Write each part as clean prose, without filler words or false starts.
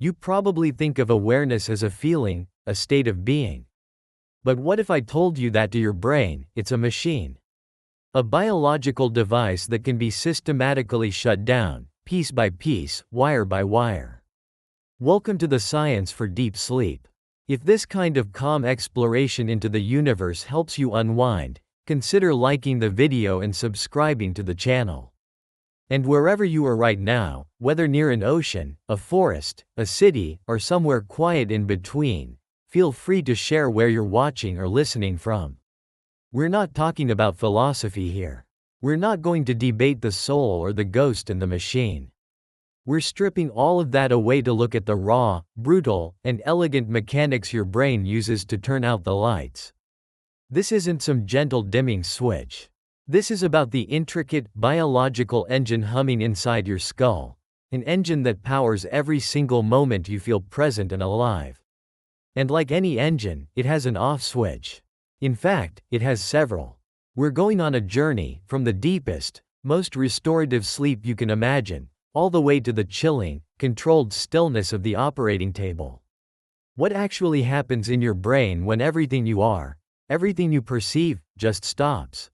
You probably think of awareness as a feeling, a state of being. But what if I told you that to your brain, it's a machine? A biological device that can be systematically shut down, piece by piece, wire by wire. Welcome to the science for deep sleep. If this kind of calm exploration into the universe helps you unwind, consider liking the video and subscribing to the channel. And wherever you are right now, whether near an ocean, a forest, a city, or somewhere quiet in between, feel free to share where you're watching or listening from. We're not talking about philosophy here. We're not going to debate the soul or the ghost in the machine. We're stripping all of that away to look at the raw, brutal, and elegant mechanics your brain uses to turn out the lights. This isn't some gentle dimming switch. This is about the intricate, biological engine humming inside your skull, an engine that powers every single moment you feel present and alive. And like any engine, it has an off switch. In fact, it has several. We're going on a journey, from the deepest, most restorative sleep you can imagine, all the way to the chilling, controlled stillness of the operating table. What actually happens in your brain when everything you are, everything you perceive, just stops?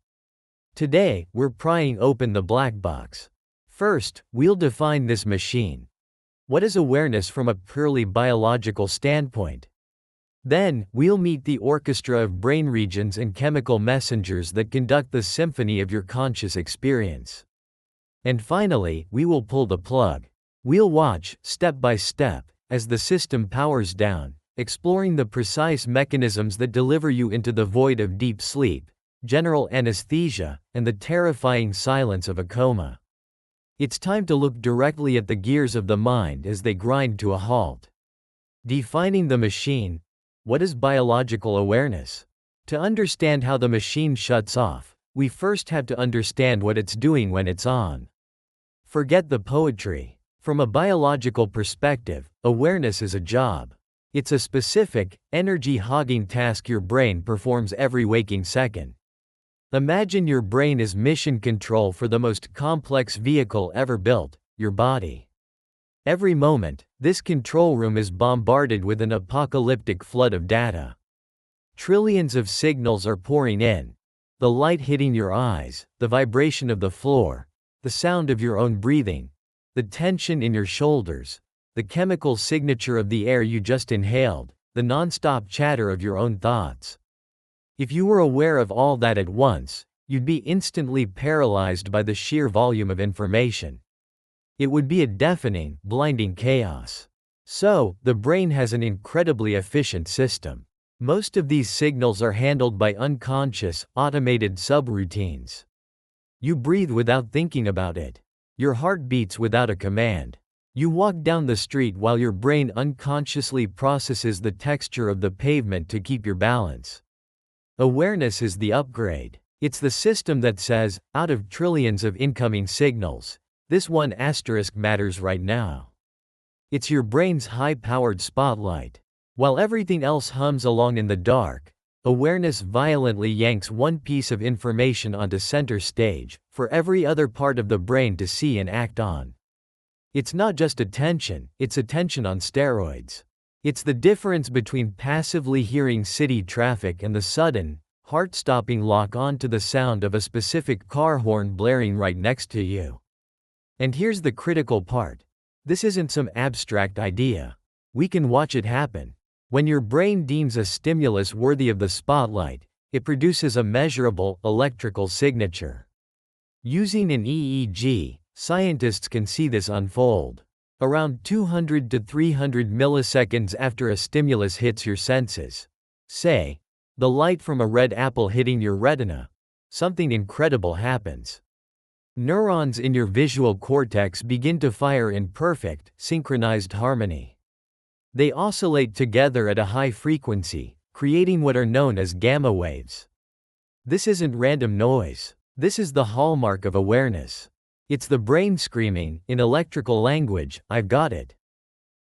Today, we're prying open the black box. First, we'll define this machine. What is awareness from a purely biological standpoint? Then, we'll meet the orchestra of brain regions and chemical messengers that conduct the symphony of your conscious experience. And finally, we will pull the plug. We'll watch, step by step, as the system powers down, exploring the precise mechanisms that deliver you into the void of deep sleep, general anesthesia, and the terrifying silence of a coma. It's time to look directly at the gears of the mind as they grind to a halt. Defining the machine. What is biological awareness? To understand how the machine shuts off, we first have to understand what it's doing when it's on. Forget the poetry. From a biological perspective, awareness is a job. It's a specific, energy-hogging task your brain performs every waking second. Imagine your brain is mission control for the most complex vehicle ever built, your body. Every moment, this control room is bombarded with an apocalyptic flood of data. Trillions of signals are pouring in. The light hitting your eyes, the vibration of the floor, the sound of your own breathing, the tension in your shoulders, the chemical signature of the air you just inhaled, the non-stop chatter of your own thoughts. If you were aware of all that at once, you'd be instantly paralyzed by the sheer volume of information. It would be a deafening, blinding chaos. So, the brain has an incredibly efficient system. Most of these signals are handled by unconscious, automated subroutines. You breathe without thinking about it. Your heart beats without a command. You walk down the street while your brain unconsciously processes the texture of the pavement to keep your balance. Awareness is the upgrade. It's the system that says, out of trillions of incoming signals, this one asterisk matters right now. It's your brain's high-powered spotlight. While everything else hums along in the dark, awareness violently yanks one piece of information onto center stage, for every other part of the brain to see and act on. It's not just attention, it's attention on steroids. It's the difference between passively hearing city traffic and the sudden, heart-stopping lock-on to the sound of a specific car horn blaring right next to you. And here's the critical part. This isn't some abstract idea. We can watch it happen. When your brain deems a stimulus worthy of the spotlight, it produces a measurable, electrical signature. Using an EEG, scientists can see this unfold. Around 200 to 300 milliseconds after a stimulus hits your senses. Say, the light from a red apple hitting your retina. Something incredible happens. Neurons in your visual cortex begin to fire in perfect, synchronized harmony. They oscillate together at a high frequency, creating what are known as gamma waves. This isn't random noise. This is the hallmark of awareness. It's the brain screaming, in electrical language, I've got it.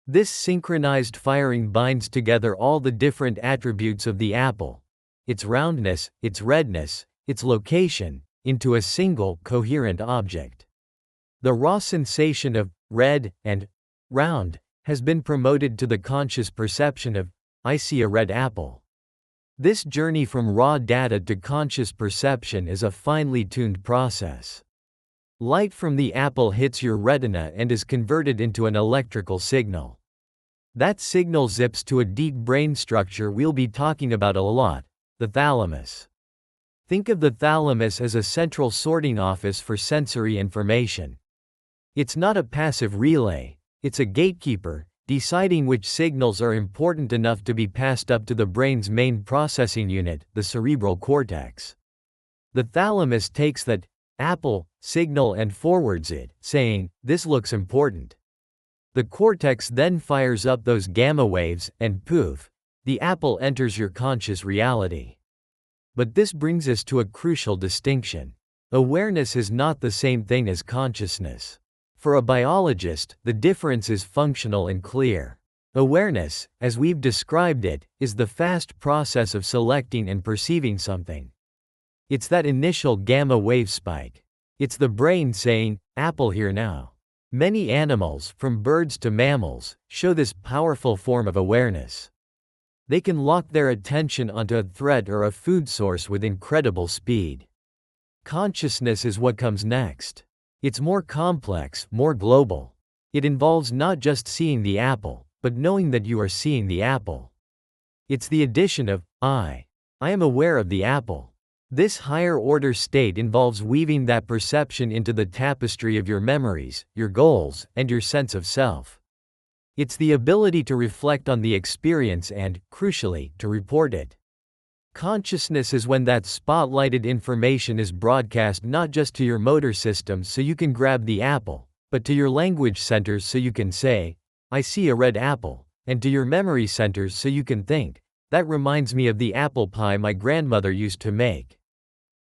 This synchronized firing binds together all the different attributes of the apple, its roundness, its redness, its location, into a single, coherent object. The raw sensation of red and round has been promoted to the conscious perception of, I see a red apple. This journey from raw data to conscious perception is a finely tuned process. Light from the apple hits your retina and is converted into an electrical signal. That signal zips to a deep brain structure we'll be talking about a lot, the thalamus. Think of the thalamus as a central sorting office for sensory information. It's not a passive relay, it's a gatekeeper, deciding which signals are important enough to be passed up to the brain's main processing unit, the cerebral cortex. The thalamus takes that apple signal and forwards it, saying, "This looks important." The cortex then fires up those gamma waves, and poof, the apple enters your conscious reality. But this brings us to a crucial distinction. Awareness is not the same thing as consciousness. For a biologist, the difference is functional and clear. Awareness, as we've described it, is the fast process of selecting and perceiving something. It's that initial gamma wave spike. It's the brain saying, "Apple here now." Many animals, from birds to mammals, show this powerful form of awareness. They can lock their attention onto a threat or a food source with incredible speed. Consciousness is what comes next. It's more complex, more global. It involves not just seeing the apple, but knowing that you are seeing the apple. It's the addition of, I am aware of the apple. This higher-order state involves weaving that perception into the tapestry of your memories, your goals, and your sense of self. It's the ability to reflect on the experience and, crucially, to report it. Consciousness is when that spotlighted information is broadcast not just to your motor system so you can grab the apple, but to your language centers so you can say, "I see a red apple," and to your memory centers so you can think, "That reminds me of the apple pie my grandmother used to make."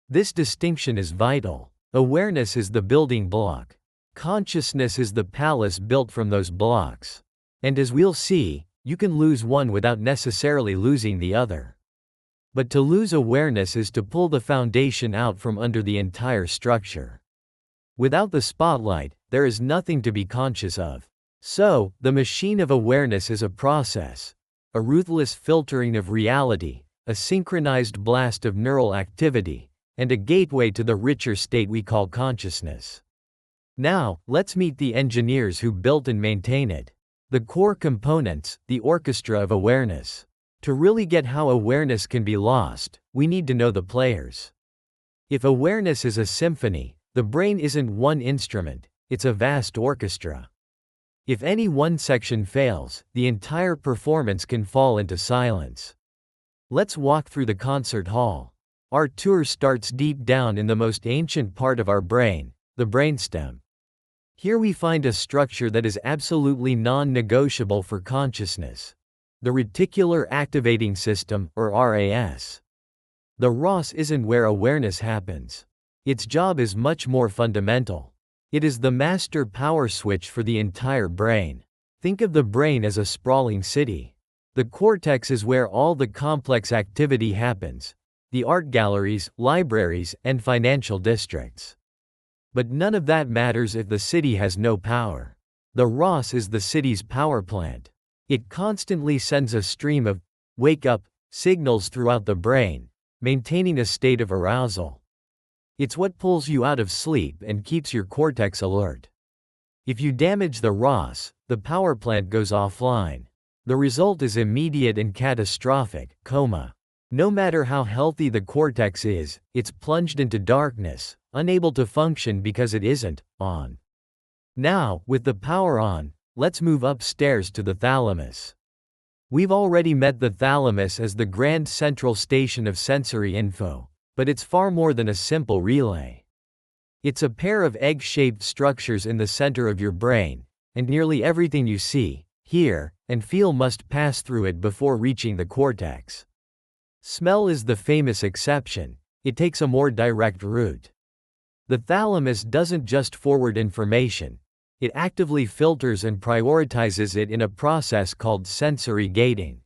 This distinction is vital. Awareness is the building block. Consciousness is the palace built from those blocks. And as we'll see, you can lose one without necessarily losing the other. But to lose awareness is to pull the foundation out from under the entire structure. Without the spotlight, there is nothing to be conscious of. So, the machine of awareness is a process, a ruthless filtering of reality, a synchronized blast of neural activity, and a gateway to the richer state we call consciousness. Now, let's meet the engineers who built and maintain it. The core components, the orchestra of awareness. To really get how awareness can be lost, we need to know the players. If awareness is a symphony, the brain isn't one instrument, it's a vast orchestra. If any one section fails, the entire performance can fall into silence. Let's walk through the concert hall. Our tour starts deep down in the most ancient part of our brain, the brainstem. Here we find a structure that is absolutely non-negotiable for consciousness. The reticular activating system, or RAS. The RAS isn't where awareness happens. Its job is much more fundamental. It is the master power switch for the entire brain. Think of the brain as a sprawling city. The cortex is where all the complex activity happens. The art galleries, libraries, and financial districts. But none of that matters if the city has no power. The RAS is the city's power plant. It constantly sends a stream of wake up signals throughout the brain, maintaining a state of arousal. It's what pulls you out of sleep and keeps your cortex alert. If you damage the RAS, the power plant goes offline. The result is immediate and catastrophic, coma. No matter how healthy the cortex is, it's plunged into darkness, unable to function because it isn't on. Now, with the power on, let's move upstairs to the thalamus. We've already met the thalamus as the grand central station of sensory info, but it's far more than a simple relay. It's a pair of egg-shaped structures in the center of your brain, and nearly everything you see, hear, and feel must pass through it before reaching the cortex. Smell is the famous exception. It takes a more direct route. The thalamus doesn't just forward information. It actively filters and prioritizes it in a process called sensory gating.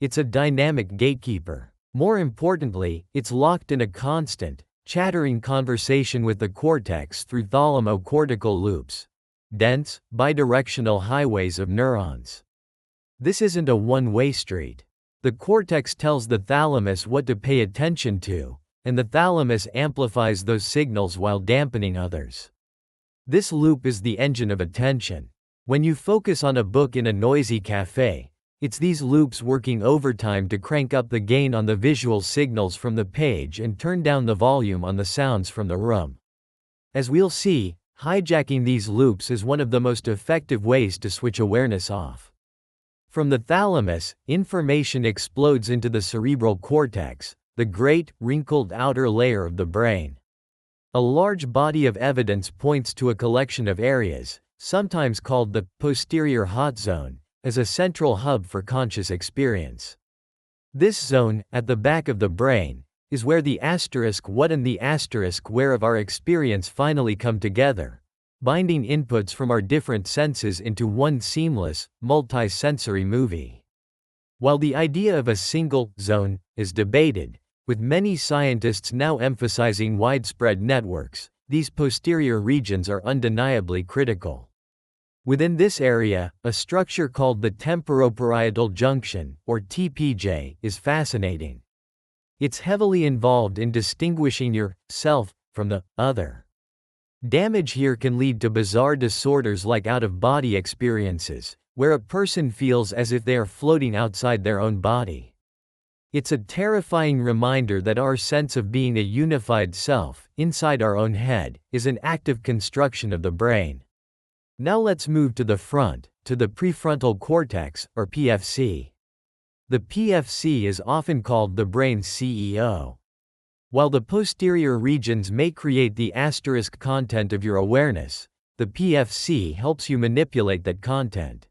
It's a dynamic gatekeeper. More importantly, it's locked in a constant, chattering conversation with the cortex through thalamocortical loops. dense, bidirectional highways of neurons. This isn't a one-way street. The cortex tells the thalamus what to pay attention to, and the thalamus amplifies those signals while dampening others. This loop is the engine of attention. When you focus on a book in a noisy cafe, it's these loops working overtime to crank up the gain on the visual signals from the page and turn down the volume on the sounds from the room. As we'll see, hijacking these loops is one of the most effective ways to switch awareness off. From the thalamus, information explodes into the cerebral cortex, the great, wrinkled outer layer of the brain. A large body of evidence points to a collection of areas, sometimes called the posterior hot zone, as a central hub for conscious experience. This zone, at the back of the brain, is where the asterisk what and the asterisk where of our experience finally come together, binding inputs from our different senses into one seamless, multi-sensory movie. While the idea of a single zone is debated, with many scientists now emphasizing widespread networks, these posterior regions are undeniably critical. Within this area, a structure called the temporoparietal junction, or TPJ, is fascinating. It's heavily involved in distinguishing your self from the other. Damage here can lead to bizarre disorders like out-of-body experiences, where a person feels as if they are floating outside their own body. It's a terrifying reminder that our sense of being a unified self, inside our own head, is an active construction of the brain. Now let's move to the front, to the prefrontal cortex, or PFC. The PFC is often called the brain's CEO. While the posterior regions may create the asterisk content of your awareness, the PFC helps you manipulate that content.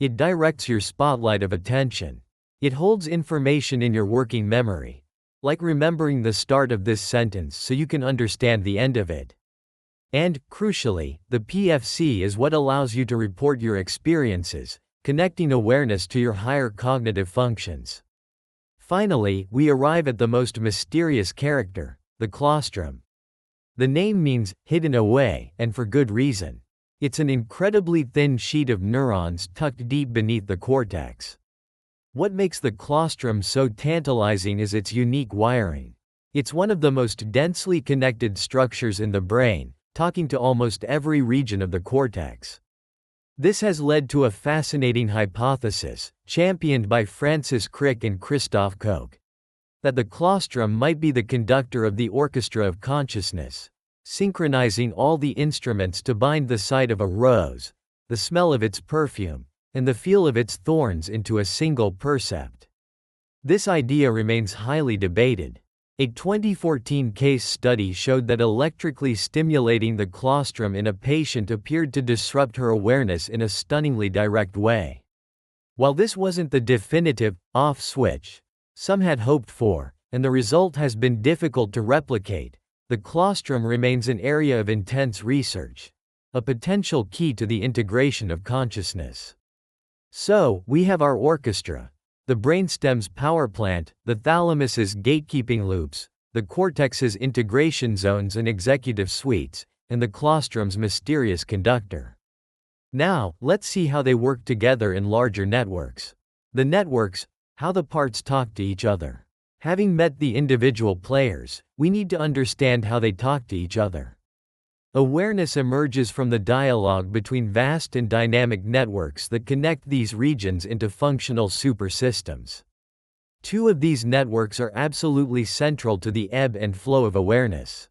It directs your spotlight of attention. It holds information in your working memory, like remembering the start of this sentence so you can understand the end of it. And, crucially, the PFC is what allows you to report your experiences, connecting awareness to your higher cognitive functions. Finally, we arrive at the most mysterious character, the claustrum. The name means hidden away, and for good reason. It's an incredibly thin sheet of neurons tucked deep beneath the cortex. What makes the claustrum so tantalizing is its unique wiring. It's one of the most densely connected structures in the brain, talking to almost every region of the cortex. This has led to a fascinating hypothesis, championed by Francis Crick and Christoph Koch, that the claustrum might be the conductor of the orchestra of consciousness, synchronizing all the instruments to bind the sight of a rose, the smell of its perfume, and the feel of its thorns into a single percept. This idea remains highly debated. A 2014 case study showed that electrically stimulating the claustrum in a patient appeared to disrupt her awareness in a stunningly direct way. While this wasn't the definitive off switch some had hoped for, and the result has been difficult to replicate, the claustrum remains an area of intense research, a potential key to the integration of consciousness. So, we have our orchestra. The brainstem's power plant, the thalamus's gatekeeping loops, the cortex's integration zones and executive suites, and the claustrum's mysterious conductor. Now, let's see how they work together in larger networks. The networks, how the parts talk to each other. Having met the individual players, we need to understand how they talk to each other. Awareness emerges from the dialogue between vast and dynamic networks that connect these regions into functional supersystems. Two of these networks are absolutely central to the ebb and flow of awareness.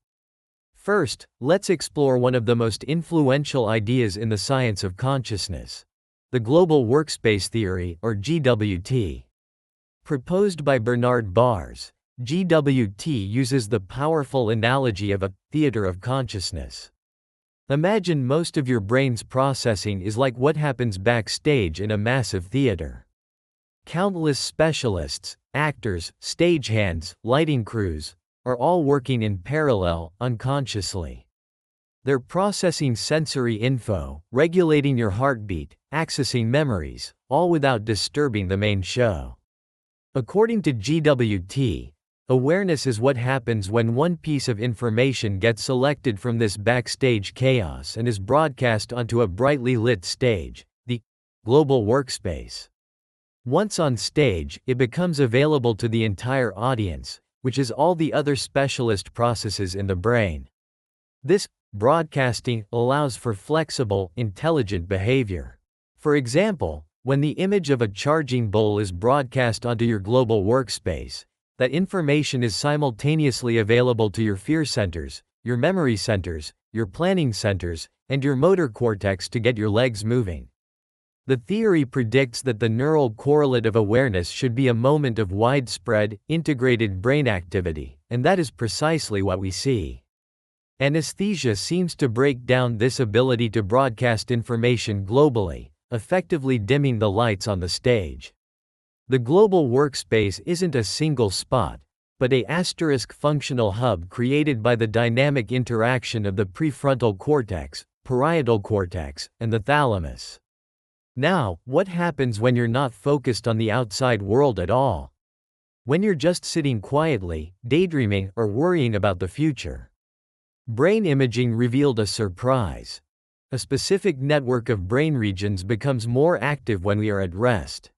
First, let's explore one of the most influential ideas in the science of consciousness, the Global Workspace Theory, or GWT. Proposed by Bernard Baars, GWT uses the powerful analogy of a theater of consciousness. Imagine most of your brain's processing is like what happens backstage in a massive theater. Countless specialists, actors, stagehands, lighting crews, are all working in parallel, unconsciously. They're processing sensory info, regulating your heartbeat, accessing memories, all without disturbing the main show. According to GWT, Awareness is what happens when one piece of information gets selected from this backstage chaos and is broadcast onto a brightly lit stage, the global workspace. Once on stage, it becomes available to the entire audience, which is all the other specialist processes in the brain. This broadcasting allows for flexible, intelligent behavior. For example, when the image of a charging bowl is broadcast onto your global workspace, that information is simultaneously available to your fear centers, your memory centers, your planning centers, and your motor cortex to get your legs moving. The theory predicts that the neural correlate of awareness should be a moment of widespread, integrated brain activity, and that is precisely what we see. Anesthesia seems to break down this ability to broadcast information globally, effectively dimming the lights on the stage. The global workspace isn't a single spot, but a functional hub created by the dynamic interaction of the prefrontal cortex, parietal cortex, and the thalamus. Now, what happens when you're not focused on the outside world at all? When you're just sitting quietly, daydreaming, or worrying about the future? Brain imaging revealed a surprise. A specific network of brain regions becomes more active when we are at rest.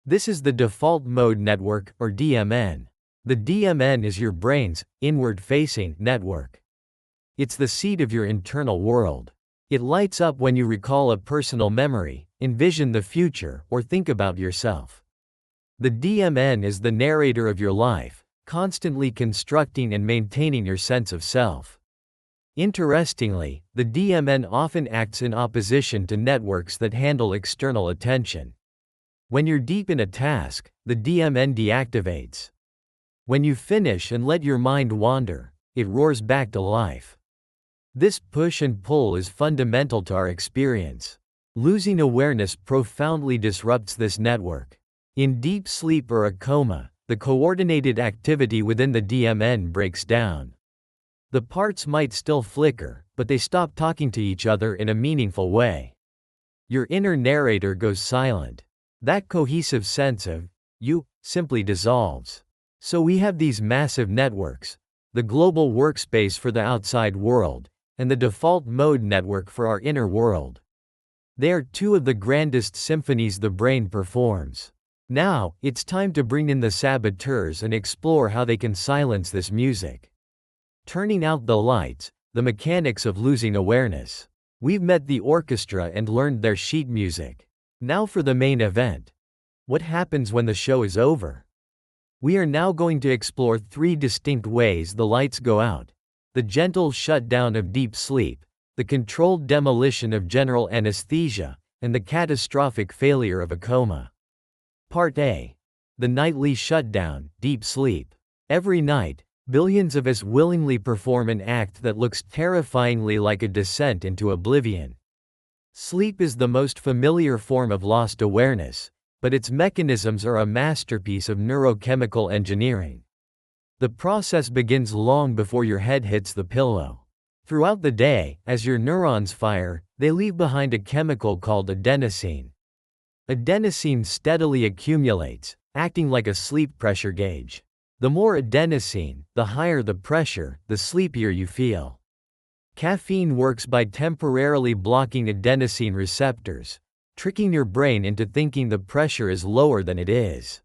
This is the default mode network, or DMN. The DMN is your brain's inward-facing network. It's the seat of your internal world. It lights up when you recall a personal memory, envision the future, or think about yourself. The DMN is the narrator of your life, constantly constructing and maintaining your sense of self. Interestingly, the DMN often acts in opposition to networks that handle external attention. When you're deep in a task, the DMN deactivates. When you finish and let your mind wander, it roars back to life. This push and pull is fundamental to our experience. Losing awareness profoundly disrupts this network. In deep sleep or a coma, the coordinated activity within the DMN breaks down. The parts might still flicker, but they stop talking to each other in a meaningful way. Your inner narrator goes silent. That cohesive sense of you simply dissolves. So we have these massive networks, the global workspace for the outside world, and the default mode network for our inner world. They are two of the grandest symphonies the brain performs. Now, it's time to bring in the saboteurs and explore how they can silence this music. Turning out the lights, the mechanics of losing awareness. We've met the orchestra and learned their sheet music. Now for the main event. What happens when the show is over? We are now going to explore 3 distinct ways the lights go out: the gentle shutdown of deep sleep, the controlled demolition of general anesthesia, and the catastrophic failure of a coma. Part A. The nightly shutdown, deep sleep. Every night, billions of us willingly perform an act that looks terrifyingly like a descent into oblivion. Sleep is the most familiar form of lost awareness, but its mechanisms are a masterpiece of neurochemical engineering. The process begins long before your head hits the pillow. Throughout the day, as your neurons fire, they leave behind a chemical called adenosine. Adenosine steadily accumulates, acting like a sleep pressure gauge. The more adenosine, the higher the pressure, the sleepier you feel. Caffeine works by temporarily blocking adenosine receptors, tricking your brain into thinking the pressure is lower than it is.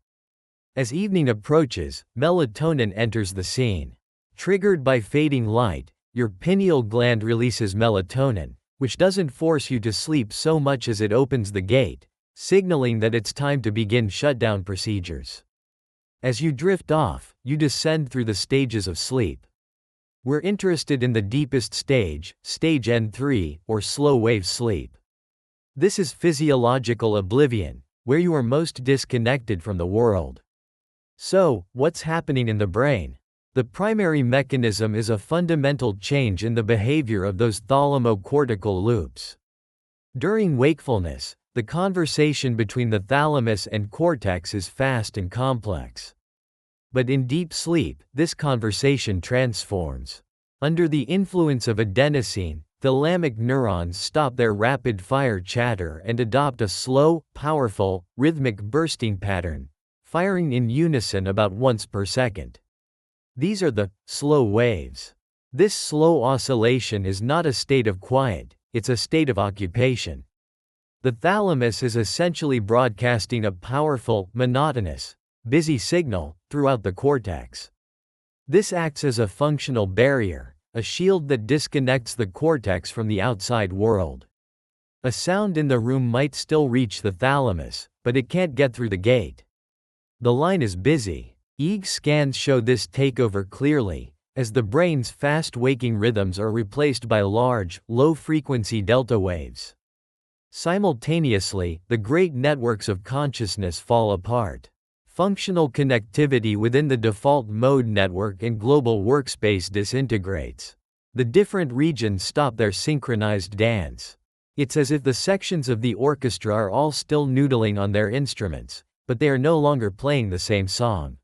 As evening approaches, melatonin enters the scene. Triggered by fading light, your pineal gland releases melatonin, which doesn't force you to sleep so much as it opens the gate, signaling that it's time to begin shutdown procedures. As you drift off, you descend through the stages of sleep. We're interested in the deepest stage, stage N3, or slow-wave sleep. This is physiological oblivion, where you are most disconnected from the world. So, what's happening in the brain? The primary mechanism is a fundamental change in the behavior of those thalamocortical loops. During wakefulness, the conversation between the thalamus and cortex is fast and complex. But in deep sleep, this conversation transforms. Under the influence of adenosine, thalamic neurons stop their rapid-fire chatter and adopt a slow, powerful, rhythmic bursting pattern, firing in unison about once per second. These are the slow waves. This slow oscillation is not a state of quiet, it's a state of occupation. The thalamus is essentially broadcasting a powerful, monotonous, busy signal throughout the cortex. This acts as a functional barrier, a shield that disconnects the cortex from the outside world. A sound in the room might still reach the thalamus, but it can't get through the gate. The line is busy. EEG scans show this takeover clearly, as the brain's fast waking rhythms are replaced by large, low-frequency delta waves. Simultaneously, the great networks of consciousness fall apart. Functional connectivity within the default mode network and global workspace disintegrates. The different regions stop their synchronized dance. It's as if the sections of the orchestra are all still noodling on their instruments, but they are no longer playing the same song.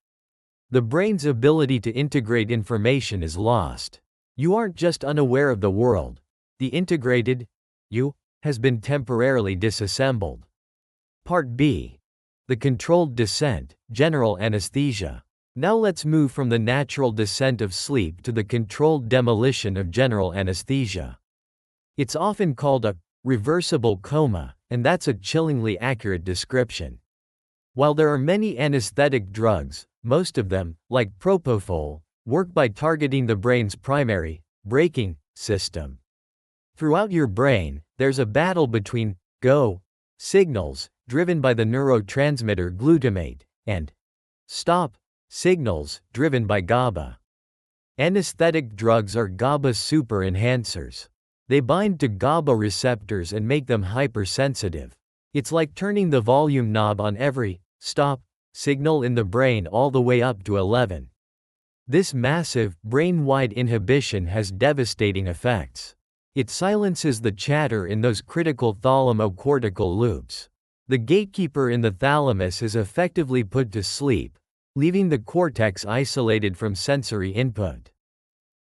The brain's ability to integrate information is lost. You aren't just unaware of the world. The integrated you has been temporarily disassembled. Part B. The controlled descent, general anesthesia. Now let's move from the natural descent of sleep to the controlled demolition of general anesthesia. It's often called a reversible coma, and that's a chillingly accurate description. While there are many anesthetic drugs, most of them, like propofol, work by targeting the brain's primary, braking, system. Throughout your brain, there's a battle between go signals, driven by the neurotransmitter glutamate, and stop signals, driven by GABA. Anesthetic drugs are GABA super enhancers. They bind to GABA receptors and make them hypersensitive. It's like turning the volume knob on every stop signal in the brain all the way up to 11. This massive, brain-wide inhibition has devastating effects. It silences the chatter in those critical thalamocortical loops. The gatekeeper in the thalamus is effectively put to sleep, leaving the cortex isolated from sensory input.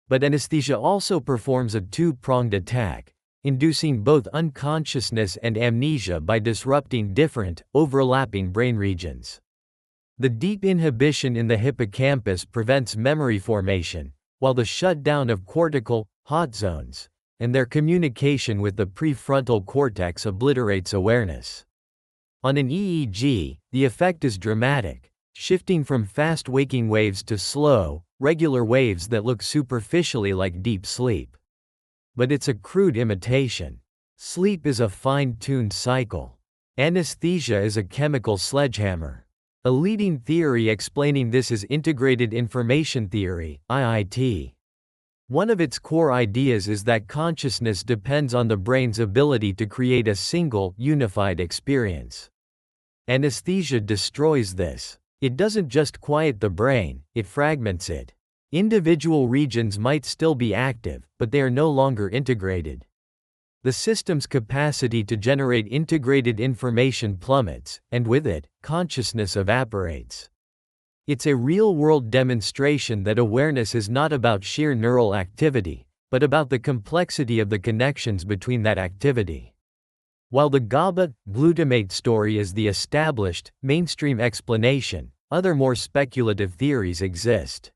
But anesthesia also performs a two-pronged attack, inducing both unconsciousness and amnesia by disrupting different, overlapping brain regions. The deep inhibition in the hippocampus prevents memory formation, while the shutdown of cortical hot zones and their communication with the prefrontal cortex obliterates awareness. On an EEG, the effect is dramatic, shifting from fast waking waves to slow, regular waves that look superficially like deep sleep. But it's a crude imitation. Sleep is a fine-tuned cycle. Anesthesia is a chemical sledgehammer. A leading theory explaining this is integrated information theory, IIT. One of its core ideas is that consciousness depends on the brain's ability to create a single, unified experience. Anesthesia destroys this. It doesn't just quiet the brain, it fragments it. Individual regions might still be active, but they are no longer integrated. The system's capacity to generate integrated information plummets, and with it, consciousness evaporates. It's a real-world demonstration that awareness is not about sheer neural activity, but about the complexity of the connections between that activity. While the GABA glutamate story is the established, mainstream explanation, other more speculative theories exist.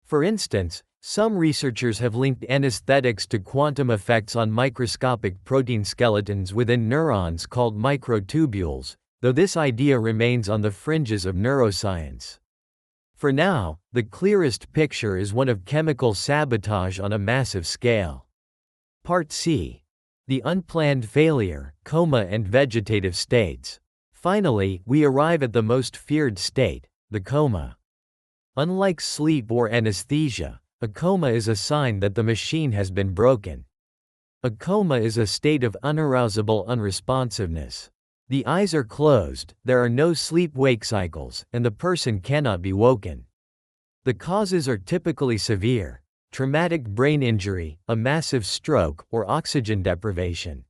For instance, some researchers have linked anesthetics to quantum effects on microscopic protein skeletons within neurons called microtubules, though this idea remains on the fringes of neuroscience. For now, the clearest picture is one of chemical sabotage on a massive scale. Part C. The unplanned failure, coma and vegetative states. Finally, we arrive at the most feared state, the coma. Unlike sleep or anesthesia, a coma is a sign that the machine has been broken. A coma is a state of unarousable unresponsiveness. The eyes are closed, there are no sleep-wake cycles, and the person cannot be woken. The causes are typically severe: traumatic brain injury, a massive stroke, or oxygen deprivation.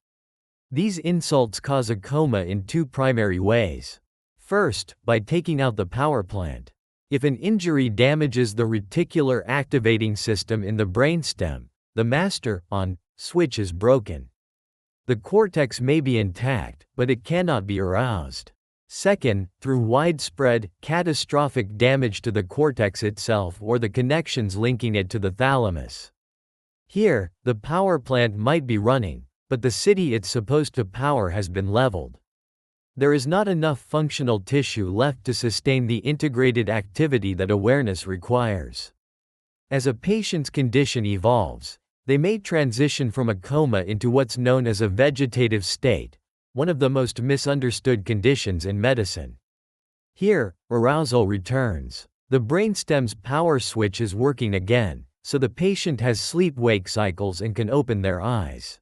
These insults cause a coma in two primary ways. First, by taking out the power plant. If an injury damages the reticular activating system in the brainstem, the master on switch is broken. The cortex may be intact, but it cannot be aroused. Second, through widespread, catastrophic damage to the cortex itself or the connections linking it to the thalamus. Here, the power plant might be running, but the city it's supposed to power has been leveled. There is not enough functional tissue left to sustain the integrated activity that awareness requires. As a patient's condition evolves, they may transition from a coma into what's known as a vegetative state, one of the most misunderstood conditions in medicine. Here, arousal returns. The brainstem's power switch is working again, so the patient has sleep-wake cycles and can open their eyes.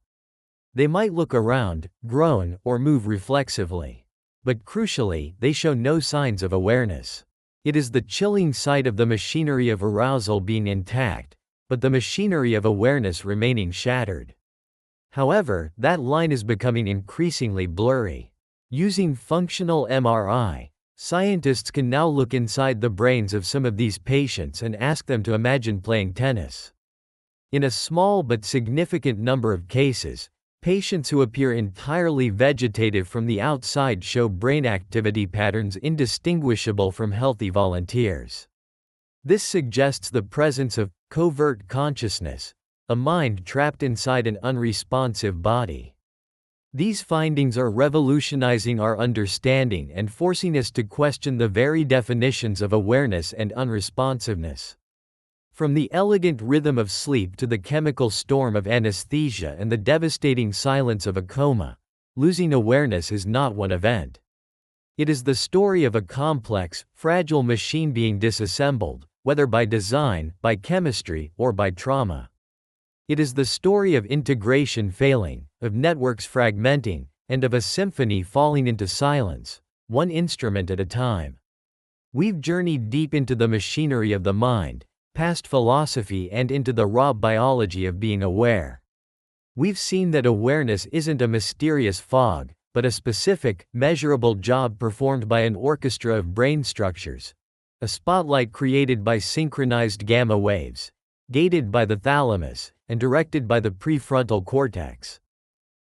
They might look around, groan, or move reflexively. But crucially, they show no signs of awareness. It is the chilling sight of the machinery of arousal being intact, but the machinery of awareness remaining shattered. However, that line is becoming increasingly blurry. Using functional MRI, scientists can now look inside the brains of some of these patients and ask them to imagine playing tennis. In a small but significant number of cases, patients who appear entirely vegetative from the outside show brain activity patterns indistinguishable from healthy volunteers. This suggests the presence of covert consciousness, a mind trapped inside an unresponsive body. These findings are revolutionizing our understanding and forcing us to question the very definitions of awareness and unresponsiveness. From the elegant rhythm of sleep to the chemical storm of anesthesia and the devastating silence of a coma, losing awareness is not one event. It is the story of a complex, fragile machine being disassembled, whether by design, by chemistry, or by trauma. It is the story of integration failing, of networks fragmenting, and of a symphony falling into silence, one instrument at a time. We've journeyed deep into the machinery of the mind, past philosophy and into the raw biology of being aware. We've seen that awareness isn't a mysterious fog, but a specific, measurable job performed by an orchestra of brain structures, a spotlight created by synchronized gamma waves, gated by the thalamus, and directed by the prefrontal cortex.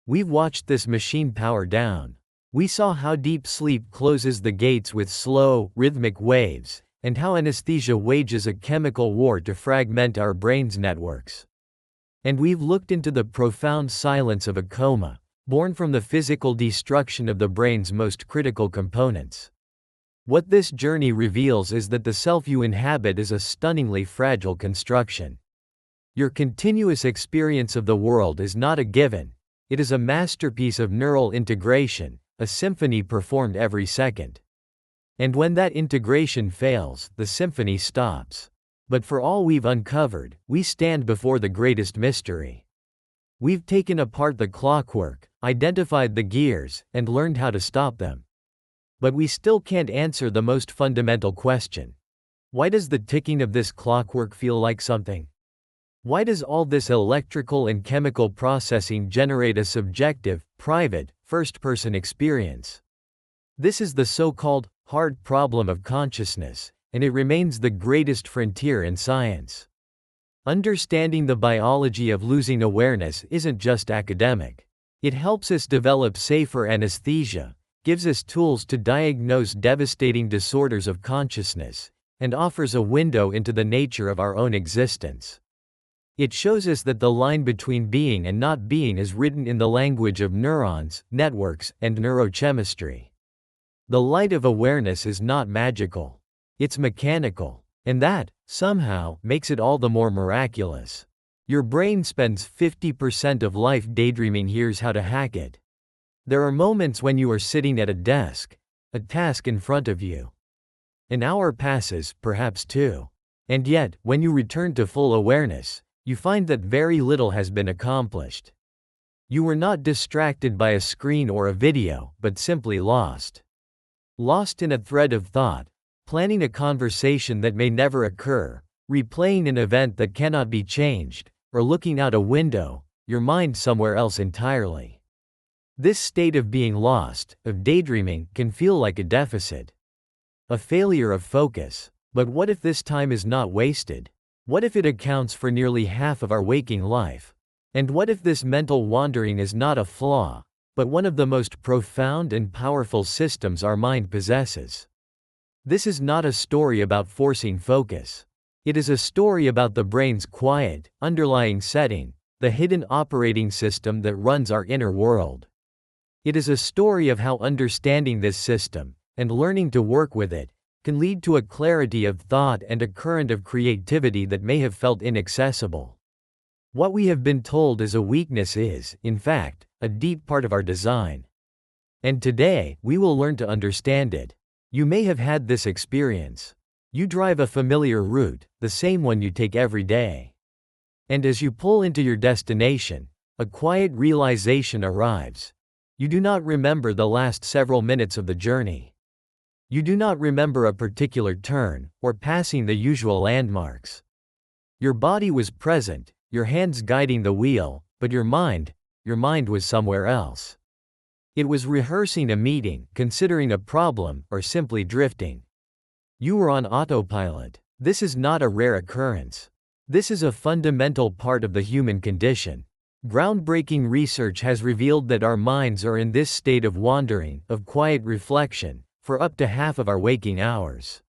We've watched this machine power down. We saw how deep sleep closes the gates with slow, rhythmic waves, and how anesthesia wages a chemical war to fragment our brain's networks. And we've looked into the profound silence of a coma, born from the physical destruction of the brain's most critical components. What this journey reveals is that the self you inhabit is a stunningly fragile construction. Your continuous experience of the world is not a given, it is a masterpiece of neural integration, a symphony performed every second. And when that integration fails, the symphony stops. But for all we've uncovered, we stand before the greatest mystery. We've taken apart the clockwork, identified the gears, and learned how to stop them. But we still can't answer the most fundamental question. Why does the ticking of this clockwork feel like something? Why does all this electrical and chemical processing generate a subjective, private, first-person experience? This is the so-called hard problem of consciousness, and it remains the greatest frontier in science. Understanding the biology of losing awareness isn't just academic. It helps us develop safer anesthesia, gives us tools to diagnose devastating disorders of consciousness, and offers a window into the nature of our own existence. It shows us that the line between being and not being is written in the language of neurons, networks, and neurochemistry. The light of awareness is not magical. It's mechanical. And that, somehow, makes it all the more miraculous. Your brain spends 50% of life daydreaming. Here's how to hack it. There are moments when you are sitting at a desk, a task in front of you. An hour passes, perhaps two. And yet, when you return to full awareness, you find that very little has been accomplished. You were not distracted by a screen or a video, but simply lost. Lost in a thread of thought, planning a conversation that may never occur, replaying an event that cannot be changed, or looking out a window, your mind somewhere else entirely. This state of being lost, of daydreaming, can feel like a deficit. A failure of focus. But what if this time is not wasted? What if it accounts for nearly half of our waking life? And what if this mental wandering is not a flaw, but one of the most profound and powerful systems our mind possesses. This is not a story about forcing focus. It is a story about the brain's quiet, underlying setting, the hidden operating system that runs our inner world. It is a story of how understanding this system, and learning to work with it, can lead to a clarity of thought and a current of creativity that may have felt inaccessible. What we have been told as a weakness is, in fact, a deep part of our design. And today, we will learn to understand it. You may have had this experience. You drive a familiar route, the same one you take every day. And as you pull into your destination, a quiet realization arrives. You do not remember the last several minutes of the journey. You do not remember a particular turn, or passing the usual landmarks. Your body was present, your hands guiding the wheel, but your mind was somewhere else. It was rehearsing a meeting, considering a problem, or simply drifting. You were on autopilot. This is not a rare occurrence. This is a fundamental part of the human condition. Groundbreaking research has revealed that our minds are in this state of wandering, of quiet reflection, for up to half of our waking hours.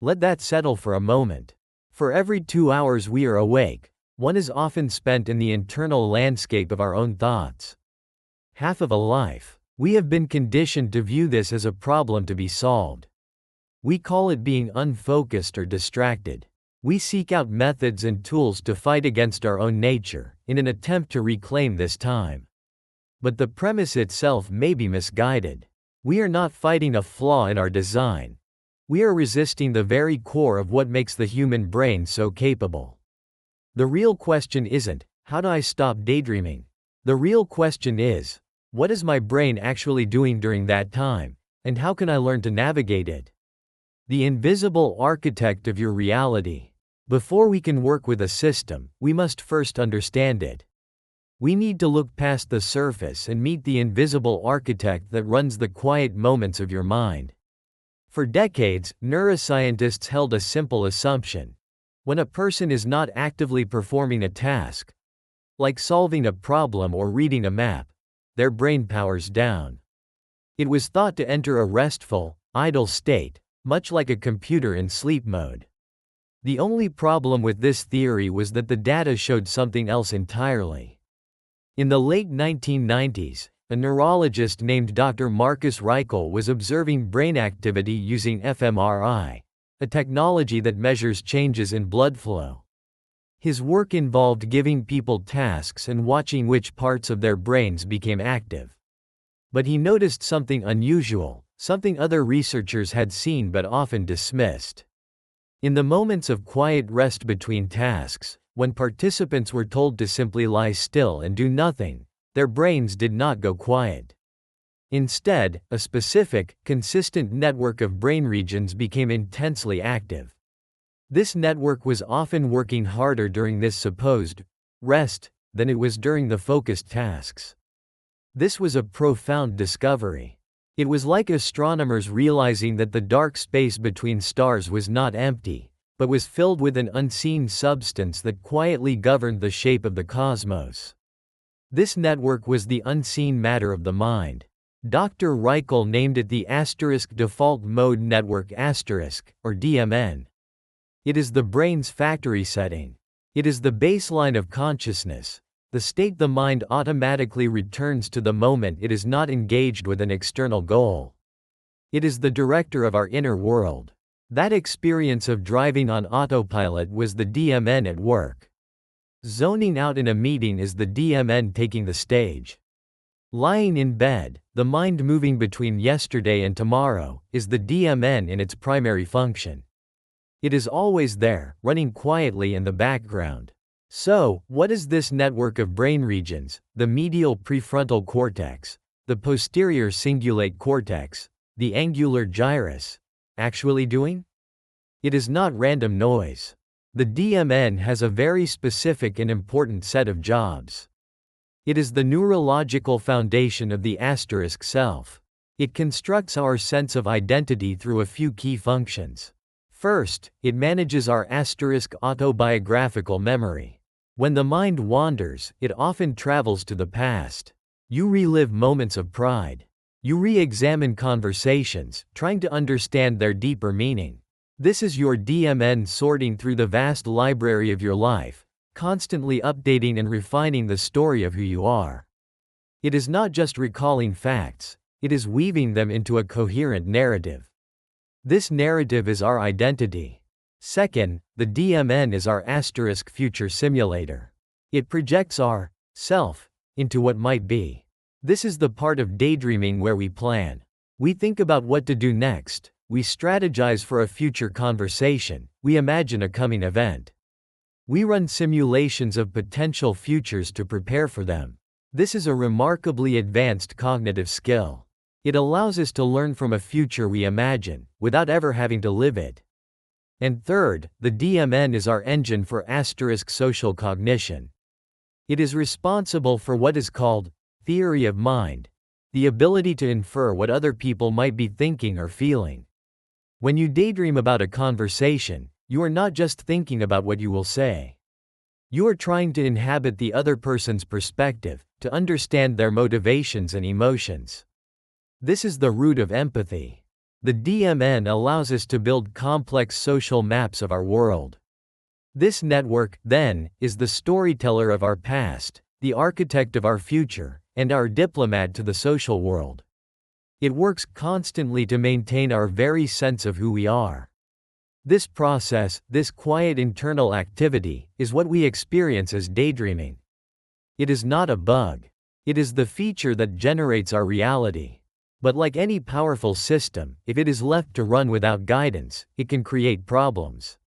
Let that settle for a moment. For every 2 hours we are awake, one is often spent in the internal landscape of our own thoughts. Half of a life. We have been conditioned to view this as a problem to be solved. We call it being unfocused or distracted. We seek out methods and tools to fight against our own nature, in an attempt to reclaim this time. But the premise itself may be misguided. We are not fighting a flaw in our design. We are resisting the very core of what makes the human brain so capable. The real question isn't, how do I stop daydreaming? The real question is, what is my brain actually doing during that time, and how can I learn to navigate it? The invisible architect of your reality. Before we can work with a system, we must first understand it. We need to look past the surface and meet the invisible architect that runs the quiet moments of your mind. For decades, neuroscientists held a simple assumption. When a person is not actively performing a task, like solving a problem or reading a map, their brain powers down. It was thought to enter a restful, idle state, much like a computer in sleep mode. The only problem with this theory was that the data showed something else entirely. In the late 1990s, a neurologist named Dr. Marcus Reichel was observing brain activity using fMRI, a technology that measures changes in blood flow. His work involved giving people tasks and watching which parts of their brains became active. But he noticed something unusual, something other researchers had seen but often dismissed. In the moments of quiet rest between tasks, when participants were told to simply lie still and do nothing, their brains did not go quiet. Instead, a specific, consistent network of brain regions became intensely active. This network was often working harder during this supposed rest than it was during the focused tasks. This was a profound discovery. It was like astronomers realizing that the dark space between stars was not empty, but was filled with an unseen substance that quietly governed the shape of the cosmos. This network was the unseen matter of the mind. Dr. Reichel named it the default mode network or DMN. It is the brain's factory setting. It is the baseline of consciousness, the state the mind automatically returns to the moment it is not engaged with an external goal. It is the director of our inner world. That experience of driving on autopilot was the DMN at work. Zoning out in a meeting is the DMN taking the stage. Lying in bed, the mind moving between yesterday and tomorrow, is the DMN in its primary function. It is always there, running quietly in the background. So, what is this network of brain regions, the medial prefrontal cortex, the posterior cingulate cortex, the angular gyrus, actually doing? It is not random noise. The DMN has a very specific and important set of jobs. It is the neurological foundation of the self. It constructs our sense of identity through a few key functions. First, it manages our autobiographical memory. When the mind wanders, it often travels to the past. You relive moments of pride. You re-examine conversations, trying to understand their deeper meaning. This is your DMN sorting through the vast library of your life, constantly updating and refining the story of who you are. It is not just recalling facts, it is weaving them into a coherent narrative. This narrative is our identity. Second, the DMN is our asterisk future simulator. It projects our self into what might be. This is the part of daydreaming where we plan. We think about what to do next, we strategize for a future conversation, we imagine a coming event. We run simulations of potential futures to prepare for them. This is a remarkably advanced cognitive skill. It allows us to learn from a future we imagine, without ever having to live it. And third, the DMN is our engine for asterisk social cognition. It is responsible for what is called theory of mind, the ability to infer what other people might be thinking or feeling. When you daydream about a conversation, you are not just thinking about what you will say. You are trying to inhabit the other person's perspective, to understand their motivations and emotions. This is the root of empathy. The DMN allows us to build complex social maps of our world. This network, then, is the storyteller of our past, the architect of our future, and our diplomat to the social world. It works constantly to maintain our very sense of who we are. This process, this quiet internal activity, is what we experience as daydreaming. It is not a bug. It is the feature that generates our reality. But like any powerful system, if it is left to run without guidance, it can create problems.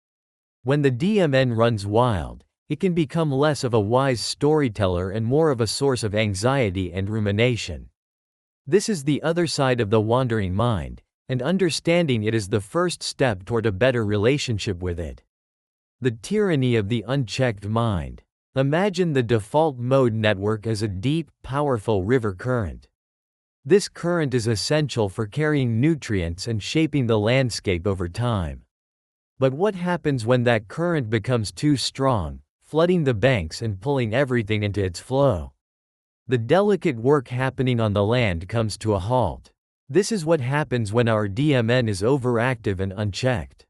When the DMN runs wild, it can become less of a wise storyteller and more of a source of anxiety and rumination. This is the other side of the wandering mind, and understanding it is the first step toward a better relationship with it. The tyranny of the unchecked mind. Imagine the default mode network as a deep, powerful river current. This current is essential for carrying nutrients and shaping the landscape over time. But what happens when that current becomes too strong, flooding the banks and pulling everything into its flow? The delicate work happening on the land comes to a halt. This is what happens when our DMN is overactive and unchecked.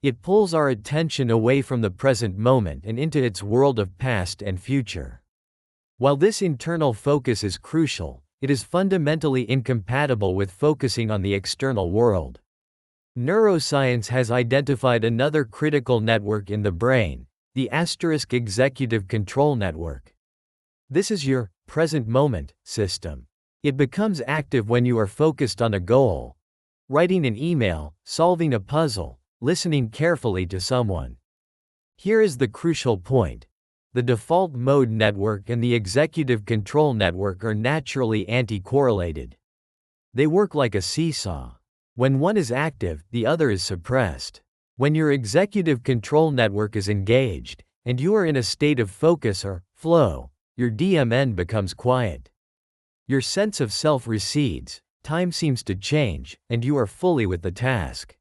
It pulls our attention away from the present moment and into its world of past and future. While this internal focus is crucial, it is fundamentally incompatible with focusing on the external world. Neuroscience has identified another critical network in the brain, the asterisk executive control network. This is your present moment system. It becomes active when you are focused on a goal, writing an email, solving a puzzle, listening carefully to someone. Here is the crucial point. The default mode network and the executive control network are naturally anti-correlated. They work like a seesaw. When one is active, the other is suppressed. When your executive control network is engaged, and you are in a state of focus or flow, your DMN becomes quiet. Your sense of self recedes, time seems to change, and you are fully with the task.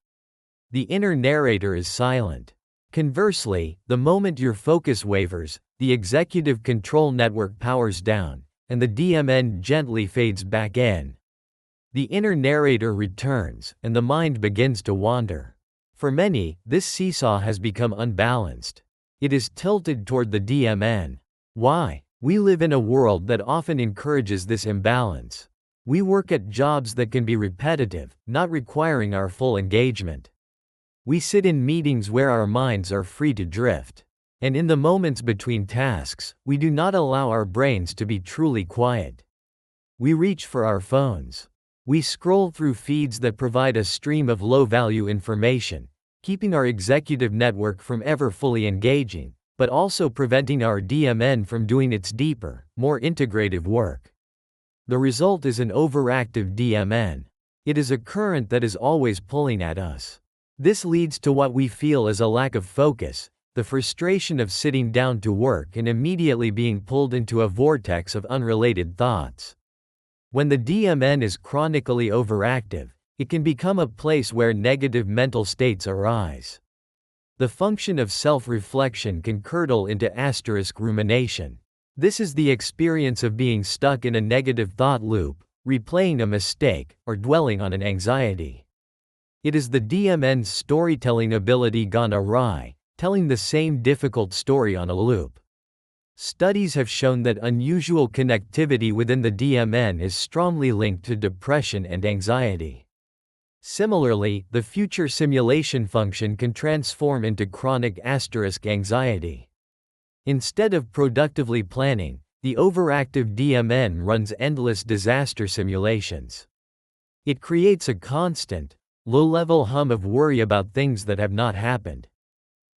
The inner narrator is silent. Conversely, the moment your focus wavers, the executive control network powers down, and the DMN gently fades back in. The inner narrator returns, and the mind begins to wander. For many, this seesaw has become unbalanced. It is tilted toward the DMN. Why? We live in a world that often encourages this imbalance. We work at jobs that can be repetitive, not requiring our full engagement. We sit in meetings where our minds are free to drift. And in the moments between tasks, we do not allow our brains to be truly quiet. We reach for our phones. We scroll through feeds that provide a stream of low-value information, keeping our executive network from ever fully engaging, but also preventing our DMN from doing its deeper, more integrative work. The result is an overactive DMN. It is a current that is always pulling at us. This leads to what we feel as a lack of focus, the frustration of sitting down to work and immediately being pulled into a vortex of unrelated thoughts. When the DMN is chronically overactive, it can become a place where negative mental states arise. The function of self-reflection can curdle into asterisk rumination. This is the experience of being stuck in a negative thought loop, replaying a mistake, or dwelling on an anxiety. It is the DMN's storytelling ability gone awry, telling the same difficult story on a loop. Studies have shown that unusual connectivity within the DMN is strongly linked to depression and anxiety. Similarly, the future simulation function can transform into chronic anxiety. Instead of productively planning, the overactive DMN runs endless disaster simulations. It creates a constant, low-level hum of worry about things that have not happened.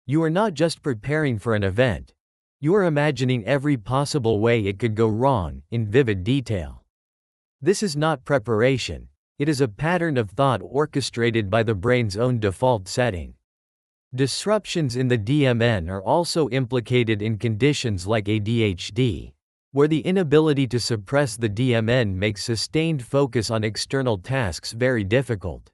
You are not just preparing for an event. You are imagining every possible way it could go wrong, in vivid detail. This is not preparation. It is a pattern of thought orchestrated by the brain's own default setting. Disruptions in the DMN are also implicated in conditions like ADHD, where the inability to suppress the DMN makes sustained focus on external tasks very difficult.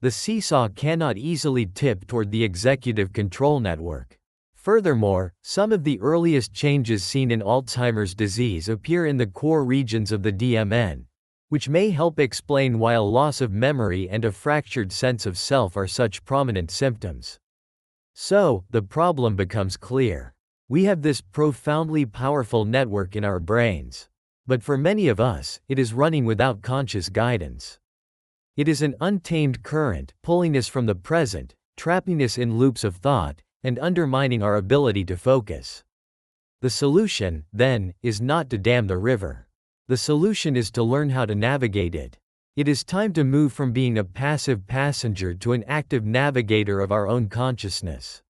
The seesaw cannot easily tip toward the executive control network. Furthermore, some of the earliest changes seen in Alzheimer's disease appear in the core regions of the DMN, which may help explain why a loss of memory and a fractured sense of self are such prominent symptoms. So, the problem becomes clear. We have this profoundly powerful network in our brains. But for many of us, it is running without conscious guidance. It is an untamed current, pulling us from the present, trapping us in loops of thought, and undermining our ability to focus. The solution, then, is not to dam the river. The solution is to learn how to navigate it. It is time to move from being a passive passenger to an active navigator of our own consciousness.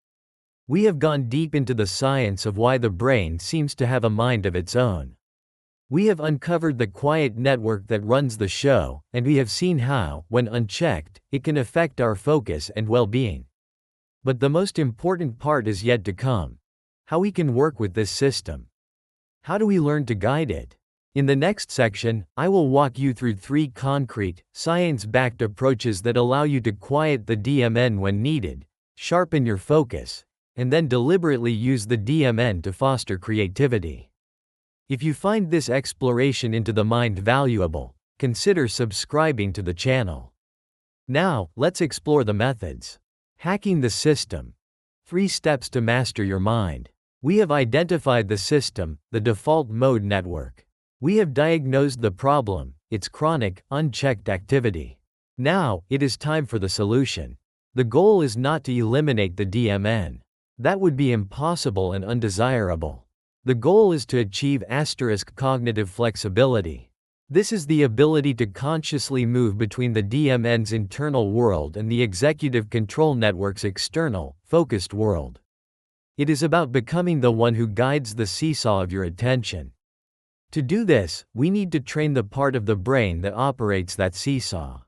We have gone deep into the science of why the brain seems to have a mind of its own. We have uncovered the quiet network that runs the show, and we have seen how, when unchecked, it can affect our focus and well-being. But the most important part is yet to come. How we can work with this system. How do we learn to guide it? In the next section, I will walk you through 3 concrete, science-backed approaches that allow you to quiet the DMN when needed, sharpen your focus, and then deliberately use the DMN to foster creativity. If you find this exploration into the mind valuable, consider subscribing to the channel. Now, let's explore the methods. Hacking the system. 3 steps to master your mind. We have identified the system, the default mode network. We have diagnosed the problem, its chronic, unchecked activity. Now, it is time for the solution. The goal is not to eliminate the DMN. That would be impossible and undesirable. The goal is to achieve cognitive flexibility. This is the ability to consciously move between the DMN's internal world and the executive control network's external, focused world. It is about becoming the one who guides the seesaw of your attention. To do this, we need to train the part of the brain that operates that seesaw.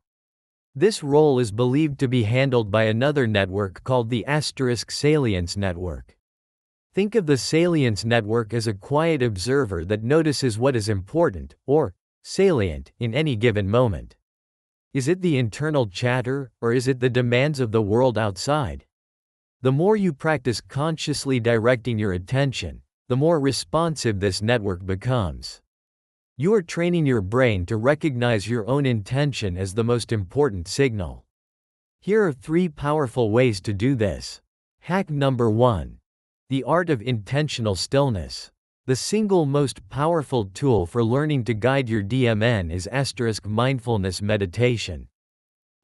This role is believed to be handled by another network called the salience network. Think of the salience network as a quiet observer that notices what is important, or salient, in any given moment. Is it the internal chatter, or is it the demands of the world outside? The more you practice consciously directing your attention, the more responsive this network becomes. You are training your brain to recognize your own intention as the most important signal. Here are 3 powerful ways to do this. Hack number 1. The art of intentional stillness. The single most powerful tool for learning to guide your DMN is mindfulness meditation.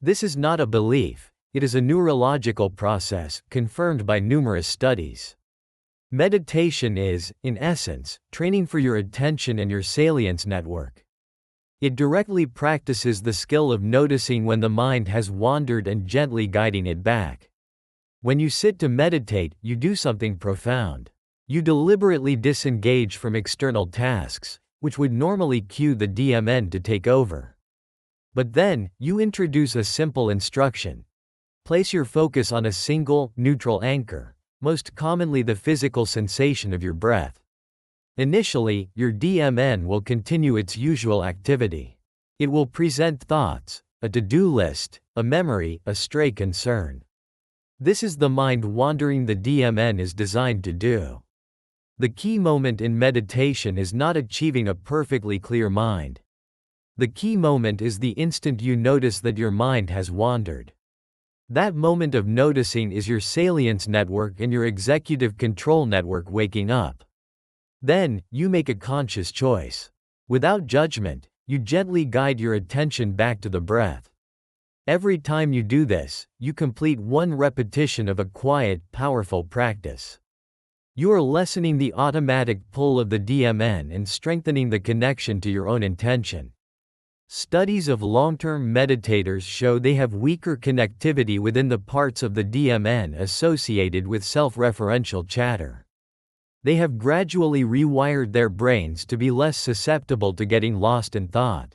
This is not a belief, it is a neurological process, confirmed by numerous studies. Meditation is, in essence, training for your attention and your salience network. It directly practices the skill of noticing when the mind has wandered and gently guiding it back. When you sit to meditate, you do something profound. You deliberately disengage from external tasks, which would normally cue the DMN to take over. But then, you introduce a simple instruction. Place your focus on a single, neutral anchor, most commonly the physical sensation of your breath. Initially, your DMN will continue its usual activity. It will present thoughts, a to-do list, a memory, a stray concern. This is the mind wandering the DMN is designed to do. The key moment in meditation is not achieving a perfectly clear mind. The key moment is the instant you notice that your mind has wandered. That moment of noticing is your salience network and your executive control network waking up. Then, you make a conscious choice. Without judgment, you gently guide your attention back to the breath. Every time you do this, you complete one repetition of a quiet, powerful practice. You are lessening the automatic pull of the DMN and strengthening the connection to your own intention. Studies of long-term meditators show they have weaker connectivity within the parts of the DMN associated with self-referential chatter. They have gradually rewired their brains to be less susceptible to getting lost in thought.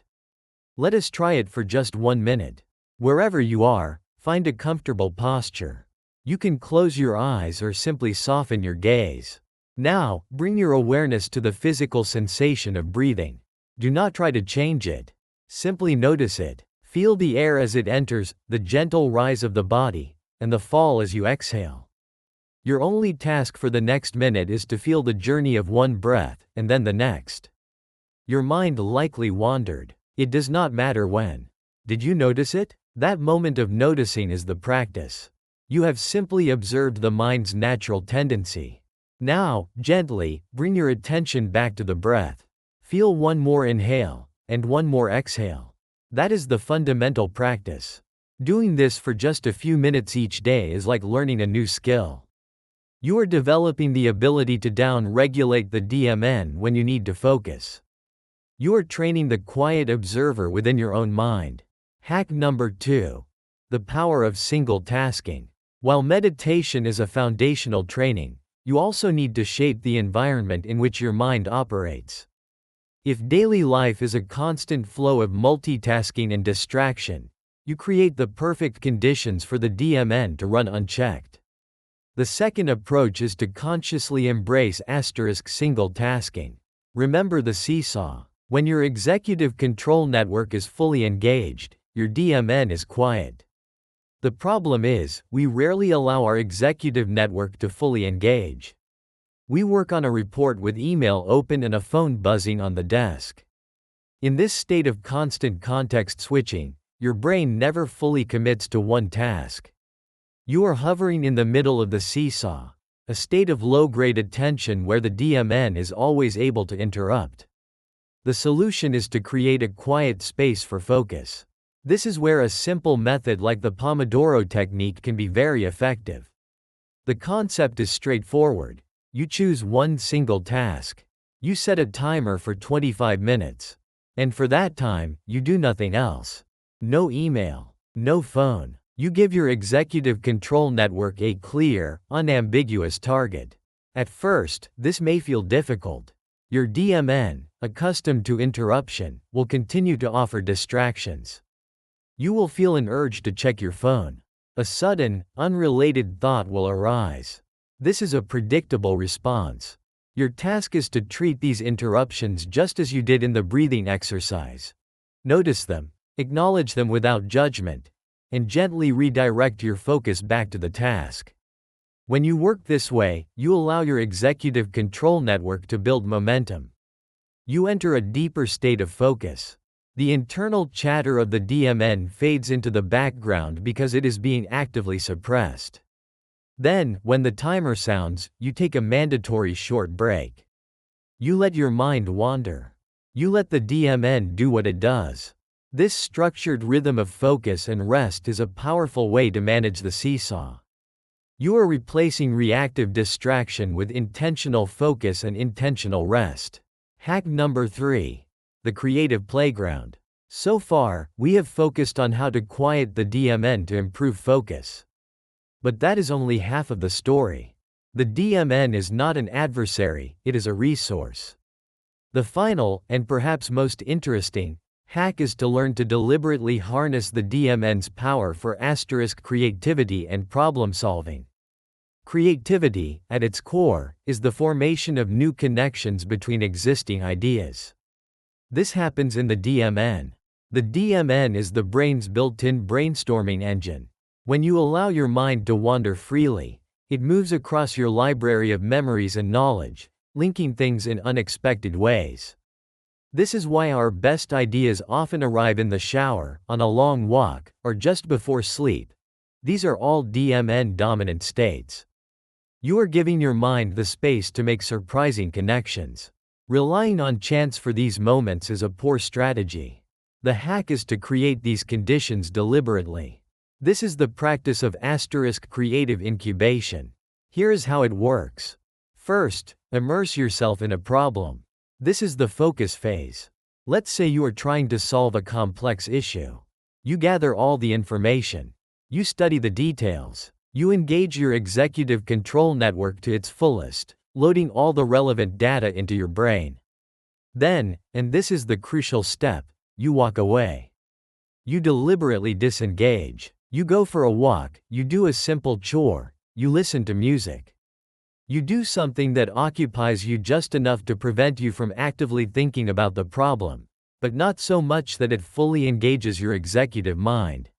Let us try it for just 1 minute. Wherever you are, find a comfortable posture. You can close your eyes or simply soften your gaze. Now, bring your awareness to the physical sensation of breathing. Do not try to change it. Simply notice it. Feel the air as it enters, the gentle rise of the body, and the fall as you exhale. Your only task for the next minute is to feel the journey of one breath, and then the next. Your mind likely wandered. It does not matter when. Did you notice it? That moment of noticing is the practice. You have simply observed the mind's natural tendency. Now, gently, bring your attention back to the breath. Feel one more inhale, and one more exhale. That is the fundamental practice. Doing this for just a few minutes each day is like learning a new skill. You are developing the ability to down-regulate the DMN when you need to focus. You are training the quiet observer within your own mind. Hack number 2. The power of single tasking. While meditation is a foundational training, you also need to shape the environment in which your mind operates. If daily life is a constant flow of multitasking and distraction, you create the perfect conditions for the DMN to run unchecked. The second approach is to consciously embrace single tasking. Remember the seesaw. When your executive control network is fully engaged, your DMN is quiet. The problem is, we rarely allow our executive network to fully engage. We work on a report with email open and a phone buzzing on the desk. In this state of constant context switching, your brain never fully commits to one task. You are hovering in the middle of the seesaw, a state of low-grade attention where the DMN is always able to interrupt. The solution is to create a quiet space for focus. This is where a simple method like the Pomodoro technique can be very effective. The concept is straightforward. You choose one single task. You set a timer for 25 minutes. And for that time, you do nothing else. No email, no phone. You give your executive control network a clear, unambiguous target. At first, this may feel difficult. Your DMN, accustomed to interruption, will continue to offer distractions. You will feel an urge to check your phone. A sudden, unrelated thought will arise. This is a predictable response. Your task is to treat these interruptions just as you did in the breathing exercise. Notice them, acknowledge them without judgment, and gently redirect your focus back to the task. When you work this way, you allow your executive control network to build momentum. You enter a deeper state of focus. The internal chatter of the DMN fades into the background because it is being actively suppressed. Then, when the timer sounds, you take a mandatory short break. You let your mind wander. You let the DMN do what it does. This structured rhythm of focus and rest is a powerful way to manage the seesaw. You are replacing reactive distraction with intentional focus and intentional rest. Hack number 3. The creative playground. So far, we have focused on how to quiet the DMN to improve focus. But that is only half of the story. The DMN is not an adversary, it is a resource. The final, and perhaps most interesting, hack is to learn to deliberately harness the DMN's power for creativity and problem solving. Creativity, at its core, is the formation of new connections between existing ideas. This happens in the DMN. The DMN is the brain's built-in brainstorming engine. When you allow your mind to wander freely, it moves across your library of memories and knowledge, linking things in unexpected ways. This is why our best ideas often arrive in the shower, on a long walk, or just before sleep. These are all DMN dominant states. You are giving your mind the space to make surprising connections. Relying on chance for these moments is a poor strategy. The hack is to create these conditions deliberately. This is the practice of creative incubation. Here is how it works. First, immerse yourself in a problem. This is the focus phase. Let's say you are trying to solve a complex issue. You gather all the information. You study the details. You engage your executive control network to its fullest, loading all the relevant data into your brain. Then, and this is the crucial step, you walk away. You deliberately disengage. You go for a walk, you do a simple chore, you listen to music. You do something that occupies you just enough to prevent you from actively thinking about the problem, but not so much that it fully engages your executive mind.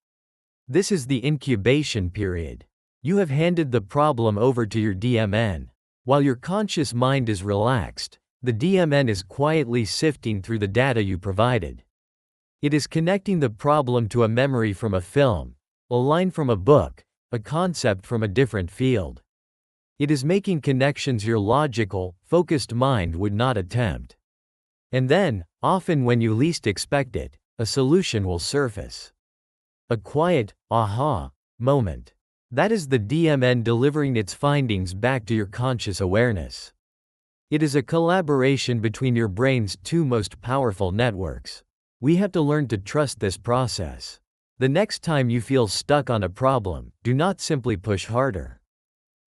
This is the incubation period. You have handed the problem over to your DMN. While your conscious mind is relaxed, the DMN is quietly sifting through the data you provided. It is connecting the problem to a memory from a film, a line from a book, a concept from a different field. It is making connections your logical, focused mind would not attempt. And then, often when you least expect it, a solution will surface. A quiet, aha, moment. That is the DMN delivering its findings back to your conscious awareness. It is a collaboration between your brain's two most powerful networks. We have to learn to trust this process. The next time you feel stuck on a problem, do not simply push harder.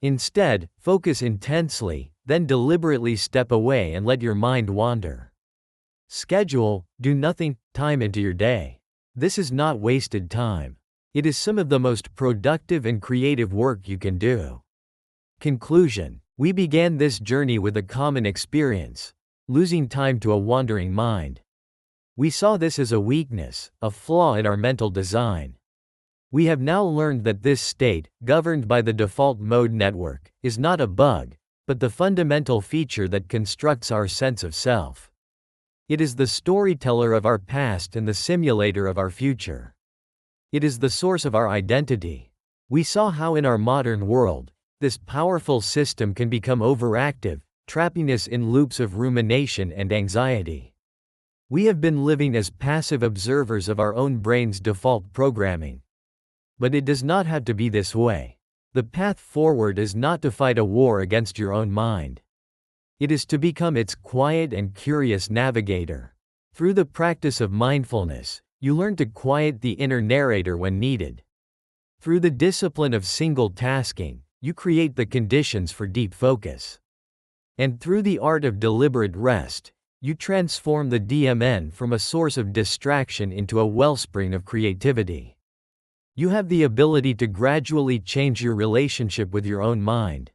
Instead, focus intensely, then deliberately step away and let your mind wander. Schedule, do nothing, time into your day. This is not wasted time. It is some of the most productive and creative work you can do. Conclusion. We began this journey with a common experience, losing time to a wandering mind. We saw this as a weakness, a flaw in our mental design. We have now learned that this state, governed by the default mode network, is not a bug, but the fundamental feature that constructs our sense of self. It is the storyteller of our past and the simulator of our future. It is the source of our identity. We saw how in our modern world, this powerful system can become overactive, trapping us in loops of rumination and anxiety. We have been living as passive observers of our own brain's default programming. But it does not have to be this way. The path forward is not to fight a war against your own mind. It is to become its quiet and curious navigator. Through the practice of mindfulness, you learn to quiet the inner narrator when needed. Through the discipline of single tasking, you create the conditions for deep focus. And through the art of deliberate rest, you transform the DMN from a source of distraction into a wellspring of creativity. You have the ability to gradually change your relationship with your own mind.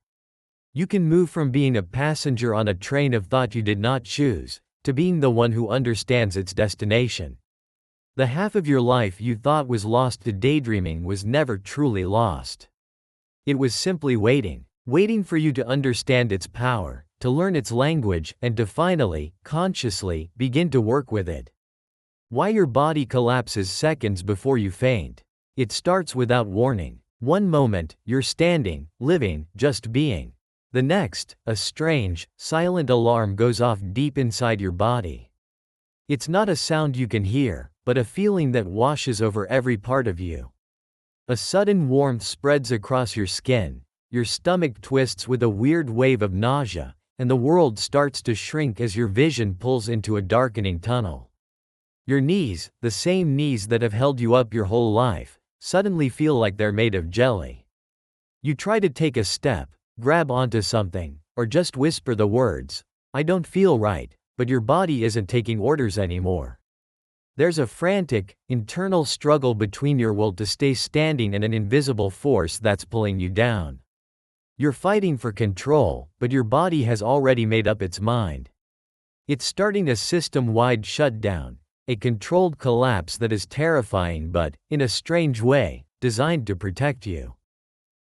You can move from being a passenger on a train of thought you did not choose, to being the one who understands its destination. The half of your life you thought was lost to daydreaming was never truly lost. It was simply waiting for you to understand its power, to learn its language, and to finally, consciously, begin to work with it. Why your body collapses seconds before you faint. It starts without warning. One moment, you're standing, living, just being. The next, a strange, silent alarm goes off deep inside your body. It's not a sound you can hear, but a feeling that washes over every part of you. A sudden warmth spreads across your skin, your stomach twists with a weird wave of nausea, and the world starts to shrink as your vision pulls into a darkening tunnel. Your knees, the same knees that have held you up your whole life, suddenly feel like they're made of jelly. You try to take a step, grab onto something, or just whisper the words, "I don't feel right," but your body isn't taking orders anymore. There's a frantic, internal struggle between your will to stay standing and an invisible force that's pulling you down. You're fighting for control, but your body has already made up its mind. It's starting a system-wide shutdown, a controlled collapse that is terrifying but, in a strange way, designed to protect you.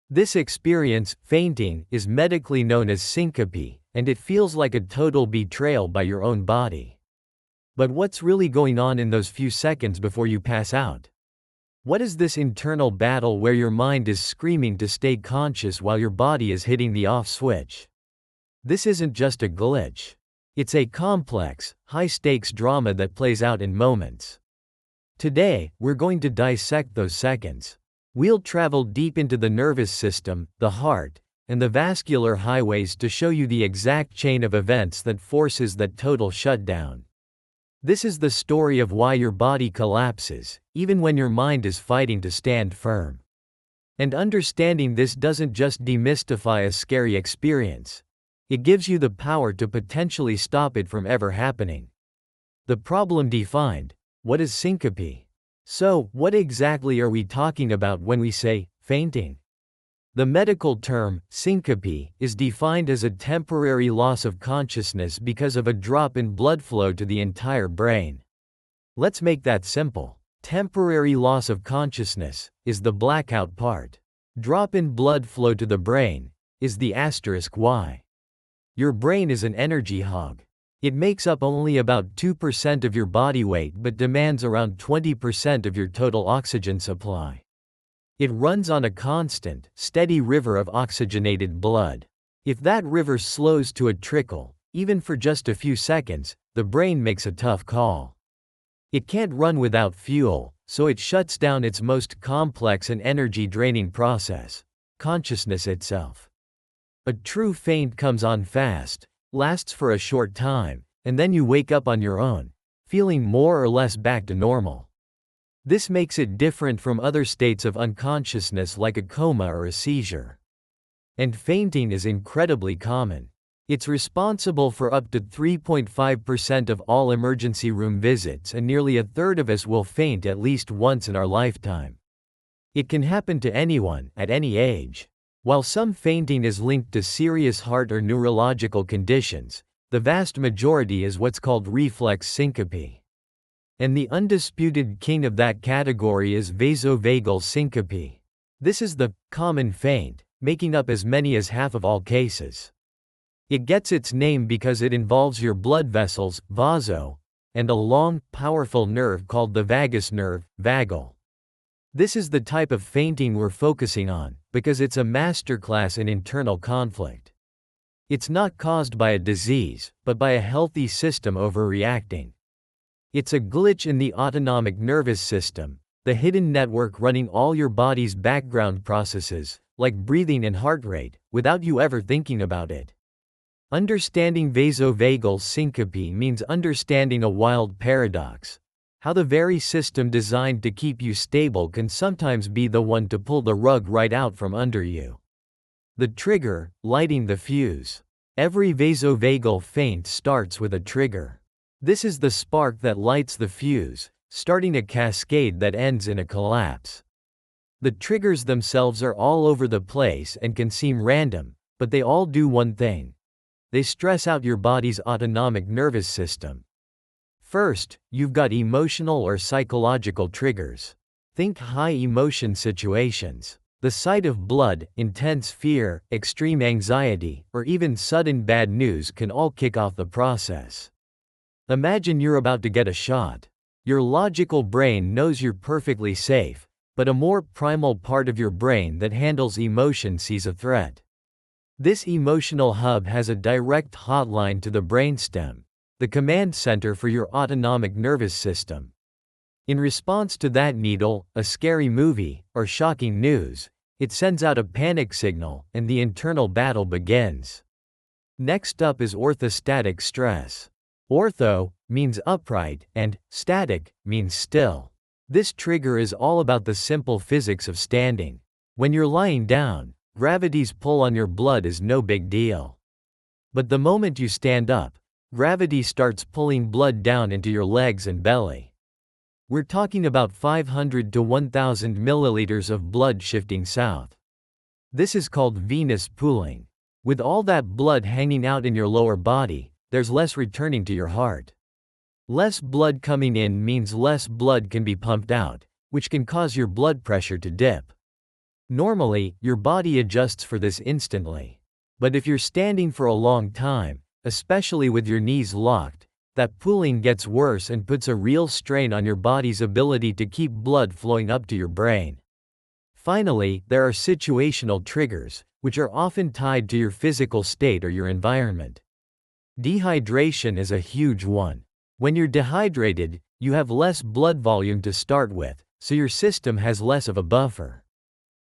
This experience, fainting, is medically known as syncope, and it feels like a total betrayal by your own body. But what's really going on in those few seconds before you pass out? What is this internal battle where your mind is screaming to stay conscious while your body is hitting the off switch? This isn't just a glitch. It's a complex, high-stakes drama that plays out in moments. Today, we're going to dissect those seconds. We'll travel deep into the nervous system, the heart, and the vascular highways to show you the exact chain of events that forces that total shutdown. This is the story of why your body collapses, even when your mind is fighting to stand firm. And understanding this doesn't just demystify a scary experience. It gives you the power to potentially stop it from ever happening. The problem defined. What is syncope? So, what exactly are we talking about when we say fainting? The medical term, syncope, is defined as a temporary loss of consciousness because of a drop in blood flow to the entire brain. Let's make that simple. Temporary loss of consciousness is the blackout part. Drop in blood flow to the brain is the asterisk Y. Your brain is an energy hog. It makes up only about 2% of your body weight but demands around 20% of your total oxygen supply. It runs on a constant, steady river of oxygenated blood. If that river slows to a trickle, even for just a few seconds, the brain makes a tough call. It can't run without fuel, so it shuts down its most complex and energy-draining process, consciousness itself. A true faint comes on fast, lasts for a short time, and then you wake up on your own, feeling more or less back to normal. This makes it different from other states of unconsciousness like a coma or a seizure. And fainting is incredibly common. It's responsible for up to 3.5% of all emergency room visits, and nearly a third of us will faint at least once in our lifetime. It can happen to anyone, at any age. While some fainting is linked to serious heart or neurological conditions, the vast majority is what's called reflex syncope. And the undisputed king of that category is vasovagal syncope. This is the common faint, making up as many as half of all cases. It gets its name because it involves your blood vessels, vaso, and a long, powerful nerve called the vagus nerve, vagal. This is the type of fainting we're focusing on, because it's a masterclass in internal conflict. It's not caused by a disease, but by a healthy system overreacting. It's a glitch in the autonomic nervous system, the hidden network running all your body's background processes, like breathing and heart rate, without you ever thinking about it. Understanding vasovagal syncope means understanding a wild paradox. How the very system designed to keep you stable can sometimes be the one to pull the rug right out from under you. The trigger, lighting the fuse. Every vasovagal faint starts with a trigger. This is the spark that lights the fuse, starting a cascade that ends in a collapse. The triggers themselves are all over the place and can seem random, but they all do one thing. They stress out your body's autonomic nervous system. First, you've got emotional or psychological triggers. Think high-emotion situations. The sight of blood, intense fear, extreme anxiety, or even sudden bad news can all kick off the process. Imagine you're about to get a shot. Your logical brain knows you're perfectly safe, but a more primal part of your brain that handles emotion sees a threat. This emotional hub has a direct hotline to the brainstem, the command center for your autonomic nervous system. In response to that needle, a scary movie, or shocking news, it sends out a panic signal, and the internal battle begins. Next up is orthostatic stress. Ortho means upright, and static means still. This trigger is all about the simple physics of standing. When you're lying down, gravity's pull on your blood is no big deal. But the moment you stand up, gravity starts pulling blood down into your legs and belly. We're talking about 500 to 1,000 milliliters of blood shifting south. This is called venous pooling. With all that blood hanging out in your lower body, there's less returning to your heart. Less blood coming in means less blood can be pumped out, which can cause your blood pressure to dip. Normally, your body adjusts for this instantly. But if you're standing for a long time, especially with your knees locked, that pulling gets worse and puts a real strain on your body's ability to keep blood flowing up to your brain. Finally, there are situational triggers, which are often tied to your physical state or your environment. Dehydration is a huge one. When you're dehydrated, you have less blood volume to start with, so your system has less of a buffer.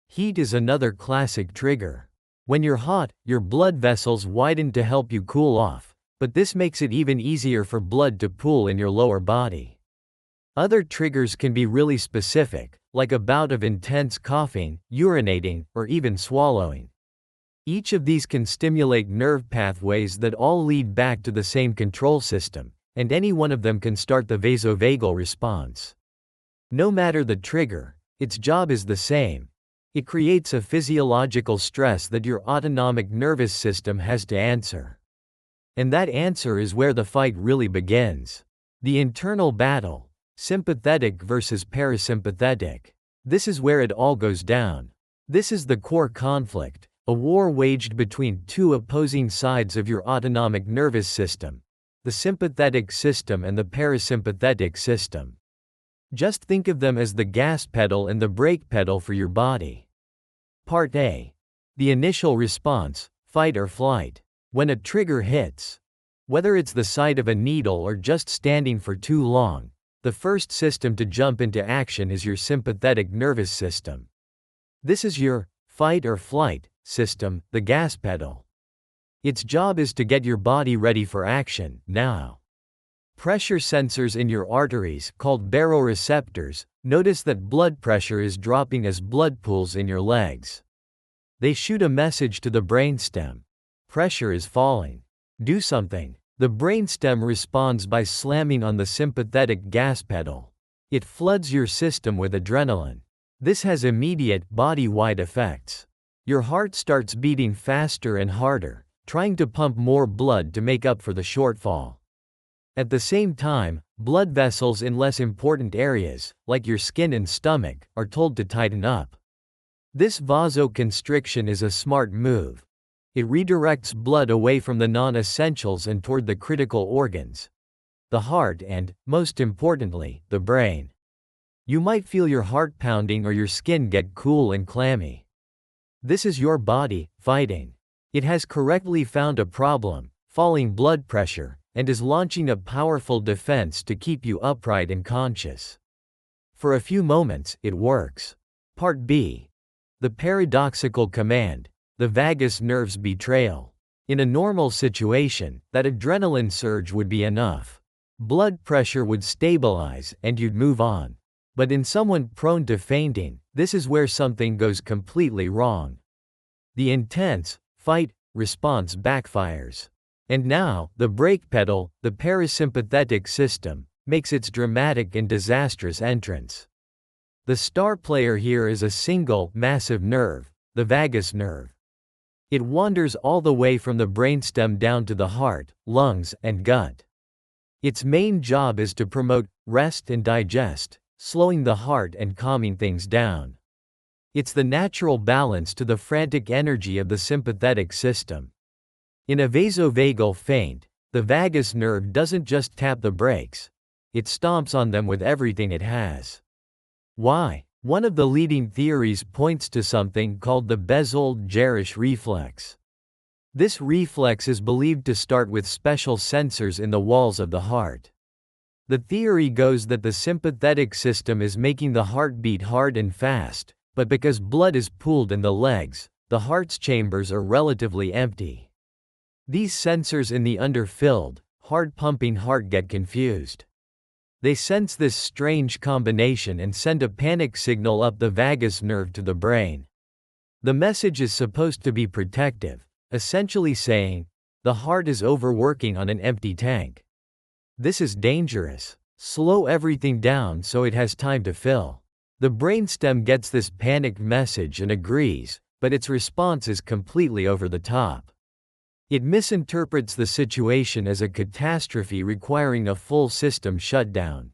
Heat is another classic trigger. When you're hot, your blood vessels widen to help you cool off, but this makes it even easier for blood to pool in your lower body. Other triggers can be really specific, like a bout of intense coughing, urinating, or even swallowing. Each of these can stimulate nerve pathways that all lead back to the same control system, and any one of them can start the vasovagal response. No matter the trigger, its job is the same. It creates a physiological stress that your autonomic nervous system has to answer. And that answer is where the fight really begins. The internal battle, sympathetic versus parasympathetic. This is where it all goes down. This is the core conflict, a war waged between two opposing sides of your autonomic nervous system, the sympathetic system and the parasympathetic system. Just think of them as the gas pedal and the brake pedal for your body. Part A. The initial response, fight or flight. When a trigger hits, whether it's the sight of a needle or just standing for too long, the first system to jump into action is your sympathetic nervous system. This is your fight or flight system, the gas pedal. Its job is to get your body ready for action, now. Pressure sensors in your arteries, called baroreceptors, notice that blood pressure is dropping as blood pools in your legs. They shoot a message to the brainstem. Pressure is falling. Do something. The brainstem responds by slamming on the sympathetic gas pedal. It floods your system with adrenaline. This has immediate, body-wide effects. Your heart starts beating faster and harder, trying to pump more blood to make up for the shortfall. At the same time, blood vessels in less important areas, like your skin and stomach, are told to tighten up. This vasoconstriction is a smart move. It redirects blood away from the non-essentials and toward the critical organs, the heart and, most importantly, the brain. You might feel your heart pounding or your skin get cool and clammy. This is your body fighting. It has correctly found a problem, falling blood pressure, and is launching a powerful defense to keep you upright and conscious. For a few moments, it works. Part B. The paradoxical command, the vagus nerve's betrayal. In a normal situation, that adrenaline surge would be enough. Blood pressure would stabilize and you'd move on. But in someone prone to fainting, this is where something goes completely wrong. The intense fight response backfires. And now, the brake pedal, the parasympathetic system, makes its dramatic and disastrous entrance. The star player here is a single, massive nerve, the vagus nerve. It wanders all the way from the brainstem down to the heart, lungs, and gut. Its main job is to promote rest and digest, slowing the heart and calming things down. It's the natural balance to the frantic energy of the sympathetic system. In a vasovagal faint, the vagus nerve doesn't just tap the brakes, it stomps on them with everything it has. Why? One of the leading theories points to something called the Bezold-Jarisch reflex. This reflex is believed to start with special sensors in the walls of the heart. The theory goes that the sympathetic system is making the heart beat hard and fast, but because blood is pooled in the legs, the heart's chambers are relatively empty. These sensors in the underfilled, hard-pumping heart get confused. They sense this strange combination and send a panic signal up the vagus nerve to the brain. The message is supposed to be protective, essentially saying, the heart is overworking on an empty tank. This is dangerous. Slow everything down so it has time to fill. The brainstem gets this panicked message and agrees, but its response is completely over the top. It misinterprets the situation as a catastrophe requiring a full system shutdown.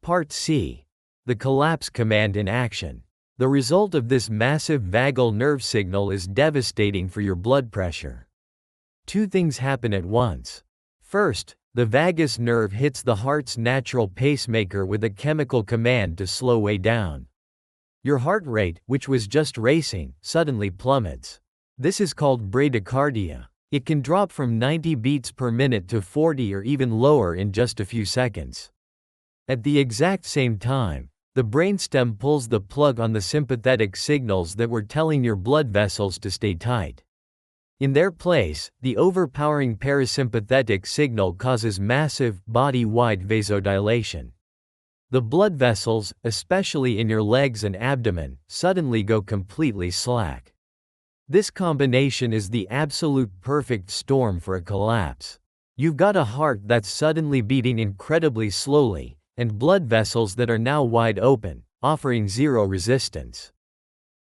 Part C. The collapse command in action. The result of this massive vagal nerve signal is devastating for your blood pressure. Two things happen at once. First, the vagus nerve hits the heart's natural pacemaker with a chemical command to slow way down. Your heart rate, which was just racing, suddenly plummets. This is called bradycardia. It can drop from 90 beats per minute to 40 or even lower in just a few seconds. At the exact same time, the brainstem pulls the plug on the sympathetic signals that were telling your blood vessels to stay tight. In their place, the overpowering parasympathetic signal causes massive, body-wide vasodilation. The blood vessels, especially in your legs and abdomen, suddenly go completely slack. This combination is the absolute perfect storm for a collapse. You've got a heart that's suddenly beating incredibly slowly, and blood vessels that are now wide open, offering zero resistance.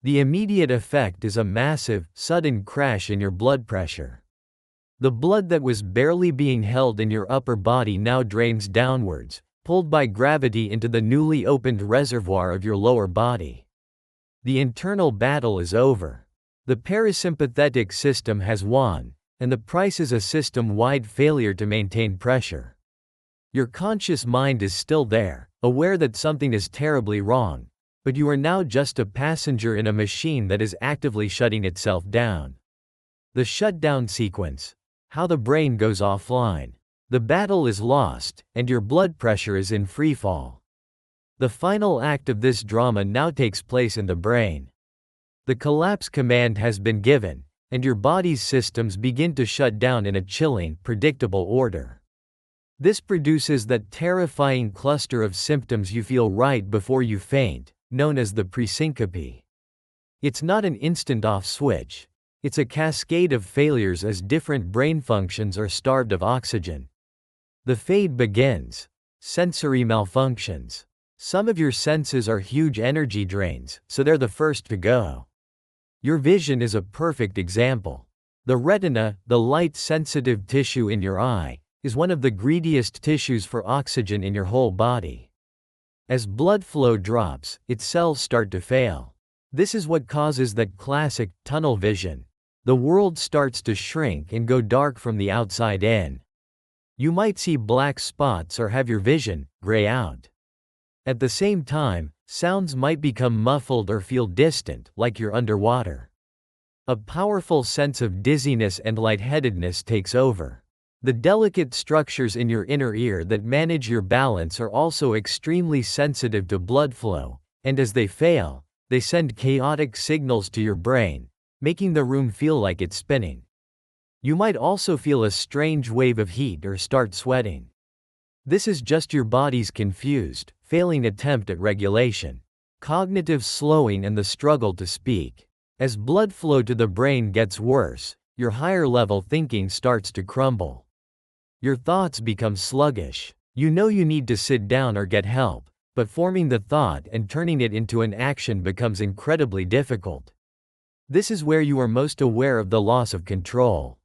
The immediate effect is a massive, sudden crash in your blood pressure. The blood that was barely being held in your upper body now drains downwards, pulled by gravity into the newly opened reservoir of your lower body. The internal battle is over. The parasympathetic system has won, and the price is a system-wide failure to maintain pressure. Your conscious mind is still there, aware that something is terribly wrong, but you are now just a passenger in a machine that is actively shutting itself down. The shutdown sequence. How the brain goes offline. The battle is lost, and your blood pressure is in free fall. The final act of this drama now takes place in the brain. The collapse command has been given, and your body's systems begin to shut down in a chilling, predictable order. This produces that terrifying cluster of symptoms you feel right before you faint, known as the presyncope. It's not an instant off switch. It's a cascade of failures as different brain functions are starved of oxygen. The fade begins. Sensory malfunctions. Some of your senses are huge energy drains, so they're the first to go. Your vision is a perfect example. The retina, the light-sensitive tissue in your eye, is one of the greediest tissues for oxygen in your whole body. As blood flow drops, its cells start to fail. This is what causes that classic tunnel vision. The world starts to shrink and go dark from the outside in. You might see black spots or have your vision gray out. At the same time, sounds might become muffled or feel distant, like you're underwater. A powerful sense of dizziness and lightheadedness takes over. The delicate structures in your inner ear that manage your balance are also extremely sensitive to blood flow, and as they fail, they send chaotic signals to your brain, making the room feel like it's spinning. You might also feel a strange wave of heat or start sweating. This is just your body's confused, failing attempt at regulation. Cognitive slowing and the struggle to speak. As blood flow to the brain gets worse, your higher-level thinking starts to crumble. Your thoughts become sluggish. You know you need to sit down or get help, but forming the thought and turning it into an action becomes incredibly difficult. This is where you are most aware of the loss of control.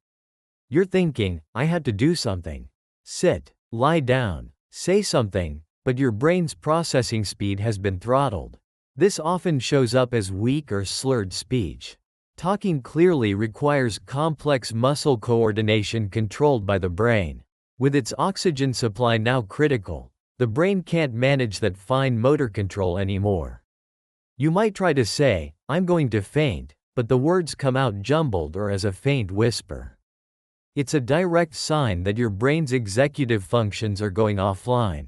You're thinking, I have to do something. Sit, lie down, say something, but your brain's processing speed has been throttled. This often shows up as weak or slurred speech. Talking clearly requires complex muscle coordination controlled by the brain. With its oxygen supply now critical, the brain can't manage that fine motor control anymore. You might try to say, I'm going to faint, but the words come out jumbled or as a faint whisper. It's a direct sign that your brain's executive functions are going offline.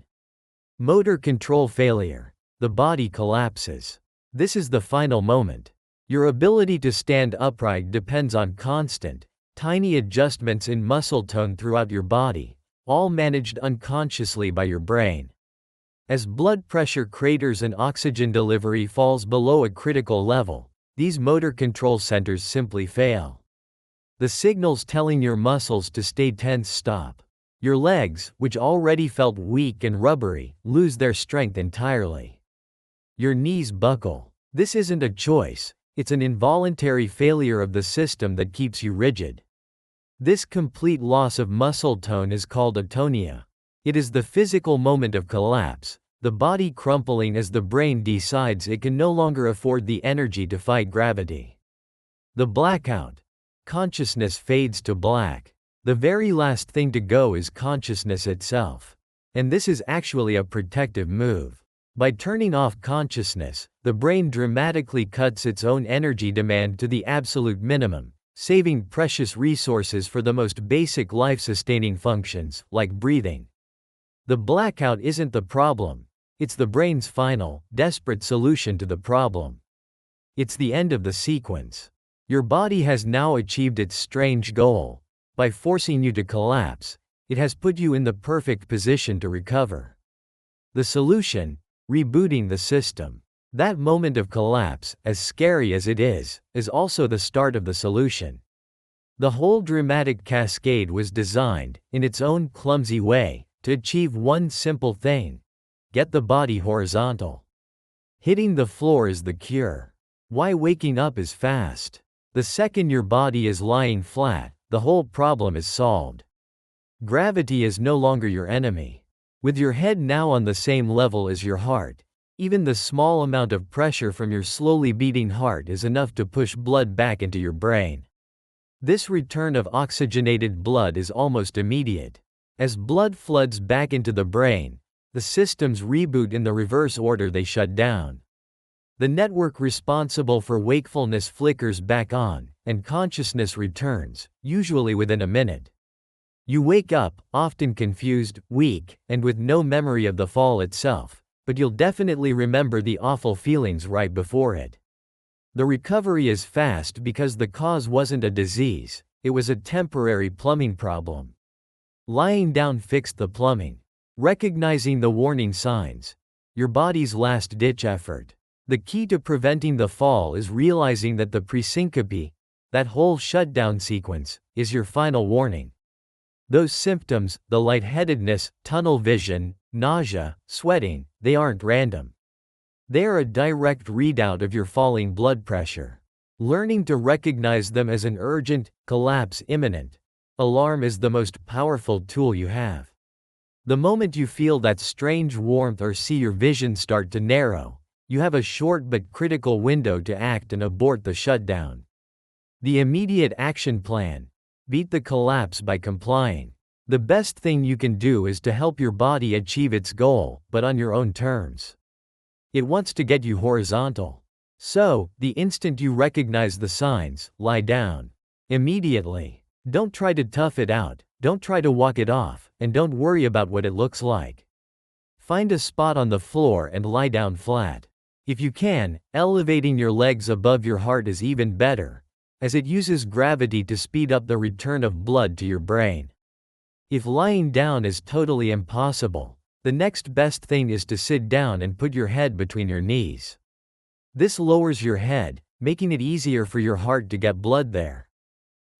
Motor control failure. The body collapses. This is the final moment. Your ability to stand upright depends on constant, tiny adjustments in muscle tone throughout your body, all managed unconsciously by your brain. As blood pressure craters and oxygen delivery falls below a critical level, these motor control centers simply fail. The signals telling your muscles to stay tense stop. Your legs, which already felt weak and rubbery, lose their strength entirely. Your knees buckle. This isn't a choice, it's an involuntary failure of the system that keeps you rigid. This complete loss of muscle tone is called atonia. It is the physical moment of collapse, the body crumpling as the brain decides it can no longer afford the energy to fight gravity. The blackout. Consciousness fades to black. The very last thing to go is consciousness itself. And this is actually a protective move. By turning off consciousness, the brain dramatically cuts its own energy demand to the absolute minimum, saving precious resources for the most basic life-sustaining functions, like breathing. The blackout isn't the problem. It's the brain's final, desperate solution to the problem. It's the end of the sequence. Your body has now achieved its strange goal. By forcing you to collapse, it has put you in the perfect position to recover. The solution? Rebooting the system. That moment of collapse, as scary as it is also the start of the solution. The whole dramatic cascade was designed, in its own clumsy way, to achieve one simple thing: get the body horizontal. Hitting the floor is the cure. Why waking up is fast. The second your body is lying flat, the whole problem is solved. Gravity is no longer your enemy. With your head now on the same level as your heart, even the small amount of pressure from your slowly beating heart is enough to push blood back into your brain. This return of oxygenated blood is almost immediate. As blood floods back into the brain, the systems reboot in the reverse order they shut down. The network responsible for wakefulness flickers back on, and consciousness returns, usually within a minute. You wake up, often confused, weak, and with no memory of the fall itself, but you'll definitely remember the awful feelings right before it. The recovery is fast because the cause wasn't a disease, it was a temporary plumbing problem. Lying down fixed the plumbing. Recognizing the warning signs. Your body's last-ditch effort. The key to preventing the fall is realizing that the presyncope, that whole shutdown sequence, is your final warning. Those symptoms, the lightheadedness, tunnel vision, nausea, sweating, they aren't random. They are a direct readout of your falling blood pressure. Learning to recognize them as an urgent, collapse imminent alarm is the most powerful tool you have. The moment you feel that strange warmth or see your vision start to narrow, you have a short but critical window to act and abort the shutdown. The immediate action plan. Beat the collapse by complying. The best thing you can do is to help your body achieve its goal, but on your own terms. It wants to get you horizontal. So, the instant you recognize the signs, lie down. Immediately. Don't try to tough it out, don't try to walk it off, and don't worry about what it looks like. Find a spot on the floor and lie down flat. If you can, elevating your legs above your heart is even better, as it uses gravity to speed up the return of blood to your brain. If lying down is totally impossible, the next best thing is to sit down and put your head between your knees. This lowers your head, making it easier for your heart to get blood there.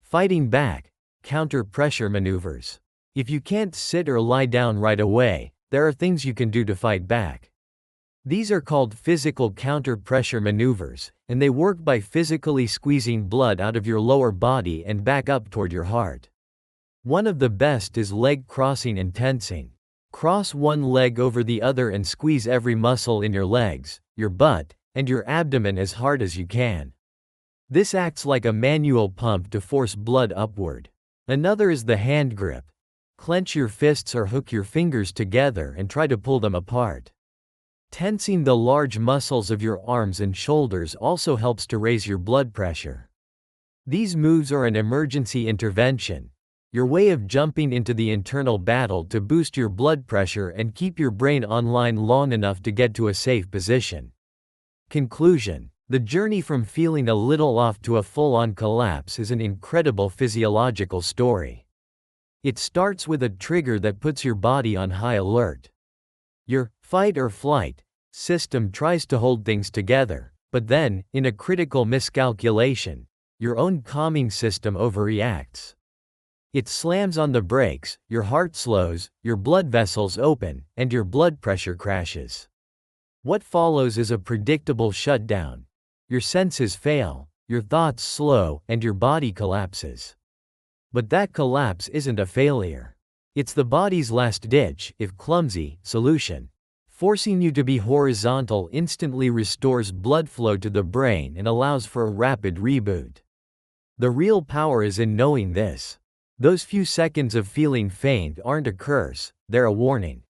Fighting back. Counter pressure maneuvers. If you can't sit or lie down right away, there are things you can do to fight back. These are called physical counter pressure maneuvers, and they work by physically squeezing blood out of your lower body and back up toward your heart. One of the best is leg crossing and tensing. Cross one leg over the other and squeeze every muscle in your legs, your butt, and your abdomen as hard as you can. This acts like a manual pump to force blood upward. Another is the hand grip. Clench your fists or hook your fingers together and try to pull them apart. Tensing the large muscles of your arms and shoulders also helps to raise your blood pressure. These moves are an emergency intervention, your way of jumping into the internal battle to boost your blood pressure and keep your brain online long enough to get to a safe position. Conclusion. The journey from feeling a little off to a full-on collapse is an incredible physiological story. It starts with a trigger that puts your body on high alert. Your fight or flight system tries to hold things together, but then, in a critical miscalculation, your own calming system overreacts. It slams on the brakes, your heart slows, your blood vessels open, and your blood pressure crashes. What follows is a predictable shutdown. Your senses fail, your thoughts slow, and your body collapses. But that collapse isn't a failure. It's the body's last-ditch, if clumsy, solution. Forcing you to be horizontal instantly restores blood flow to the brain and allows for a rapid reboot. The real power is in knowing this. Those few seconds of feeling faint aren't a curse, they're a warning.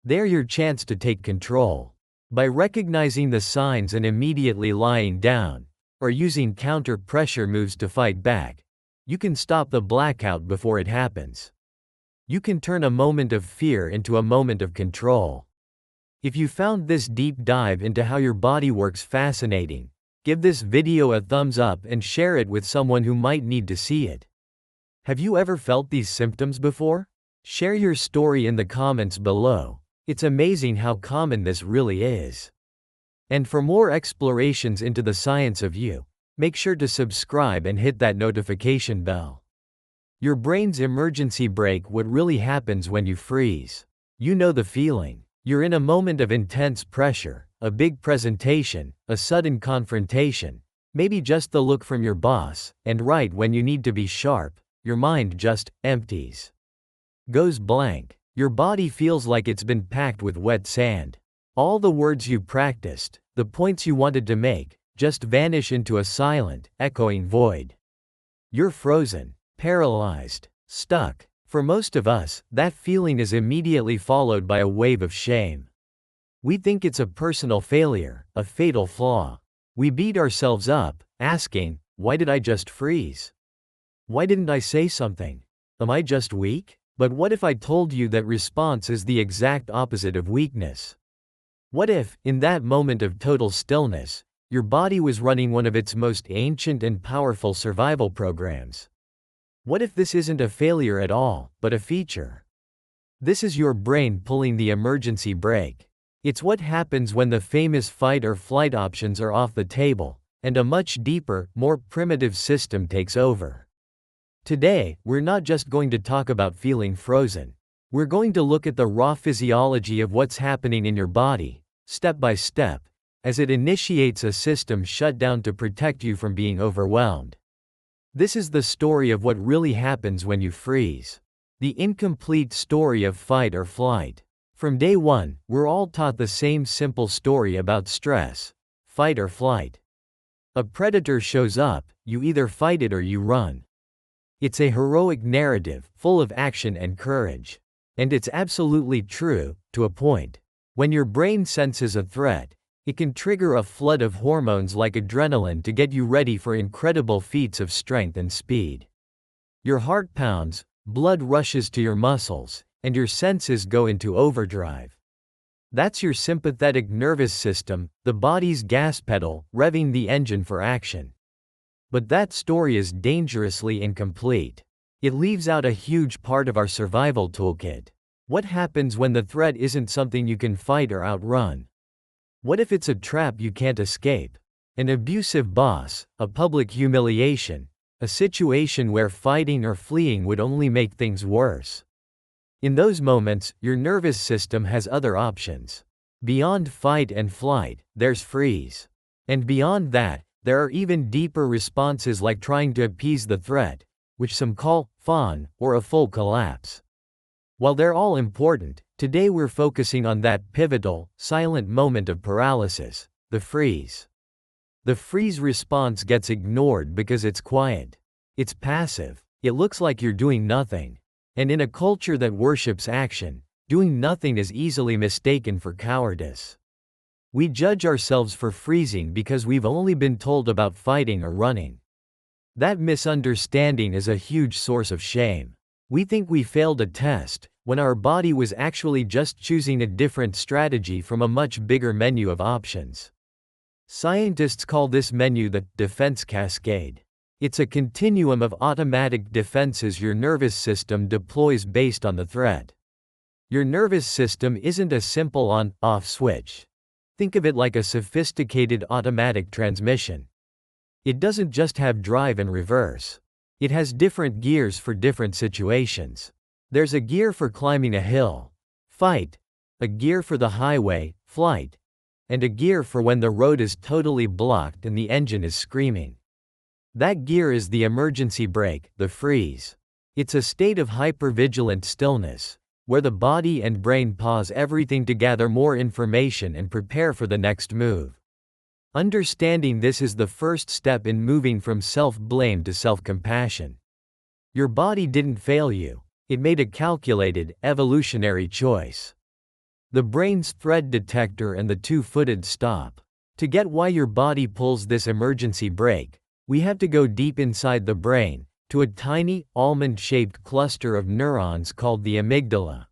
They're your chance to take control. By recognizing the signs and immediately lying down, or using counter-pressure moves to fight back, you can stop the blackout before it happens. You can turn a moment of fear into a moment of control. If you found this deep dive into how your body works fascinating, give this video a thumbs up and share it with someone who might need to see it. Have you ever felt these symptoms before? Share your story in the comments below. It's amazing how common this really is. And for more explorations into the science of you, make sure to subscribe and hit that notification bell. Your brain's emergency brake. What really happens when you freeze? You know the feeling. You're in a moment of intense pressure, a big presentation, a sudden confrontation, maybe just the look from your boss, and right when you need to be sharp, your mind just empties. Goes blank. Your body feels like it's been packed with wet sand. All the words you practiced, the points you wanted to make, just vanish into a silent, echoing void. You're frozen, paralyzed, stuck. For most of us, that feeling is immediately followed by a wave of shame. We think it's a personal failure, a fatal flaw. We beat ourselves up, asking, why did I just freeze? Why didn't I say something? Am I just weak? But what if I told you that response is the exact opposite of weakness? What if, in that moment of total stillness, your body was running one of its most ancient and powerful survival programs? What if this isn't a failure at all, but a feature? This is your brain pulling the emergency brake. It's what happens when the famous fight or flight options are off the table, and a much deeper, more primitive system takes over. Today, we're not just going to talk about feeling frozen. We're going to look at the raw physiology of what's happening in your body, step by step, as it initiates a system shut down to protect you from being overwhelmed. This is the story of what really happens when you freeze. The incomplete story of fight or flight. From day one, we're all taught the same simple story about stress, fight or flight. A predator shows up, you either fight it or you run. It's a heroic narrative, full of action and courage. And it's absolutely true, to a point. When your brain senses a threat, it can trigger a flood of hormones like adrenaline to get you ready for incredible feats of strength and speed. Your heart pounds, blood rushes to your muscles, and your senses go into overdrive. That's your sympathetic nervous system, the body's gas pedal, revving the engine for action. But that story is dangerously incomplete. It leaves out a huge part of our survival toolkit. What happens when the threat isn't something you can fight or outrun? What if it's a trap you can't escape? An abusive boss, a public humiliation, a situation where fighting or fleeing would only make things worse. In those moments, your nervous system has other options. Beyond fight and flight, there's freeze. And beyond that, there are even deeper responses like trying to appease the threat, which some call fawn, or a full collapse. While they're all important, today we're focusing on that pivotal, silent moment of paralysis, the freeze. The freeze response gets ignored because it's quiet. It's passive. It looks like you're doing nothing. And in a culture that worships action, doing nothing is easily mistaken for cowardice. We judge ourselves for freezing because we've only been told about fighting or running. That misunderstanding is a huge source of shame. We think we failed a test, when our body was actually just choosing a different strategy from a much bigger menu of options. Scientists call this menu the defense cascade. It's a continuum of automatic defenses your nervous system deploys based on the threat. Your nervous system isn't a simple on-off switch. Think of it like a sophisticated automatic transmission. It doesn't just have drive and reverse. It has different gears for different situations. There's a gear for climbing a hill, fight, a gear for the highway, flight, and a gear for when the road is totally blocked and the engine is screaming. That gear is the emergency brake, the freeze. It's a state of hypervigilant stillness, where the body and brain pause everything to gather more information and prepare for the next move. Understanding this is the first step in moving from self-blame to self-compassion. Your body didn't fail you. It made a calculated, evolutionary choice. The brain's threat detector and the two-footed stop. To get why your body pulls this emergency brake, we have to go deep inside the brain, to a tiny, almond-shaped cluster of neurons called the amygdala.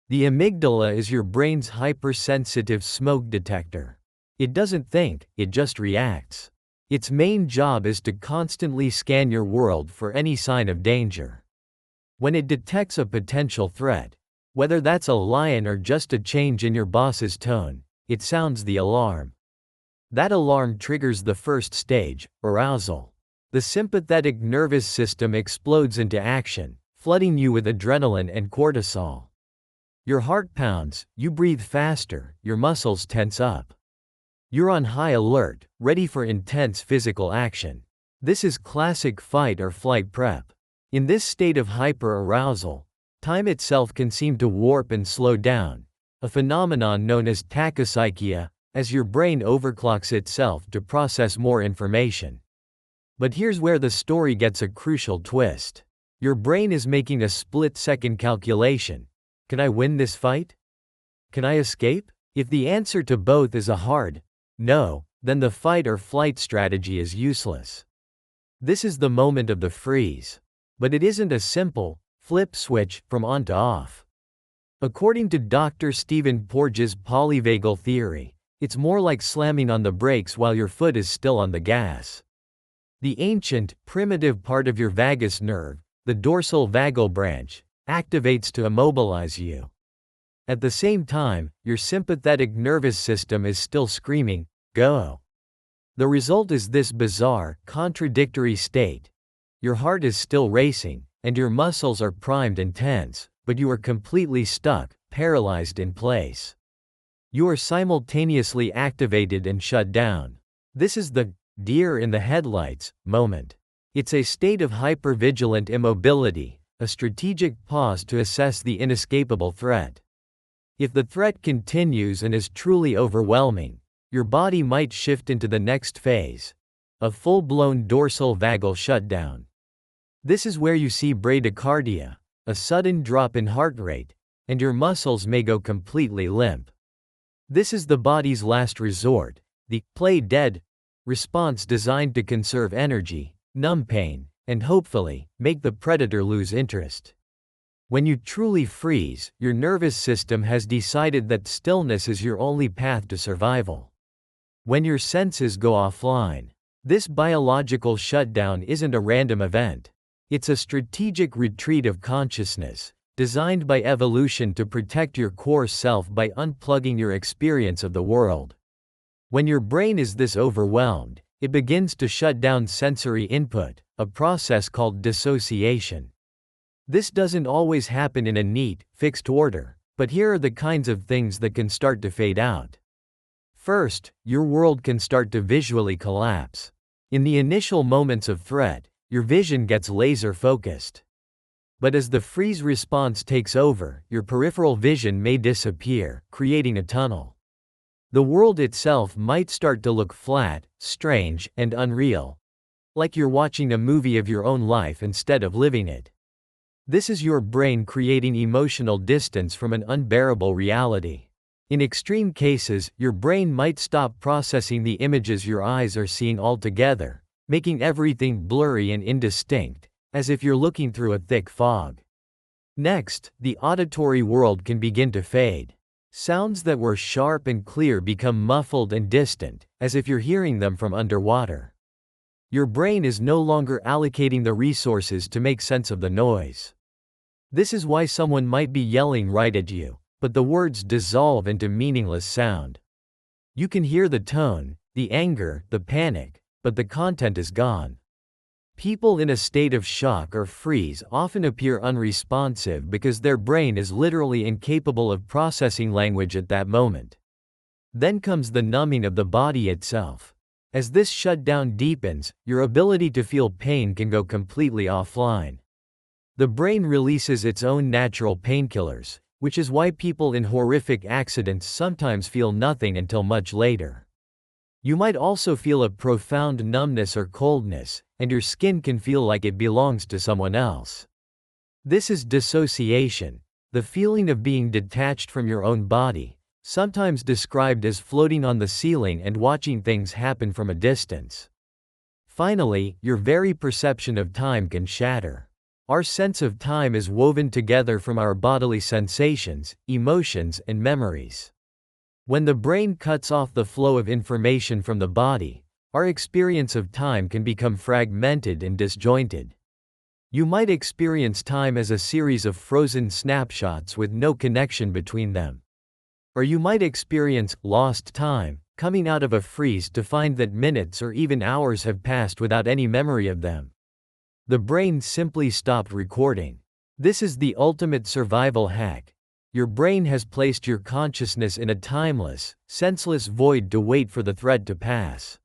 The amygdala is your brain's hypersensitive smoke detector. It doesn't think, it just reacts. Its main job is to constantly scan your world for any sign of danger. When it detects a potential threat, whether that's a lion or just a change in your boss's tone, it sounds the alarm. That alarm triggers the first stage, arousal. The sympathetic nervous system explodes into action, flooding you with adrenaline and cortisol. Your heart pounds, you breathe faster, your muscles tense up. You're on high alert, ready for intense physical action. This is classic fight or flight prep. In this state of hyper-arousal, time itself can seem to warp and slow down, a phenomenon known as tachypsychia, as your brain overclocks itself to process more information. But here's where the story gets a crucial twist. Your brain is making a split-second calculation. Can I win this fight? Can I escape? If the answer to both is a hard no, then the fight or flight strategy is useless. This is the moment of the freeze. But it isn't a simple flip switch from on to off. According to Dr. Stephen Porges' polyvagal theory, it's more like slamming on the brakes while your foot is still on the gas. The ancient, primitive part of your vagus nerve, the dorsal vagal branch, activates to immobilize you. At the same time, your sympathetic nervous system is still screaming, go. The result is this bizarre, contradictory state. Your heart is still racing, and your muscles are primed and tense, but you are completely stuck, paralyzed in place. You are simultaneously activated and shut down. This is the deer in the headlights moment. It's a state of hypervigilant immobility, a strategic pause to assess the inescapable threat. If the threat continues and is truly overwhelming, your body might shift into the next phase, a full-blown dorsal vagal shutdown. This is where you see bradycardia, a sudden drop in heart rate, and your muscles may go completely limp. This is the body's last resort, the play dead response designed to conserve energy, numb pain, and hopefully, make the predator lose interest. When you truly freeze, your nervous system has decided that stillness is your only path to survival. When your senses go offline, this biological shutdown isn't a random event. It's a strategic retreat of consciousness, designed by evolution to protect your core self by unplugging your experience of the world. When your brain is this overwhelmed, it begins to shut down sensory input, a process called dissociation. This doesn't always happen in a neat, fixed order, but here are the kinds of things that can start to fade out. First, your world can start to visually collapse. In the initial moments of threat, your vision gets laser-focused. But as the freeze response takes over, your peripheral vision may disappear, creating a tunnel. The world itself might start to look flat, strange, and unreal. Like you're watching a movie of your own life instead of living it. This is your brain creating emotional distance from an unbearable reality. In extreme cases, your brain might stop processing the images your eyes are seeing altogether, making everything blurry and indistinct, as if you're looking through a thick fog. Next, the auditory world can begin to fade. Sounds that were sharp and clear become muffled and distant, as if you're hearing them from underwater. Your brain is no longer allocating the resources to make sense of the noise. This is why someone might be yelling right at you, but the words dissolve into meaningless sound. You can hear the tone, the anger, the panic, but the content is gone. People in a state of shock or freeze often appear unresponsive because their brain is literally incapable of processing language at that moment. Then comes the numbing of the body itself. As this shutdown deepens, your ability to feel pain can go completely offline. The brain releases its own natural painkillers, which is why people in horrific accidents sometimes feel nothing until much later. You might also feel a profound numbness or coldness, and your skin can feel like it belongs to someone else. This is dissociation, the feeling of being detached from your own body, sometimes described as floating on the ceiling and watching things happen from a distance. Finally, your very perception of time can shatter. Our sense of time is woven together from our bodily sensations, emotions, and memories. When the brain cuts off the flow of information from the body, our experience of time can become fragmented and disjointed. You might experience time as a series of frozen snapshots with no connection between them. Or you might experience lost time, coming out of a freeze to find that minutes or even hours have passed without any memory of them. The brain simply stopped recording. This is the ultimate survival hack. Your brain has placed your consciousness in a timeless, senseless void to wait for the thread to pass.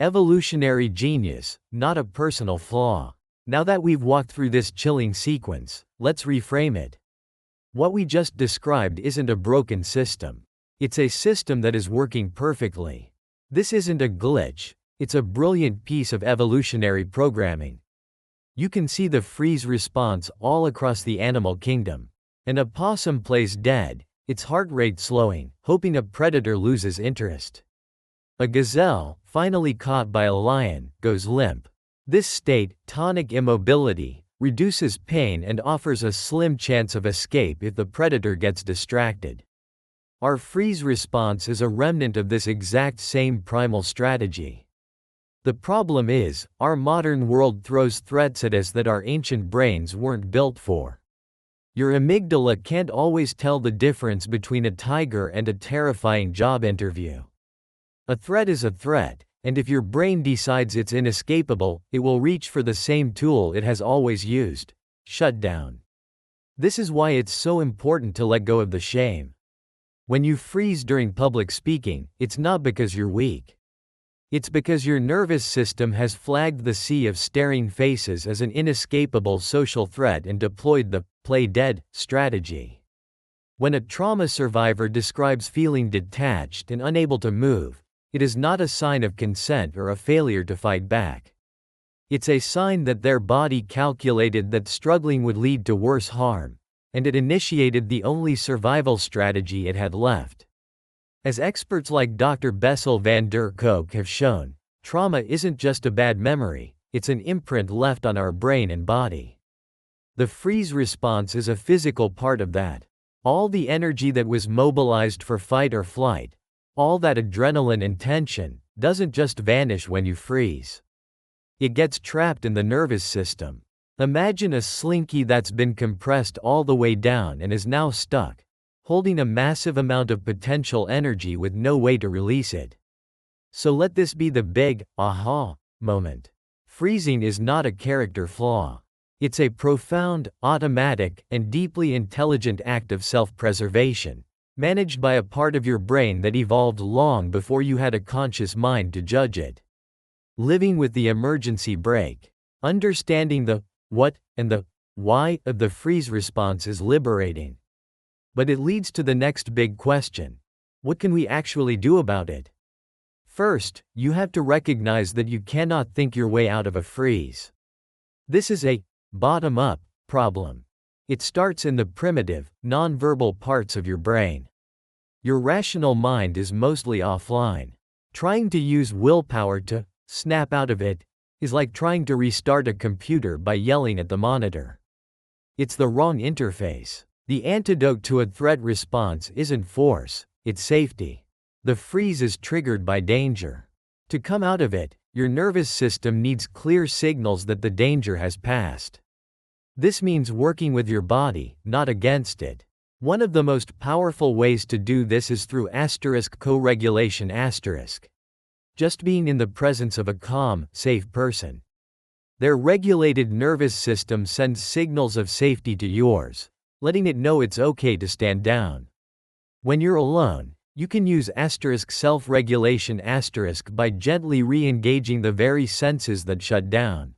Evolutionary genius, not a personal flaw. Now that we've walked through this chilling sequence, let's reframe it. What we just described isn't a broken system. It's a system that is working perfectly. This isn't a glitch, it's a brilliant piece of evolutionary programming. You can see the freeze response all across the animal kingdom. An opossum plays dead, its heart rate slowing, hoping a predator loses interest. A gazelle, finally caught by a lion, goes limp. This state, tonic immobility, reduces pain and offers a slim chance of escape if the predator gets distracted. Our freeze response is a remnant of this exact same primal strategy. The problem is, our modern world throws threats at us that our ancient brains weren't built for. Your amygdala can't always tell the difference between a tiger and a terrifying job interview. A threat is a threat, and if your brain decides it's inescapable, it will reach for the same tool it has always used: shut down. This is why it's so important to let go of the shame. When you freeze during public speaking, it's not because you're weak. It's because your nervous system has flagged the sea of staring faces as an inescapable social threat and deployed the play dead strategy. When a trauma survivor describes feeling detached and unable to move, it is not a sign of consent or a failure to fight back. It's a sign that their body calculated that struggling would lead to worse harm, and it initiated the only survival strategy it had left. As experts like Dr. Bessel van der Kolk have shown, trauma isn't just a bad memory, it's an imprint left on our brain and body. The freeze response is a physical part of that. All the energy that was mobilized for fight or flight, all that adrenaline and tension, doesn't just vanish when you freeze. It gets trapped in the nervous system. Imagine a slinky that's been compressed all the way down and is now stuck, holding a massive amount of potential energy with no way to release it. So let this be the big, aha, moment. Freezing is not a character flaw. It's a profound, automatic, and deeply intelligent act of self-preservation, managed by a part of your brain that evolved long before you had a conscious mind to judge it. Living with the emergency brake. Understanding the what and the why of the freeze response is liberating. But it leads to the next big question. What can we actually do about it? First, you have to recognize that you cannot think your way out of a freeze. This is a bottom-up problem. It starts in the primitive, non-verbal parts of your brain. Your rational mind is mostly offline. Trying to use willpower to snap out of it is like trying to restart a computer by yelling at the monitor. It's the wrong interface. The antidote to a threat response isn't force, it's safety. The freeze is triggered by danger. To come out of it, your nervous system needs clear signals that the danger has passed. This means working with your body, not against it. One of the most powerful ways to do this is through co-regulation *. Just being in the presence of a calm, safe person. Their regulated nervous system sends signals of safety to yours, letting it know it's okay to stand down. When you're alone, you can use self-regulation by gently re-engaging the very senses that shut down.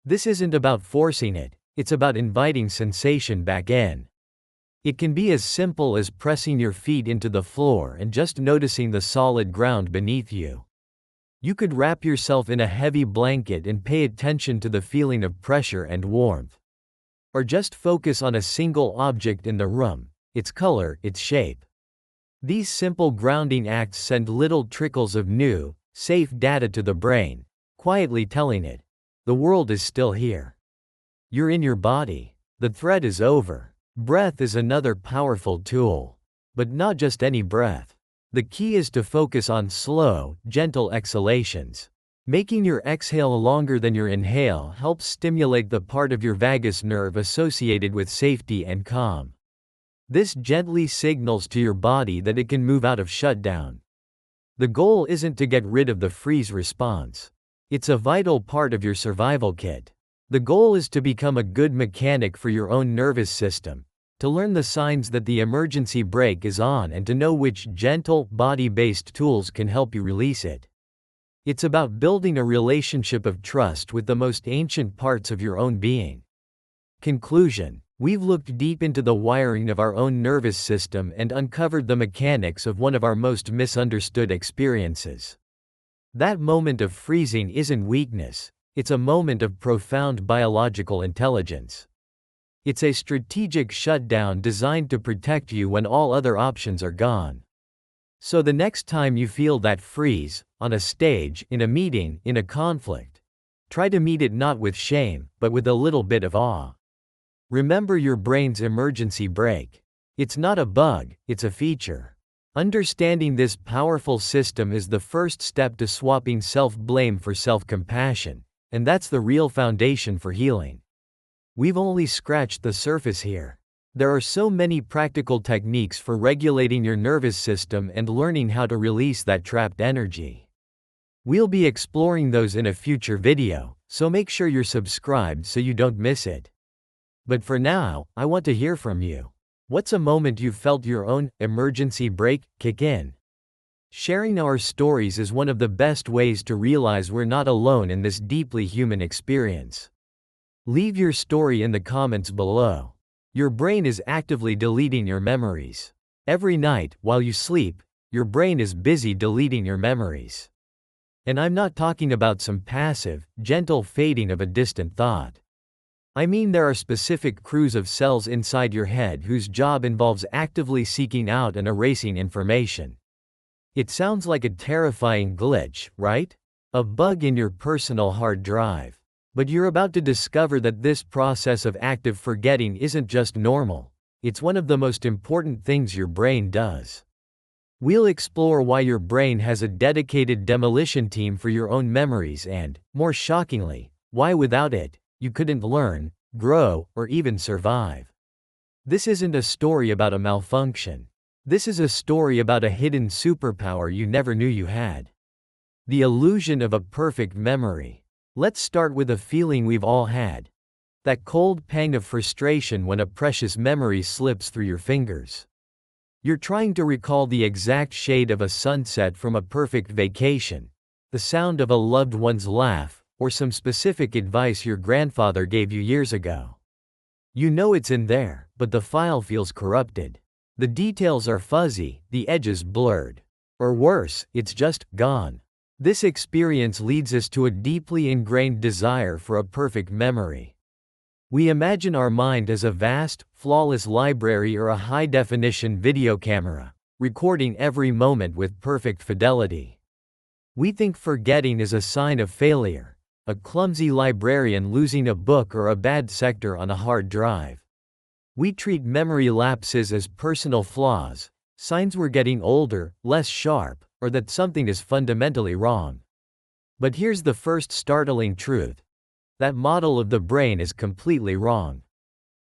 This isn't about forcing it, it's about inviting sensation back in. It can be as simple as pressing your feet into the floor and just noticing the solid ground beneath you. You could wrap yourself in a heavy blanket and pay attention to the feeling of pressure and warmth. Or just focus on a single object in the room, its color, its shape. These simple grounding acts send little trickles of new, safe data to the brain, quietly telling it, the world is still here. You're in your body. The threat is over. Breath is another powerful tool. But not just any breath. The key is to focus on slow, gentle exhalations. Making your exhale longer than your inhale helps stimulate the part of your vagus nerve associated with safety and calm. This gently signals to your body that it can move out of shutdown. The goal isn't to get rid of the freeze response. It's a vital part of your survival kit. The goal is to become a good mechanic for your own nervous system, to learn the signs that the emergency brake is on and to know which gentle, body-based tools can help you release it. It's about building a relationship of trust with the most ancient parts of your own being. Conclusion. We've looked deep into the wiring of our own nervous system and uncovered the mechanics of one of our most misunderstood experiences. That moment of freezing isn't weakness, it's a moment of profound biological intelligence. It's a strategic shutdown designed to protect you when all other options are gone. So the next time you feel that freeze, on a stage, in a meeting, in a conflict, try to meet it not with shame, but with a little bit of awe. Remember your brain's emergency brake. It's not a bug, it's a feature. Understanding this powerful system is the first step to swapping self-blame for self-compassion, and that's the real foundation for healing. We've only scratched the surface here. There are so many practical techniques for regulating your nervous system and learning how to release that trapped energy. We'll be exploring those in a future video, so make sure you're subscribed so you don't miss it. But for now, I want to hear from you. What's a moment you've felt your own emergency brake kick in? Sharing our stories is one of the best ways to realize we're not alone in this deeply human experience. Leave your story in the comments below. Your brain is actively deleting your memories. Every night, while you sleep, your brain is busy deleting your memories. And I'm not talking about some passive, gentle fading of a distant thought. I mean there are specific crews of cells inside your head whose job involves actively seeking out and erasing information. It sounds like a terrifying glitch, right? A bug in your personal hard drive. But you're about to discover that this process of active forgetting isn't just normal, it's one of the most important things your brain does. We'll explore why your brain has a dedicated demolition team for your own memories and, more shockingly, why without it, you couldn't learn, grow, or even survive. This isn't a story about a malfunction. This is a story about a hidden superpower you never knew you had. The illusion of a perfect memory. Let's start with a feeling we've all had. That cold pang of frustration when a precious memory slips through your fingers. You're trying to recall the exact shade of a sunset from a perfect vacation, the sound of a loved one's laugh, or some specific advice your grandfather gave you years ago. You know it's in there, but the file feels corrupted. The details are fuzzy, the edges blurred. Or worse, it's just gone. This experience leads us to a deeply ingrained desire for a perfect memory. We imagine our mind as a vast, flawless library or a high-definition video camera, recording every moment with perfect fidelity. We think forgetting is a sign of failure, a clumsy librarian losing a book or a bad sector on a hard drive. We treat memory lapses as personal flaws, signs we're getting older, less sharp, or that something is fundamentally wrong. But here's the first startling truth. That model of the brain is completely wrong.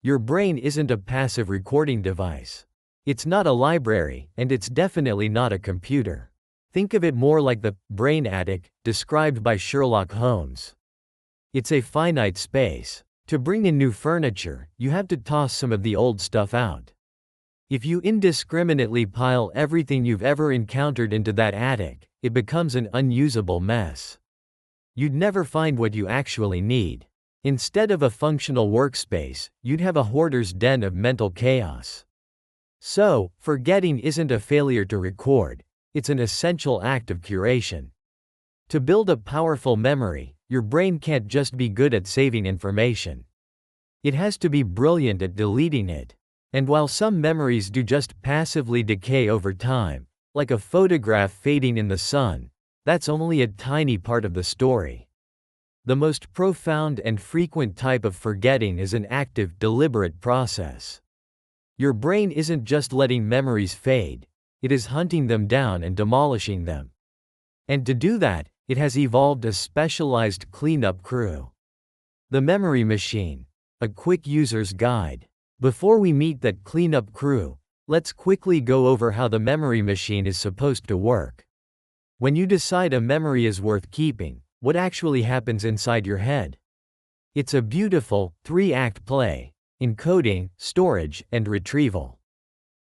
Your brain isn't a passive recording device. It's not a library, and it's definitely not a computer. Think of it more like the brain attic described by Sherlock Holmes. It's a finite space. To bring in new furniture, you have to toss some of the old stuff out. If you indiscriminately pile everything you've ever encountered into that attic, it becomes an unusable mess. You'd never find what you actually need. Instead of a functional workspace, you'd have a hoarder's den of mental chaos. So, forgetting isn't a failure to record, it's an essential act of curation. To build a powerful memory, your brain can't just be good at saving information. It has to be brilliant at deleting it. And while some memories do just passively decay over time, like a photograph fading in the sun, that's only a tiny part of the story. The most profound and frequent type of forgetting is an active, deliberate process. Your brain isn't just letting memories fade, it is hunting them down and demolishing them. And to do that, it has evolved a specialized cleanup crew. The Memory Machine, a quick user's guide. Before we meet that cleanup crew, let's quickly go over how the memory machine is supposed to work. When you decide a memory is worth keeping, what actually happens inside your head? It's a beautiful, three-act play: encoding, storage, and retrieval.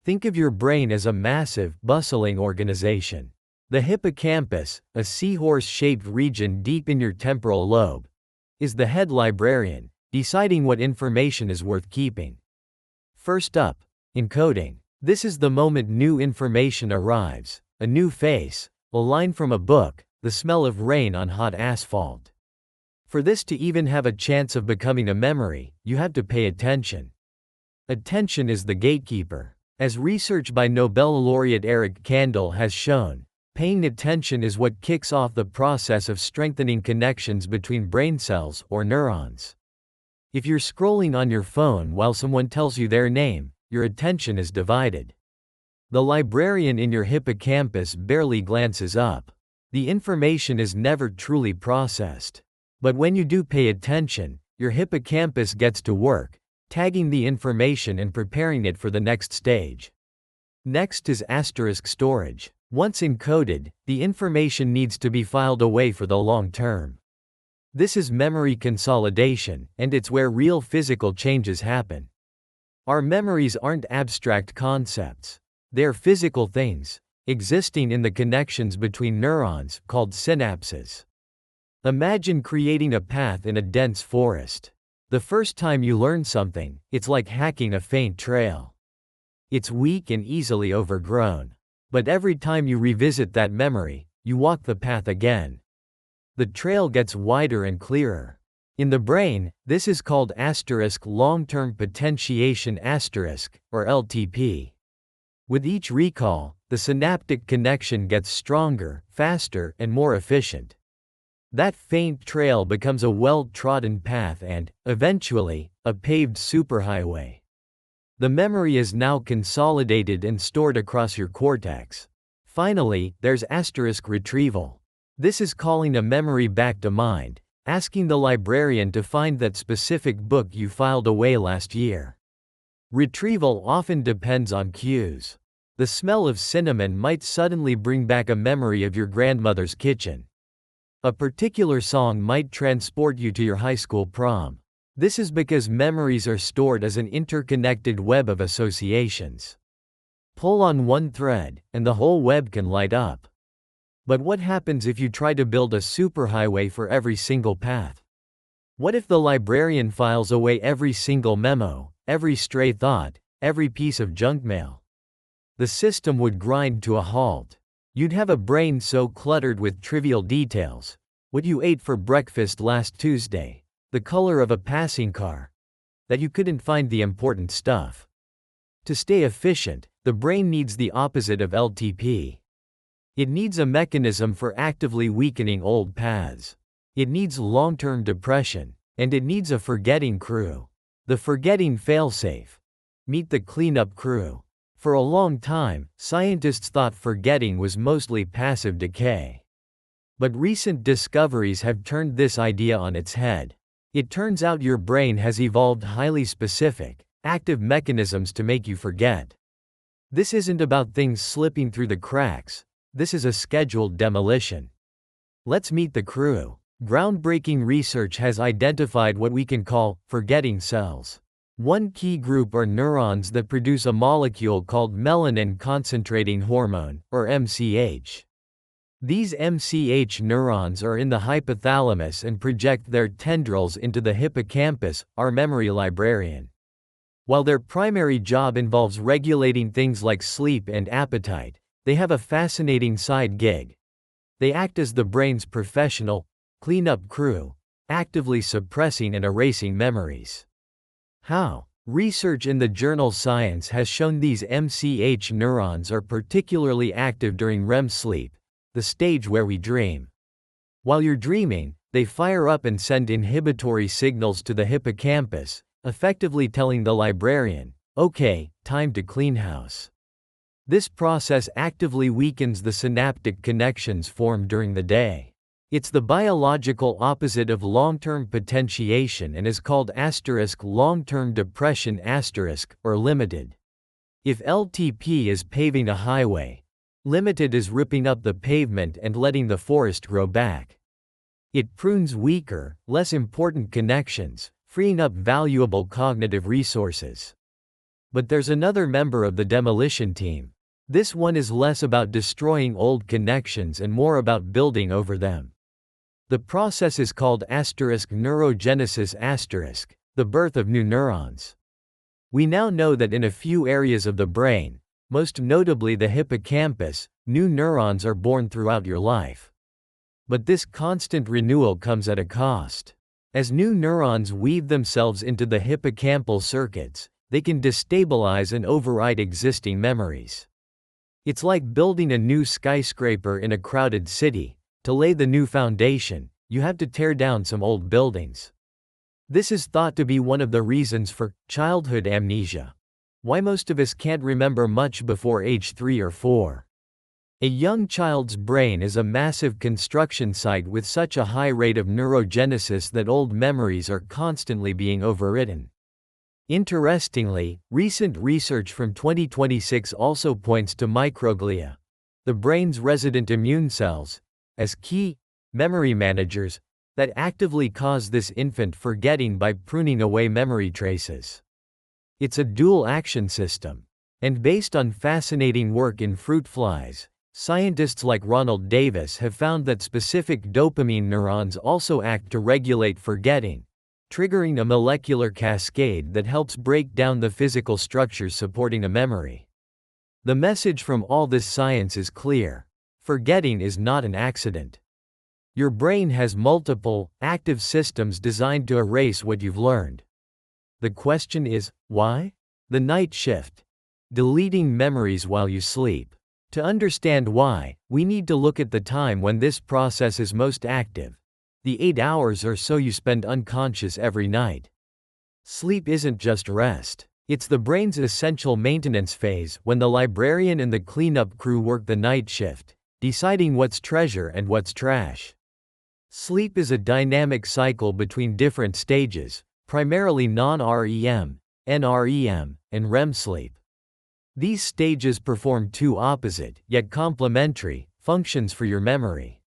Think of your brain as a massive, bustling organization. The hippocampus, a seahorse-shaped region deep in your temporal lobe, is the head librarian, deciding what information is worth keeping. First up, encoding. This is the moment new information arrives: a new face, a line from a book, the smell of rain on hot asphalt. For this to even have a chance of becoming a memory, you have to pay attention. Attention is the gatekeeper. As research by Nobel laureate Eric Kandel has shown, paying attention is what kicks off the process of strengthening connections between brain cells or neurons. If you're scrolling on your phone while someone tells you their name, your attention is divided. The librarian in your hippocampus barely glances up. The information is never truly processed. But when you do pay attention, your hippocampus gets to work, tagging the information and preparing it for the next stage. Next is asterisk storage. Once encoded, the information needs to be filed away for the long term. This is memory consolidation, and it's where real physical changes happen. Our memories aren't abstract concepts. They're physical things, existing in the connections between neurons, called synapses. Imagine creating a path in a dense forest. The first time you learn something, it's like hacking a faint trail. It's weak and easily overgrown. But every time you revisit that memory, you walk the path again. The trail gets wider and clearer. In the brain, this is called long-term potentiation or LTP. With each recall, the synaptic connection gets stronger, faster, and more efficient. That faint trail becomes a well-trodden path and, eventually, a paved superhighway. The memory is now consolidated and stored across your cortex. Finally, there's retrieval. This is calling a memory back to mind, asking the librarian to find that specific book you filed away last year. Retrieval often depends on cues. The smell of cinnamon might suddenly bring back a memory of your grandmother's kitchen. A particular song might transport you to your high school prom. This is because memories are stored as an interconnected web of associations. Pull on one thread, and the whole web can light up. But what happens if you try to build a superhighway for every single path? What if the librarian files away every single memo, every stray thought, every piece of junk mail? The system would grind to a halt. You'd have a brain so cluttered with trivial details: what you ate for breakfast last Tuesday, the color of a passing car, that you couldn't find the important stuff. To stay efficient, the brain needs the opposite of LTP. It needs a mechanism for actively weakening old paths. It needs long-term depression, and it needs a forgetting crew. The forgetting failsafe. Meet the cleanup crew. For a long time, scientists thought forgetting was mostly passive decay. But recent discoveries have turned this idea on its head. It turns out your brain has evolved highly specific, active mechanisms to make you forget. This isn't about things slipping through the cracks. This is a scheduled demolition. Let's meet the crew. Groundbreaking research has identified what we can call forgetting cells. One key group are neurons that produce a molecule called melanin concentrating hormone, or MCH. These MCH neurons are in the hypothalamus and project their tendrils into the hippocampus, our memory librarian. While their primary job involves regulating things like sleep and appetite, they have a fascinating side gig. They act as the brain's professional cleanup crew, actively suppressing and erasing memories. How? Research in the journal Science has shown these MCH neurons are particularly active during REM sleep, the stage where we dream. While you're dreaming, they fire up and send inhibitory signals to the hippocampus, effectively telling the librarian, "Okay, time to clean house." This process actively weakens the synaptic connections formed during the day. It's the biological opposite of long-term potentiation and is called long-term depression or limited. If LTP is paving a highway, limited is ripping up the pavement and letting the forest grow back. It prunes weaker, less important connections, freeing up valuable cognitive resources. But there's another member of the demolition team. This one is less about destroying old connections and more about building over them. The process is called neurogenesis, the birth of new neurons. We now know that in a few areas of the brain, most notably the hippocampus, new neurons are born throughout your life. But this constant renewal comes at a cost. As new neurons weave themselves into the hippocampal circuits, they can destabilize and override existing memories. It's like building a new skyscraper in a crowded city. To lay the new foundation, you have to tear down some old buildings. This is thought to be one of the reasons for childhood amnesia. Why most of us can't remember much before age 3 or 4. A young child's brain is a massive construction site with such a high rate of neurogenesis that old memories are constantly being overwritten. Interestingly, recent research from 2026 also points to microglia, the brain's resident immune cells, as key memory managers that actively cause this infant forgetting by pruning away memory traces. It's a dual action system. And based on fascinating work in fruit flies, scientists like Ronald Davis have found that specific dopamine neurons also act to regulate forgetting, triggering a molecular cascade that helps break down the physical structures supporting a memory. The message from all this science is clear. Forgetting is not an accident. Your brain has multiple, active systems designed to erase what you've learned. The question is, why? The night shift. Deleting memories while you sleep. To understand why, we need to look at the time when this process is most active. The 8 hours or so you spend unconscious every night. Sleep isn't just rest. It's the brain's essential maintenance phase when the librarian and the cleanup crew work the night shift, deciding what's treasure and what's trash. Sleep is a dynamic cycle between different stages, primarily non-REM, NREM, and REM sleep. These stages perform two opposite, yet complementary, functions for your memory.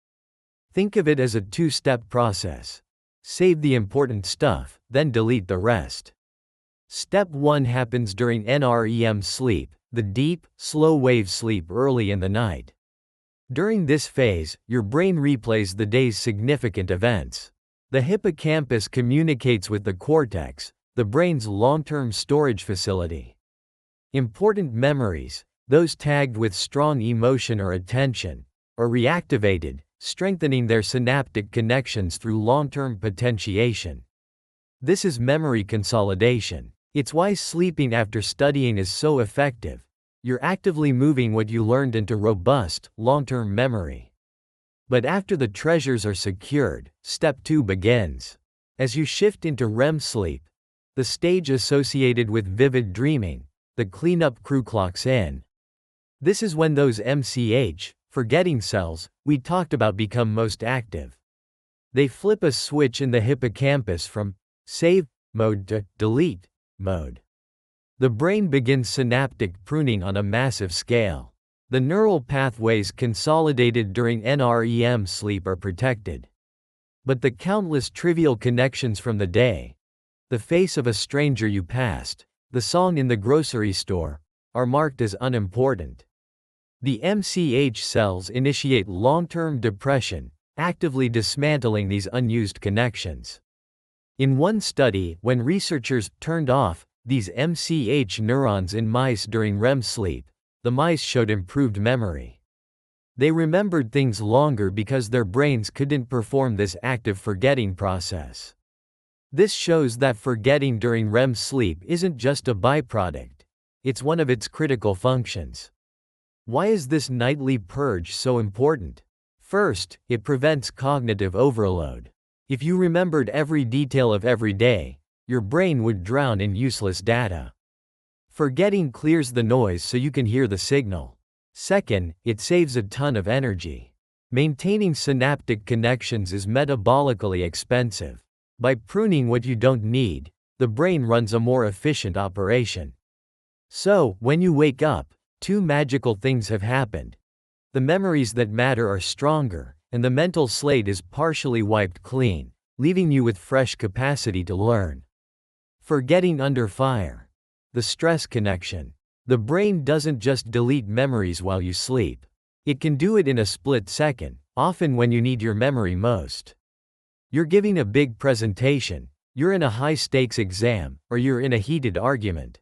Think of it as a two-step process. Save the important stuff, then delete the rest. Step 1 happens during NREM sleep, the deep, slow-wave sleep early in the night. During this phase, your brain replays the day's significant events. The hippocampus communicates with the cortex, the brain's long-term storage facility. Important memories, those tagged with strong emotion or attention, are reactivated, strengthening their synaptic connections through long-term potentiation. This is memory consolidation. It's why sleeping after studying is so effective. You're actively moving what you learned into robust, long-term memory. But after the treasures are secured, step 2 begins. As you shift into REM sleep, the stage associated with vivid dreaming, the cleanup crew clocks in. This is when those MCH, forgetting cells, we talked about become most active. They flip a switch in the hippocampus from save mode to delete mode. The brain begins synaptic pruning on a massive scale. The neural pathways consolidated during NREM sleep are protected. But the countless trivial connections from the day, the face of a stranger you passed, the song in the grocery store, are marked as unimportant. The MCH cells initiate long-term depression, actively dismantling these unused connections. In one study, when researchers turned off these MCH neurons in mice during REM sleep, the mice showed improved memory. They remembered things longer because their brains couldn't perform this active forgetting process. This shows that forgetting during REM sleep isn't just a byproduct, it's one of its critical functions. Why is this nightly purge so important? First, it prevents cognitive overload. If you remembered every detail of every day, your brain would drown in useless data. Forgetting clears the noise so you can hear the signal. Second, it saves a ton of energy. Maintaining synaptic connections is metabolically expensive. By pruning what you don't need, the brain runs a more efficient operation. So, when you wake up, two magical things have happened. The memories that matter are stronger, and the mental slate is partially wiped clean, leaving you with fresh capacity to learn. Forgetting under fire. The stress connection. The brain doesn't just delete memories while you sleep. It can do it in a split second, often when you need your memory most. You're giving a big presentation, you're in a high-stakes exam, or you're in a heated argument.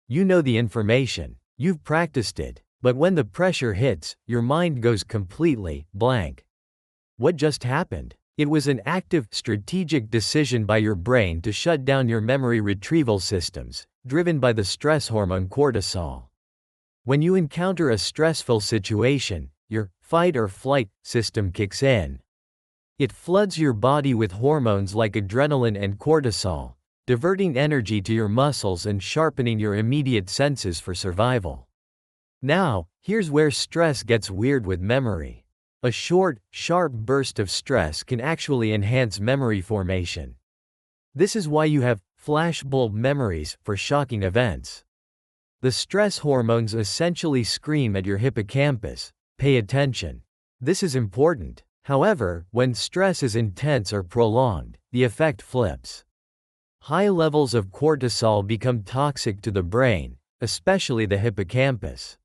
You know the information, you've practiced it, but when the pressure hits, your mind goes completely blank. What just happened? It was an active, strategic decision by your brain to shut down your memory retrieval systems, driven by the stress hormone cortisol. When you encounter a stressful situation, your fight or flight system kicks in. It floods your body with hormones like adrenaline and cortisol, diverting energy to your muscles and sharpening your immediate senses for survival. Now, here's where stress gets weird with memory. A short, sharp burst of stress can actually enhance memory formation. This is why you have flashbulb memories for shocking events. The stress hormones essentially scream at your hippocampus, "Pay attention." This is important. However, when stress is intense or prolonged, the effect flips. High levels of cortisol become toxic to the brain, especially the hippocampus.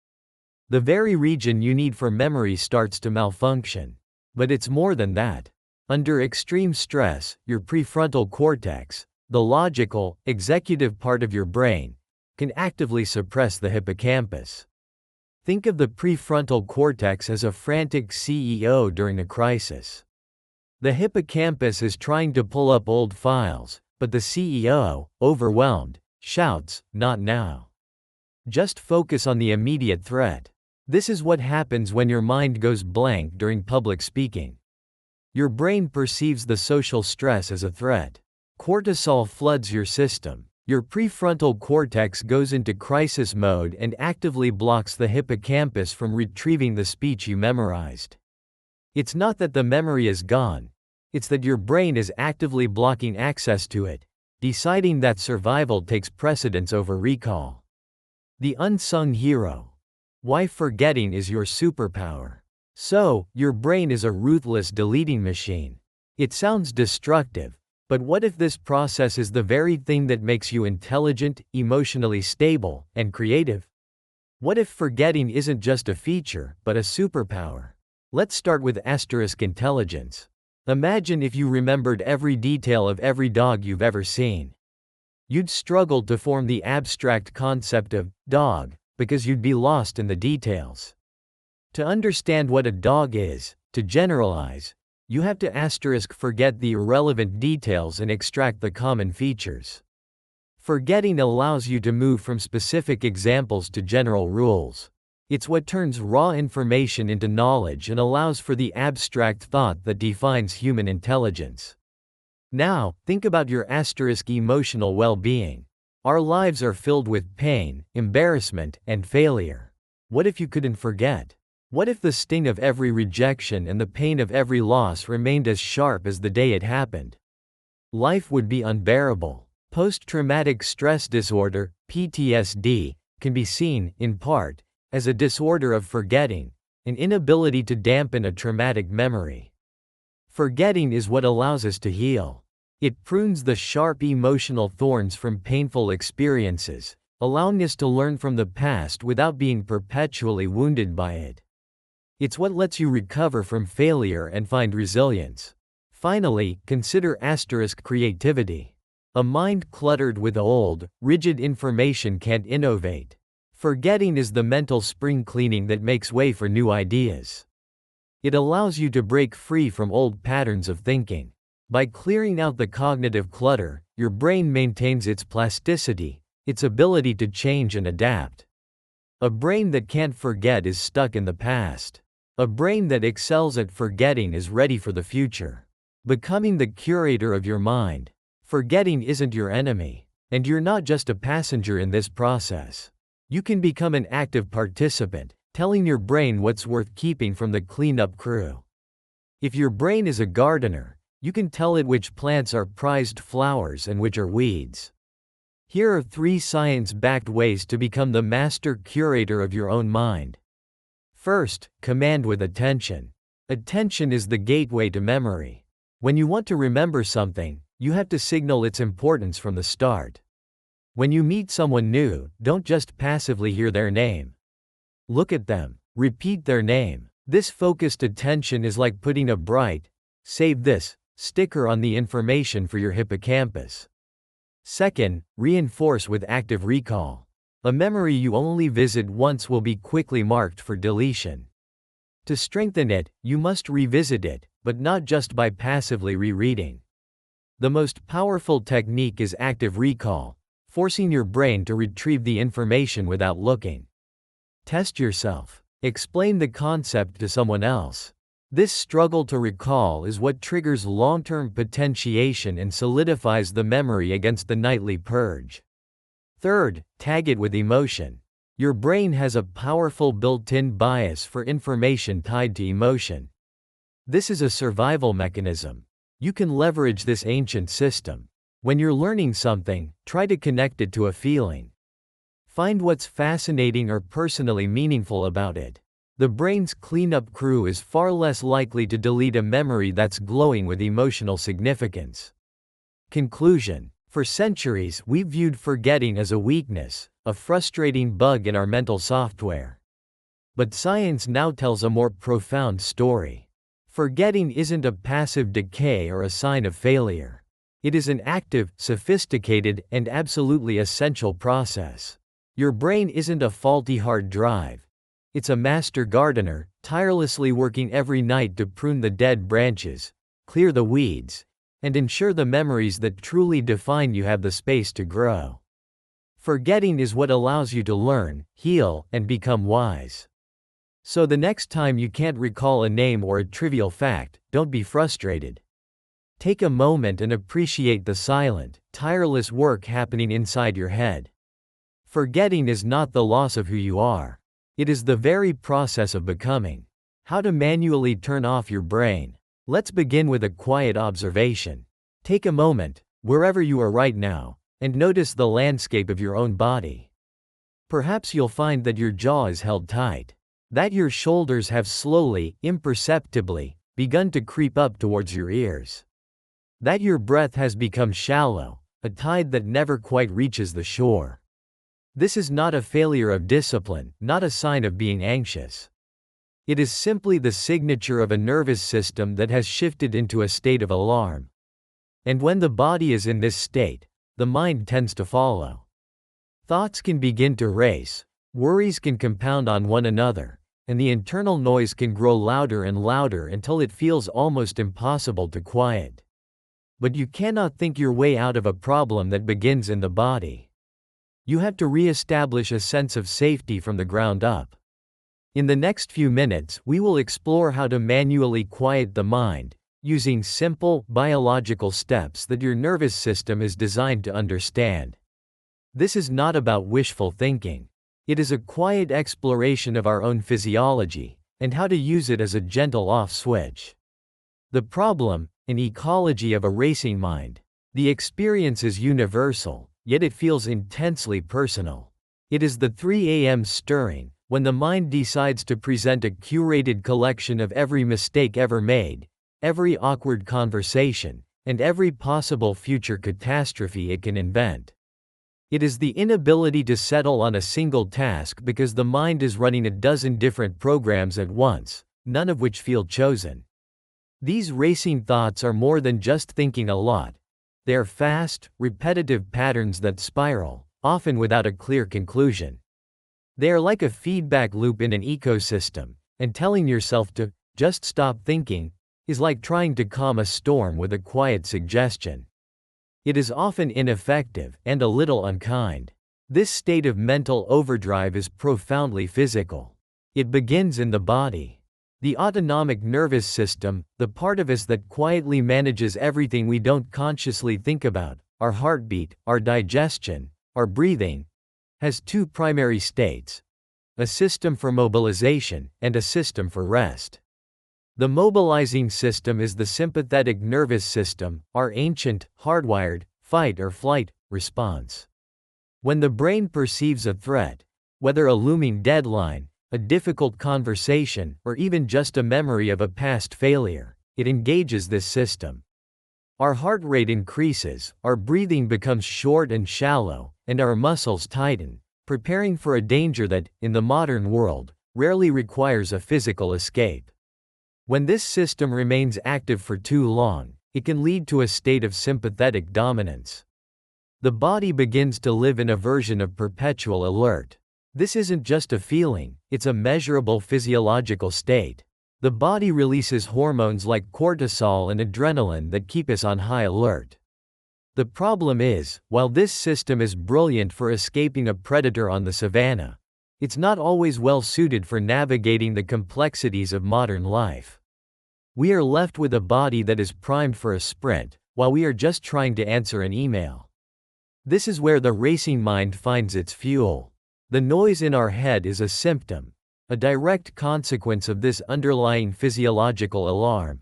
The very region you need for memory starts to malfunction. But it's more than that. Under extreme stress, your prefrontal cortex, the logical, executive part of your brain, can actively suppress the hippocampus. Think of the prefrontal cortex as a frantic CEO during a crisis. The hippocampus is trying to pull up old files, but the CEO, overwhelmed, shouts, "Not now. Just focus on the immediate threat." This is what happens when your mind goes blank during public speaking. Your brain perceives the social stress as a threat. Cortisol floods your system. Your prefrontal cortex goes into crisis mode and actively blocks the hippocampus from retrieving the speech you memorized. It's not that the memory is gone, it's that your brain is actively blocking access to it, deciding that survival takes precedence over recall. The unsung hero. Why forgetting is your superpower. So, your brain is a ruthless deleting machine. It sounds destructive. But what if this process is the very thing that makes you intelligent, emotionally stable, and creative? What if forgetting isn't just a feature, but a superpower? Let's start with asterisk intelligence. Imagine if you remembered every detail of every dog you've ever seen. You'd struggle to form the abstract concept of dog, because you'd be lost in the details. To understand what a dog is, to generalize, you have to forget the irrelevant details and extract the common features. Forgetting allows you to move from specific examples to general rules. It's what turns raw information into knowledge and allows for the abstract thought that defines human intelligence. Now, think about your emotional well-being. Our lives are filled with pain, embarrassment, and failure. What if you couldn't forget? What if the sting of every rejection and the pain of every loss remained as sharp as the day it happened? Life would be unbearable. Post-traumatic stress disorder, PTSD, can be seen, in part, as a disorder of forgetting, an inability to dampen a traumatic memory. Forgetting is what allows us to heal. It prunes the sharp emotional thorns from painful experiences, allowing us to learn from the past without being perpetually wounded by it. It's what lets you recover from failure and find resilience. Finally, consider creativity. A mind cluttered with old, rigid information can't innovate. Forgetting is the mental spring cleaning that makes way for new ideas. It allows you to break free from old patterns of thinking. By clearing out the cognitive clutter, your brain maintains its plasticity, its ability to change and adapt. A brain that can't forget is stuck in the past. A brain that excels at forgetting is ready for the future. Becoming the curator of your mind. Forgetting isn't your enemy, and you're not just a passenger in this process. You can become an active participant, telling your brain what's worth keeping from the cleanup crew. If your brain is a gardener, you can tell it which plants are prized flowers and which are weeds. Here are 3 science-backed ways to become the master curator of your own mind. First, command with attention. Attention is the gateway to memory. When you want to remember something, you have to signal its importance from the start. When you meet someone new, don't just passively hear their name. Look at them. Repeat their name. This focused attention is like putting a bright, "Save this" sticker on the information for your hippocampus. Second, reinforce with active recall. A memory you only visit once will be quickly marked for deletion. To strengthen it, you must revisit it, but not just by passively rereading. The most powerful technique is active recall, forcing your brain to retrieve the information without looking. Test yourself. Explain the concept to someone else. This struggle to recall is what triggers long-term potentiation and solidifies the memory against the nightly purge. Third, tag it with emotion. Your brain has a powerful built-in bias for information tied to emotion. This is a survival mechanism. You can leverage this ancient system. When you're learning something, try to connect it to a feeling. Find what's fascinating or personally meaningful about it. The brain's cleanup crew is far less likely to delete a memory that's glowing with emotional significance. Conclusion. For centuries, we've viewed forgetting as a weakness, a frustrating bug in our mental software. But science now tells a more profound story. Forgetting isn't a passive decay or a sign of failure. It is an active, sophisticated, and absolutely essential process. Your brain isn't a faulty hard drive. It's a master gardener, tirelessly working every night to prune the dead branches, clear the weeds, and ensure the memories that truly define you have the space to grow. Forgetting is what allows you to learn, heal, and become wise. So the next time you can't recall a name or a trivial fact, don't be frustrated. Take a moment and appreciate the silent, tireless work happening inside your head. Forgetting is not the loss of who you are. It is the very process of becoming. How to manually turn off your brain. Let's begin with a quiet observation. Take a moment, wherever you are right now, and notice the landscape of your own body. Perhaps you'll find that your jaw is held tight. That your shoulders have slowly, imperceptibly, begun to creep up towards your ears. That your breath has become shallow, a tide that never quite reaches the shore. This is not a failure of discipline, not a sign of being anxious. It is simply the signature of a nervous system that has shifted into a state of alarm. And when the body is in this state, the mind tends to follow. Thoughts can begin to race, worries can compound on one another, and the internal noise can grow louder and louder until it feels almost impossible to quiet. But you cannot think your way out of a problem that begins in the body. You have to re-establish a sense of safety from the ground up. In the next few minutes, we will explore how to manually quiet the mind, using simple, biological steps that your nervous system is designed to understand. This is not about wishful thinking. It is a quiet exploration of our own physiology, and how to use it as a gentle off switch. The problem, an ecology of a racing mind. The experience is universal, yet it feels intensely personal. It is the 3 a.m. stirring, when the mind decides to present a curated collection of every mistake ever made, every awkward conversation, and every possible future catastrophe it can invent. It is the inability to settle on a single task because the mind is running a dozen different programs at once, none of which feel chosen. These racing thoughts are more than just thinking a lot. They are fast, repetitive patterns that spiral, often without a clear conclusion. They are like a feedback loop in an ecosystem, and telling yourself to just stop thinking is like trying to calm a storm with a quiet suggestion. It is often ineffective and a little unkind. This state of mental overdrive is profoundly physical. It begins in the body. The autonomic nervous system, the part of us that quietly manages everything we don't consciously think about, our heartbeat, our digestion, our breathing, has two primary states: a system for mobilization and a system for rest. The mobilizing system is the sympathetic nervous system, our ancient, hardwired, fight or flight response. When the brain perceives a threat, whether a looming deadline, a difficult conversation, or even just a memory of a past failure, it engages this system. Our heart rate increases, our breathing becomes short and shallow, and our muscles tighten, preparing for a danger that, in the modern world, rarely requires a physical escape. When this system remains active for too long, it can lead to a state of sympathetic dominance. The body begins to live in a version of perpetual alert. This isn't just a feeling, it's a measurable physiological state. The body releases hormones like cortisol and adrenaline that keep us on high alert. The problem is, while this system is brilliant for escaping a predator on the savannah, it's not always well suited for navigating the complexities of modern life. We are left with a body that is primed for a sprint, while we are just trying to answer an email. This is where the racing mind finds its fuel. The noise in our head is a symptom, a direct consequence of this underlying physiological alarm.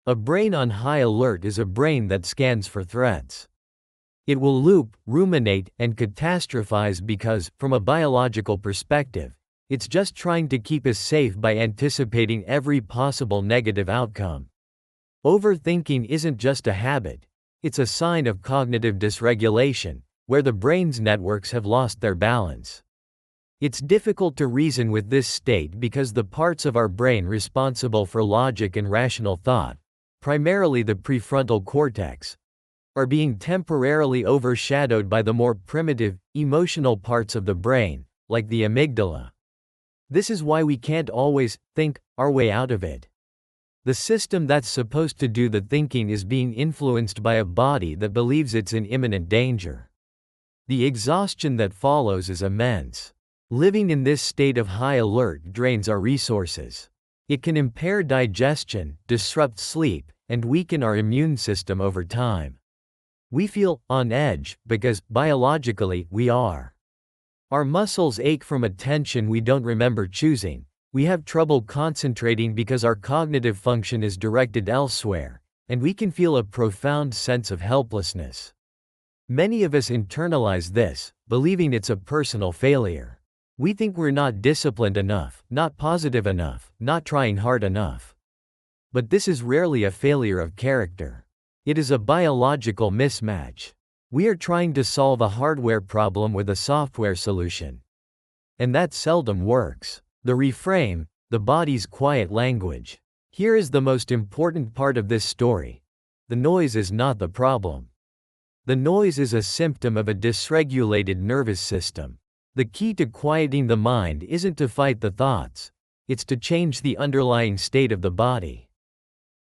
A brain on high alert is a brain that scans for threats. It will loop, ruminate, and catastrophize because, from a biological perspective, it's just trying to keep us safe by anticipating every possible negative outcome. Overthinking isn't just a habit, it's a sign of cognitive dysregulation, where the brain's networks have lost their balance. It's difficult to reason with this state because the parts of our brain responsible for logic and rational thought, primarily the prefrontal cortex, are being temporarily overshadowed by the more primitive, emotional parts of the brain, like the amygdala. This is why we can't always think our way out of it. The system that's supposed to do the thinking is being influenced by a body that believes it's in imminent danger. The exhaustion that follows is immense. Living in this state of high alert drains our resources. It can impair digestion, disrupt sleep, and weaken our immune system over time. We feel on edge because, biologically, we are. Our muscles ache from a tension we don't remember choosing. We have trouble concentrating because our cognitive function is directed elsewhere, and we can feel a profound sense of helplessness. Many of us internalize this, believing it's a personal failure. We think we're not disciplined enough, not positive enough, not trying hard enough. But this is rarely a failure of character. It is a biological mismatch. We are trying to solve a hardware problem with a software solution. And that seldom works. The reframe, the body's quiet language. Here is the most important part of this story. The noise is not the problem. The noise is a symptom of a dysregulated nervous system. The key to quieting the mind isn't to fight the thoughts, it's to change the underlying state of the body.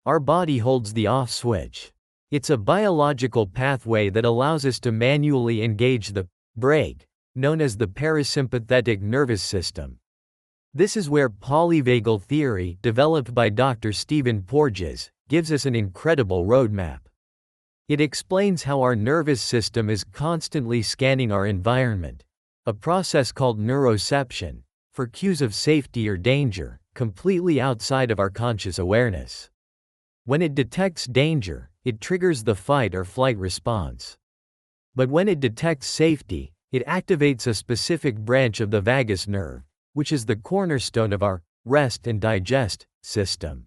Our body holds the off switch. It's a biological pathway that allows us to manually engage the brake, known as the parasympathetic nervous system. This is where polyvagal theory, developed by Dr. Stephen Porges, gives us an incredible roadmap. It explains how our nervous system is constantly scanning our environment, a process called neuroception, for cues of safety or danger, completely outside of our conscious awareness. When it detects danger, it triggers the fight or flight response. But when it detects safety, it activates a specific branch of the vagus nerve, which is the cornerstone of our rest and digest system.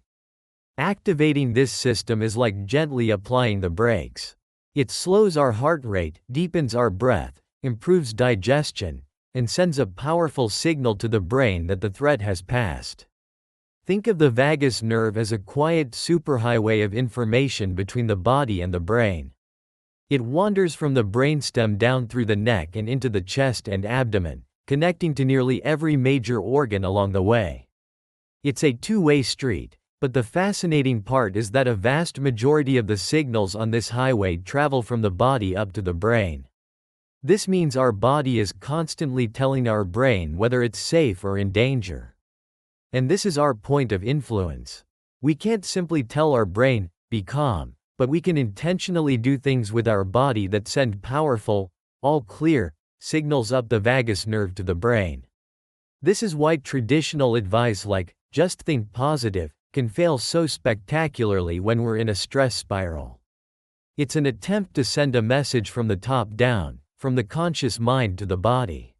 Activating this system is like gently applying the brakes. It slows our heart rate, deepens our breath, improves digestion, and sends a powerful signal to the brain that the threat has passed. Think of the vagus nerve as a quiet superhighway of information between the body and the brain. It wanders from the brainstem down through the neck and into the chest and abdomen, connecting to nearly every major organ along the way. It's a two-way street, but the fascinating part is that a vast majority of the signals on this highway travel from the body up to the brain. This means our body is constantly telling our brain whether it's safe or in danger. And this is our point of influence. We can't simply tell our brain, be calm, but we can intentionally do things with our body that send powerful, all clear, signals up the vagus nerve to the brain. This is why traditional advice like, just think positive, can fail so spectacularly when we're in a stress spiral. It's an attempt to send a message from the top down, from the conscious mind to the body.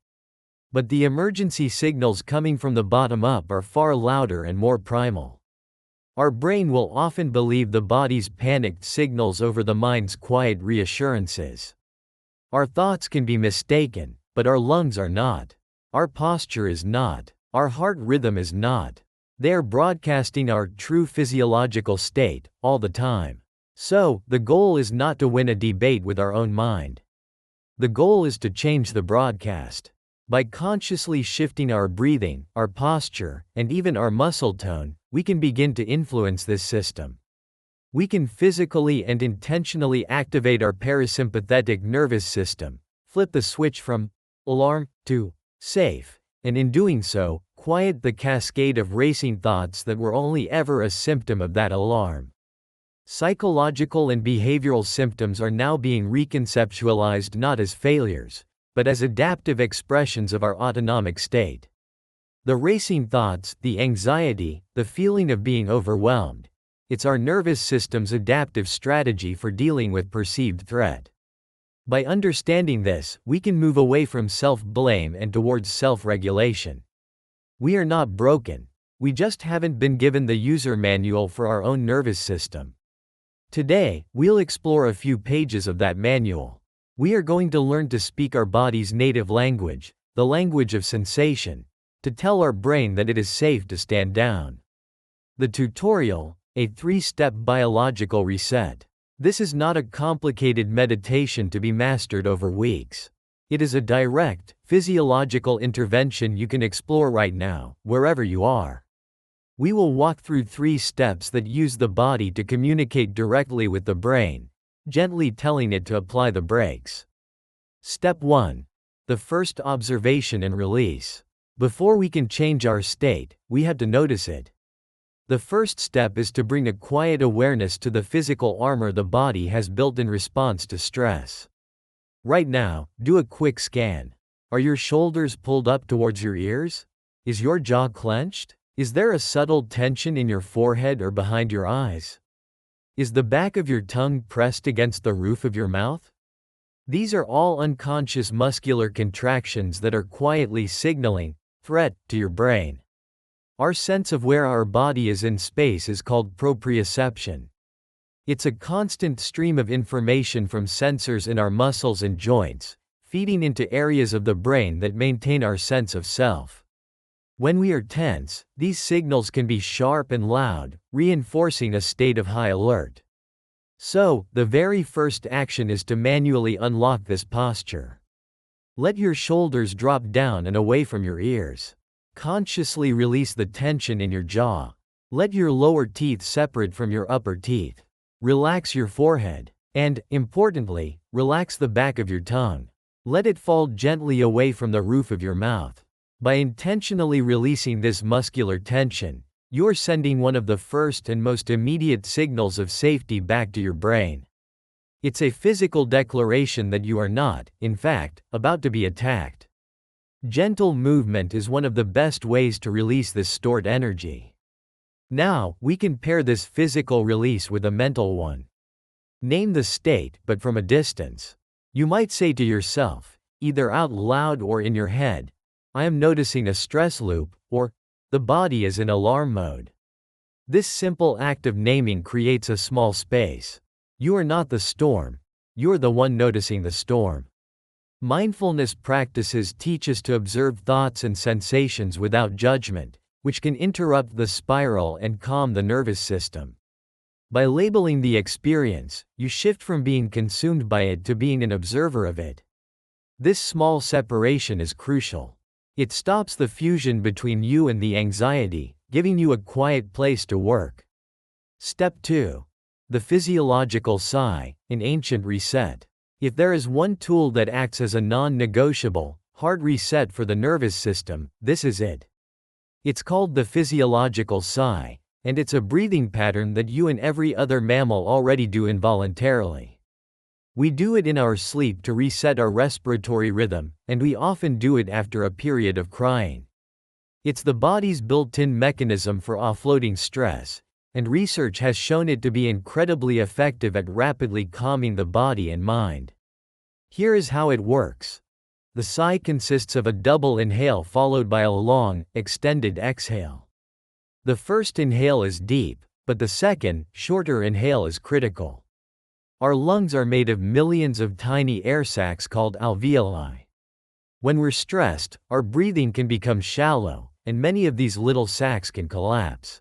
But the emergency signals coming from the bottom up are far louder and more primal. Our brain will often believe the body's panicked signals over the mind's quiet reassurances. Our thoughts can be mistaken, but our lungs are not. Our posture is not. Our heart rhythm is not. They are broadcasting our true physiological state, all the time. So, the goal is not to win a debate with our own mind. The goal is to change the broadcast. By consciously shifting our breathing, our posture, and even our muscle tone, we can begin to influence this system. We can physically and intentionally activate our parasympathetic nervous system, flip the switch from alarm to safe, and in doing so, quiet the cascade of racing thoughts that were only ever a symptom of that alarm. Psychological and behavioral symptoms are now being reconceptualized not as failures, but as adaptive expressions of our autonomic state. The racing thoughts, the anxiety, the feeling of being overwhelmed, it's our nervous system's adaptive strategy for dealing with perceived threat. By understanding this, we can move away from self-blame and towards self-regulation. We are not broken. We just haven't been given the user manual for our own nervous system. Today, we'll explore a few pages of that manual. We are going to learn to speak our body's native language, the language of sensation, to tell our brain that it is safe to stand down. The tutorial, a 3-step biological reset. This is not a complicated meditation to be mastered over weeks. It is a direct, physiological intervention you can explore right now, wherever you are. We will walk through 3 steps that use the body to communicate directly with the brain, gently telling it to apply the brakes. Step 1. The first observation and release. Before we can change our state, we have to notice it. The first step is to bring a quiet awareness to the physical armor the body has built in response to stress. Right now, do a quick scan. Are your shoulders pulled up towards your ears? Is your jaw clenched? Is there a subtle tension in your forehead or behind your eyes? Is the back of your tongue pressed against the roof of your mouth? These are all unconscious muscular contractions that are quietly signaling threat to your brain. Our sense of where our body is in space is called proprioception. It's a constant stream of information from sensors in our muscles and joints, feeding into areas of the brain that maintain our sense of self. When we are tense, these signals can be sharp and loud, reinforcing a state of high alert. So, the very first action is to manually unlock this posture. Let your shoulders drop down and away from your ears. Consciously release the tension in your jaw. Let your lower teeth separate from your upper teeth. Relax your forehead. And, importantly, relax the back of your tongue. Let it fall gently away from the roof of your mouth. By intentionally releasing this muscular tension, you're sending one of the first and most immediate signals of safety back to your brain. It's a physical declaration that you are not, in fact, about to be attacked. Gentle movement is one of the best ways to release this stored energy. Now, we can pair this physical release with a mental one. Name the state, but from a distance. You might say to yourself, either out loud or in your head, I am noticing a stress loop, or, the body is in alarm mode. This simple act of naming creates a small space. You are not the storm. You're the one noticing the storm. Mindfulness practices teach us to observe thoughts and sensations without judgment, which can interrupt the spiral and calm the nervous system. By labeling the experience, you shift from being consumed by it to being an observer of it. This small separation is crucial. It stops the fusion between you and the anxiety, giving you a quiet place to work. Step 2. The physiological sigh, an ancient reset. If there is one tool that acts as a non-negotiable, hard reset for the nervous system, this is it. It's called the physiological sigh, and it's a breathing pattern that you and every other mammal already do involuntarily. We do it in our sleep to reset our respiratory rhythm, and we often do it after a period of crying. It's the body's built-in mechanism for offloading stress, and research has shown it to be incredibly effective at rapidly calming the body and mind. Here is how it works. The sigh consists of a double inhale followed by a long, extended exhale. The first inhale is deep, but the second, shorter inhale is critical. Our lungs are made of millions of tiny air sacs called alveoli. When we're stressed, our breathing can become shallow, and many of these little sacs can collapse.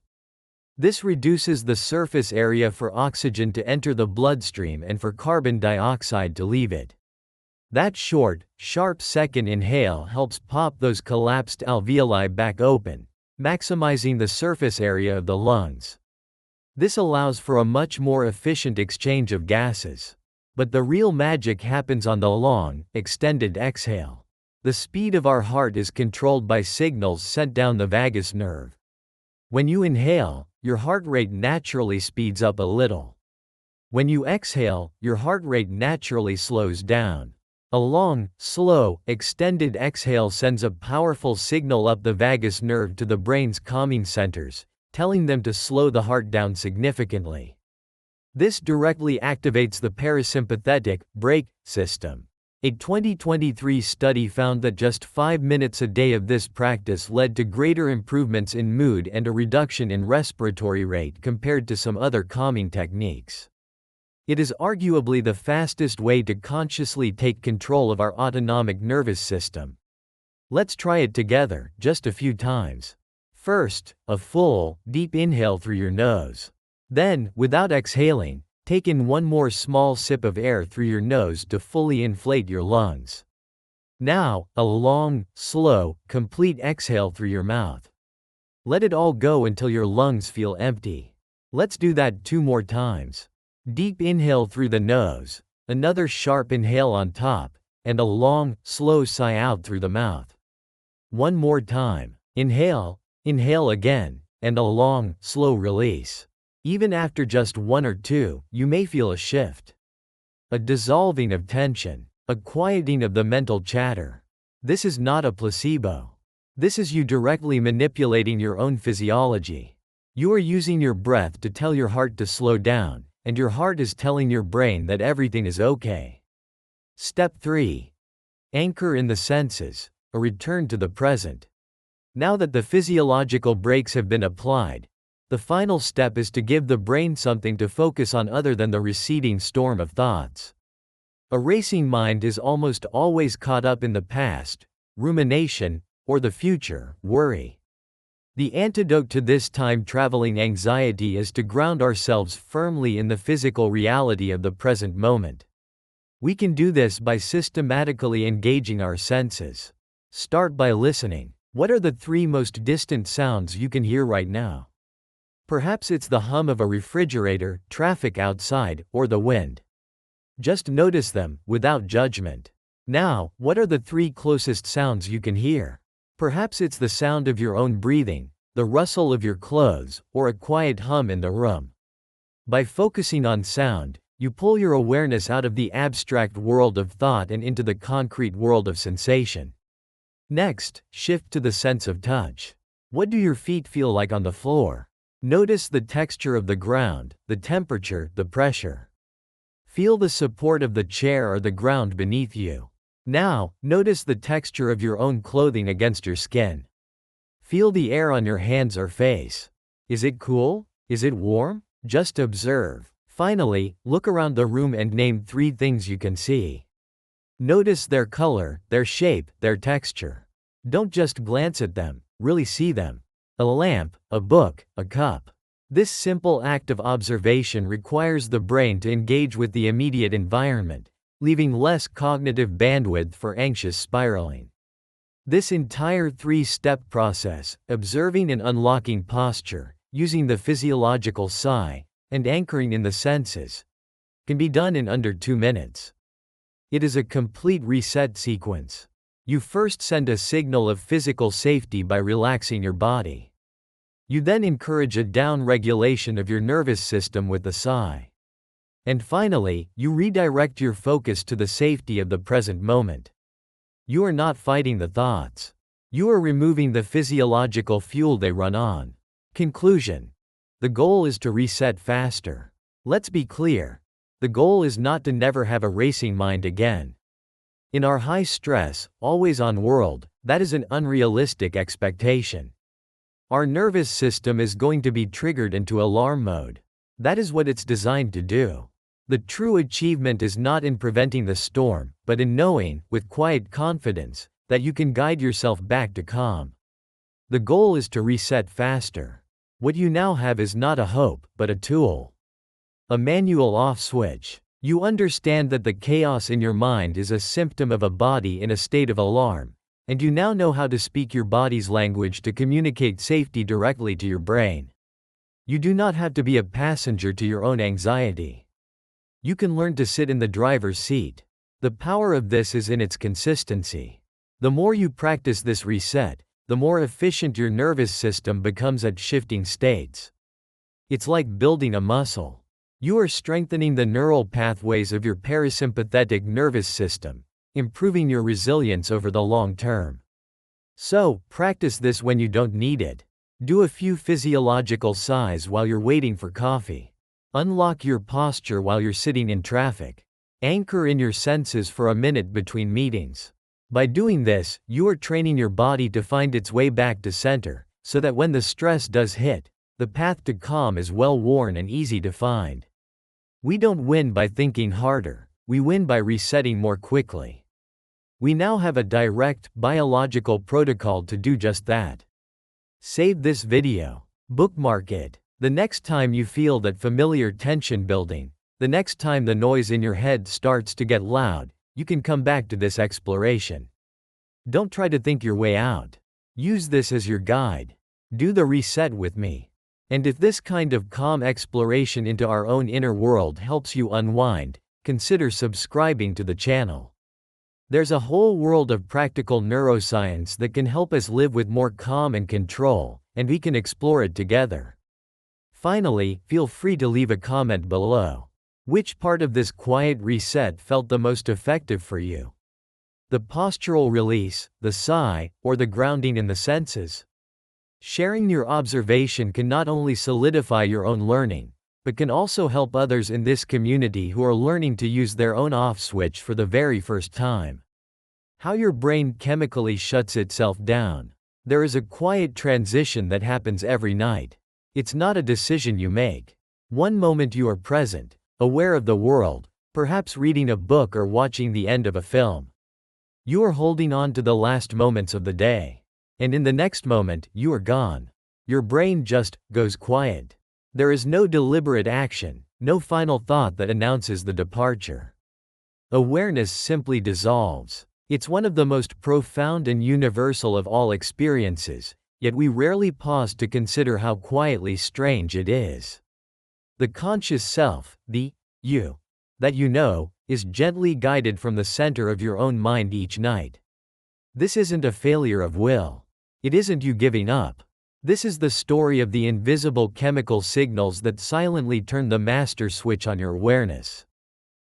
This reduces the surface area for oxygen to enter the bloodstream and for carbon dioxide to leave it. That short, sharp second inhale helps pop those collapsed alveoli back open, maximizing the surface area of the lungs. This allows for a much more efficient exchange of gases. But the real magic happens on the long, extended exhale. The speed of our heart is controlled by signals sent down the vagus nerve. When you inhale, your heart rate naturally speeds up a little. When you exhale, your heart rate naturally slows down. A long, slow, extended exhale sends a powerful signal up the vagus nerve to the brain's calming centers, telling them to slow the heart down significantly. This directly activates the parasympathetic brake system. A 2023 study found that just 5 minutes a day of this practice led to greater improvements in mood and a reduction in respiratory rate compared to some other calming techniques. It is arguably the fastest way to consciously take control of our autonomic nervous system. Let's try it together, just a few times. First, a full, deep inhale through your nose. Then, without exhaling, take in one more small sip of air through your nose to fully inflate your lungs. Now, a long, slow, complete exhale through your mouth. Let it all go until your lungs feel empty. Let's do that 2 more times. Deep inhale through the nose, another sharp inhale on top, and a long, slow sigh out through the mouth. 1 more time. Inhale, inhale again, and a long, slow release. Even after just 1 or 2, you may feel a shift. A dissolving of tension, a quieting of the mental chatter. This is not a placebo. This is you directly manipulating your own physiology. You are using your breath to tell your heart to slow down, and your heart is telling your brain that everything is okay. Step 3. Anchor in the senses, a return to the present. Now that the physiological brakes have been applied, the final step is to give the brain something to focus on other than the receding storm of thoughts. A racing mind is almost always caught up in the past, rumination, or the future, worry. The antidote to this time-traveling anxiety is to ground ourselves firmly in the physical reality of the present moment. We can do this by systematically engaging our senses. Start by listening. What are the 3 most distant sounds you can hear right now? Perhaps it's the hum of a refrigerator, traffic outside, or the wind. Just notice them, without judgment. Now, what are the 3 closest sounds you can hear? Perhaps it's the sound of your own breathing, the rustle of your clothes, or a quiet hum in the room. By focusing on sound, you pull your awareness out of the abstract world of thought and into the concrete world of sensation. Next, shift to the sense of touch. What do your feet feel like on the floor? Notice the texture of the ground, the temperature, the pressure. Feel the support of the chair or the ground beneath you. Now, notice the texture of your own clothing against your skin. Feel the air on your hands or face. Is it cool? Is it warm? Just observe. Finally, look around the room and name 3 things you can see. Notice their color, their shape, their texture. Don't just glance at them, really see them. A lamp, a book, a cup. This simple act of observation requires the brain to engage with the immediate environment, leaving less cognitive bandwidth for anxious spiraling. This entire three-step process, observing and unlocking posture, using the physiological sigh, and anchoring in the senses, can be done in under 2 minutes. It is a complete reset sequence. You first send a signal of physical safety by relaxing your body. You then encourage a down-regulation of your nervous system with the sigh. And finally, you redirect your focus to the safety of the present moment. You are not fighting the thoughts. You are removing the physiological fuel they run on. Conclusion. The goal is to reset faster. Let's be clear. The goal is not to never have a racing mind again. In our high-stress, always-on world, that is an unrealistic expectation. Our nervous system is going to be triggered into alarm mode. That is what it's designed to do. The true achievement is not in preventing the storm, but in knowing, with quiet confidence, that you can guide yourself back to calm. The goal is to reset faster. What you now have is not a hope, but a tool. A manual off switch. You understand that the chaos in your mind is a symptom of a body in a state of alarm, and you now know how to speak your body's language to communicate safety directly to your brain. You do not have to be a passenger to your own anxiety. You can learn to sit in the driver's seat. The power of this is in its consistency. The more you practice this reset, the more efficient your nervous system becomes at shifting states. It's like building a muscle. You are strengthening the neural pathways of your parasympathetic nervous system, improving your resilience over the long term. So, practice this when you don't need it. Do a few physiological sighs while you're waiting for coffee. Unlock your posture while you're sitting in traffic. Anchor in your senses for a minute between meetings. By doing this, you are training your body to find its way back to center, so that when the stress does hit, the path to calm is well worn and easy to find. We don't win by thinking harder, we win by resetting more quickly. We now have a direct, biological protocol to do just that. Save this video. Bookmark it. The next time you feel that familiar tension building, the next time the noise in your head starts to get loud, you can come back to this exploration. Don't try to think your way out. Use this as your guide. Do the reset with me. And if this kind of calm exploration into our own inner world helps you unwind, consider subscribing to the channel. There's a whole world of practical neuroscience that can help us live with more calm and control, and we can explore it together. Finally, feel free to leave a comment below. Which part of this quiet reset felt the most effective for you? The postural release, the sigh, or the grounding in the senses? Sharing your observation can not only solidify your own learning, but can also help others in this community who are learning to use their own off switch for the very first time. How your brain chemically shuts itself down. There is a quiet transition that happens every night. It's not a decision you make. One moment you are present, aware of the world, perhaps reading a book or watching the end of a film. You are holding on to the last moments of the day. And in the next moment, you are gone. Your brain just goes quiet. There is no deliberate action, no final thought that announces the departure. Awareness simply dissolves. It's one of the most profound and universal of all experiences, yet we rarely pause to consider how quietly strange it is. The conscious self, the you that you know, is gently guided from the center of your own mind each night. This isn't a failure of will. It isn't you giving up. This is the story of the invisible chemical signals that silently turn the master switch on your awareness.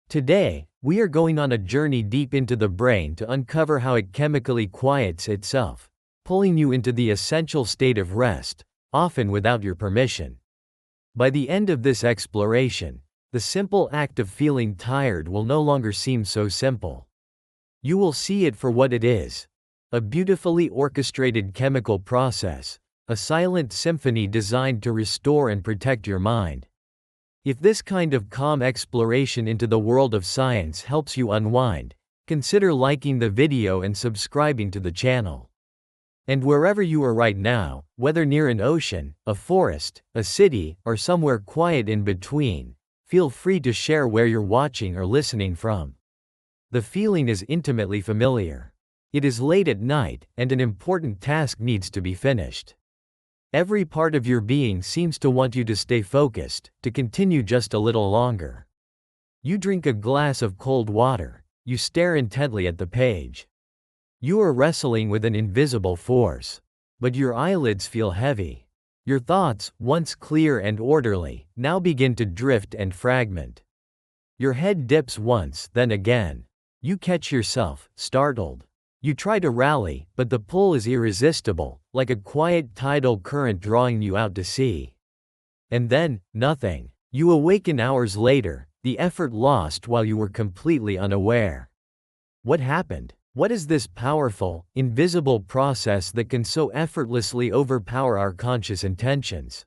Today, we are going on a journey deep into the brain to uncover how it chemically quiets itself, pulling you into the essential state of rest, often without your permission. By the end of this exploration, the simple act of feeling tired will no longer seem so simple. You will see it for what it is. A beautifully orchestrated chemical process, a silent symphony designed to restore and protect your mind. If this kind of calm exploration into the world of science helps you unwind, consider liking the video and subscribing to the channel. And wherever you are right now, whether near an ocean, a forest, a city, or somewhere quiet in between, feel free to share where you're watching or listening from. The feeling is intimately familiar. It is late at night, and an important task needs to be finished. Every part of your being seems to want you to stay focused, to continue just a little longer. You drink a glass of cold water. You stare intently at the page. You are wrestling with an invisible force. But your eyelids feel heavy. Your thoughts, once clear and orderly, now begin to drift and fragment. Your head dips once, then again. You catch yourself, startled. You try to rally, but the pull is irresistible, like a quiet tidal current drawing you out to sea. And then, nothing. You awaken hours later, the effort lost while you were completely unaware. What happened? What is this powerful, invisible process that can so effortlessly overpower our conscious intentions?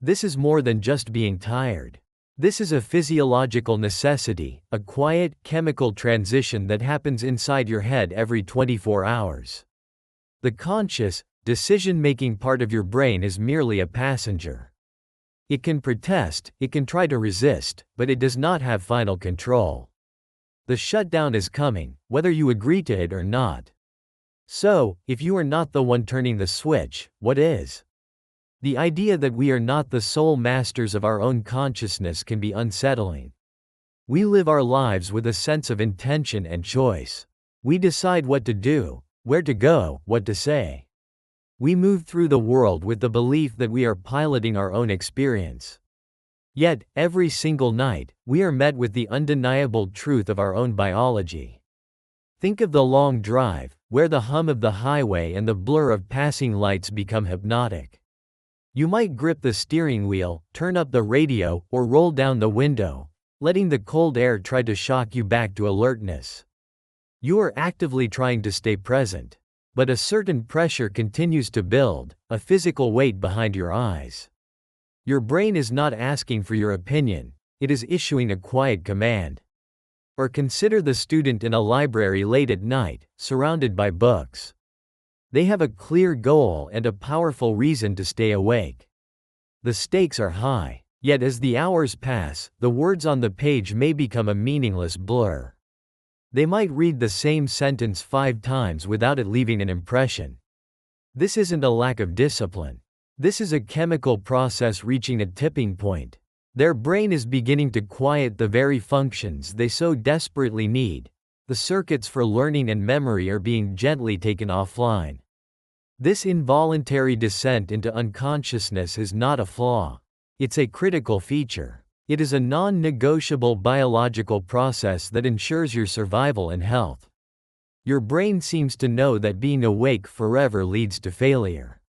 This is more than just being tired. This is a physiological necessity, a quiet, chemical transition that happens inside your head every 24 hours. The conscious, decision-making part of your brain is merely a passenger. It can protest, it can try to resist, but it does not have final control. The shutdown is coming, whether you agree to it or not. So, if you are not the one turning the switch, what is? The idea that we are not the sole masters of our own consciousness can be unsettling. We live our lives with a sense of intention and choice. We decide what to do, where to go, what to say. We move through the world with the belief that we are piloting our own experience. Yet, every single night, we are met with the undeniable truth of our own biology. Think of the long drive, where the hum of the highway and the blur of passing lights become hypnotic. You might grip the steering wheel, turn up the radio, or roll down the window, letting the cold air try to shock you back to alertness. You are actively trying to stay present. But a certain pressure continues to build, a physical weight behind your eyes. Your brain is not asking for your opinion, it is issuing a quiet command. Or consider the student in a library late at night, surrounded by books. They have a clear goal and a powerful reason to stay awake. The stakes are high, yet as the hours pass, the words on the page may become a meaningless blur. They might read the same sentence 5 times without it leaving an impression. This isn't a lack of discipline. This is a chemical process reaching a tipping point. Their brain is beginning to quiet the very functions they so desperately need. The circuits for learning and memory are being gently taken offline. This involuntary descent into unconsciousness is not a flaw. It's a critical feature. It is a non-negotiable biological process that ensures your survival and health. Your brain seems to know that being awake forever leads to failure.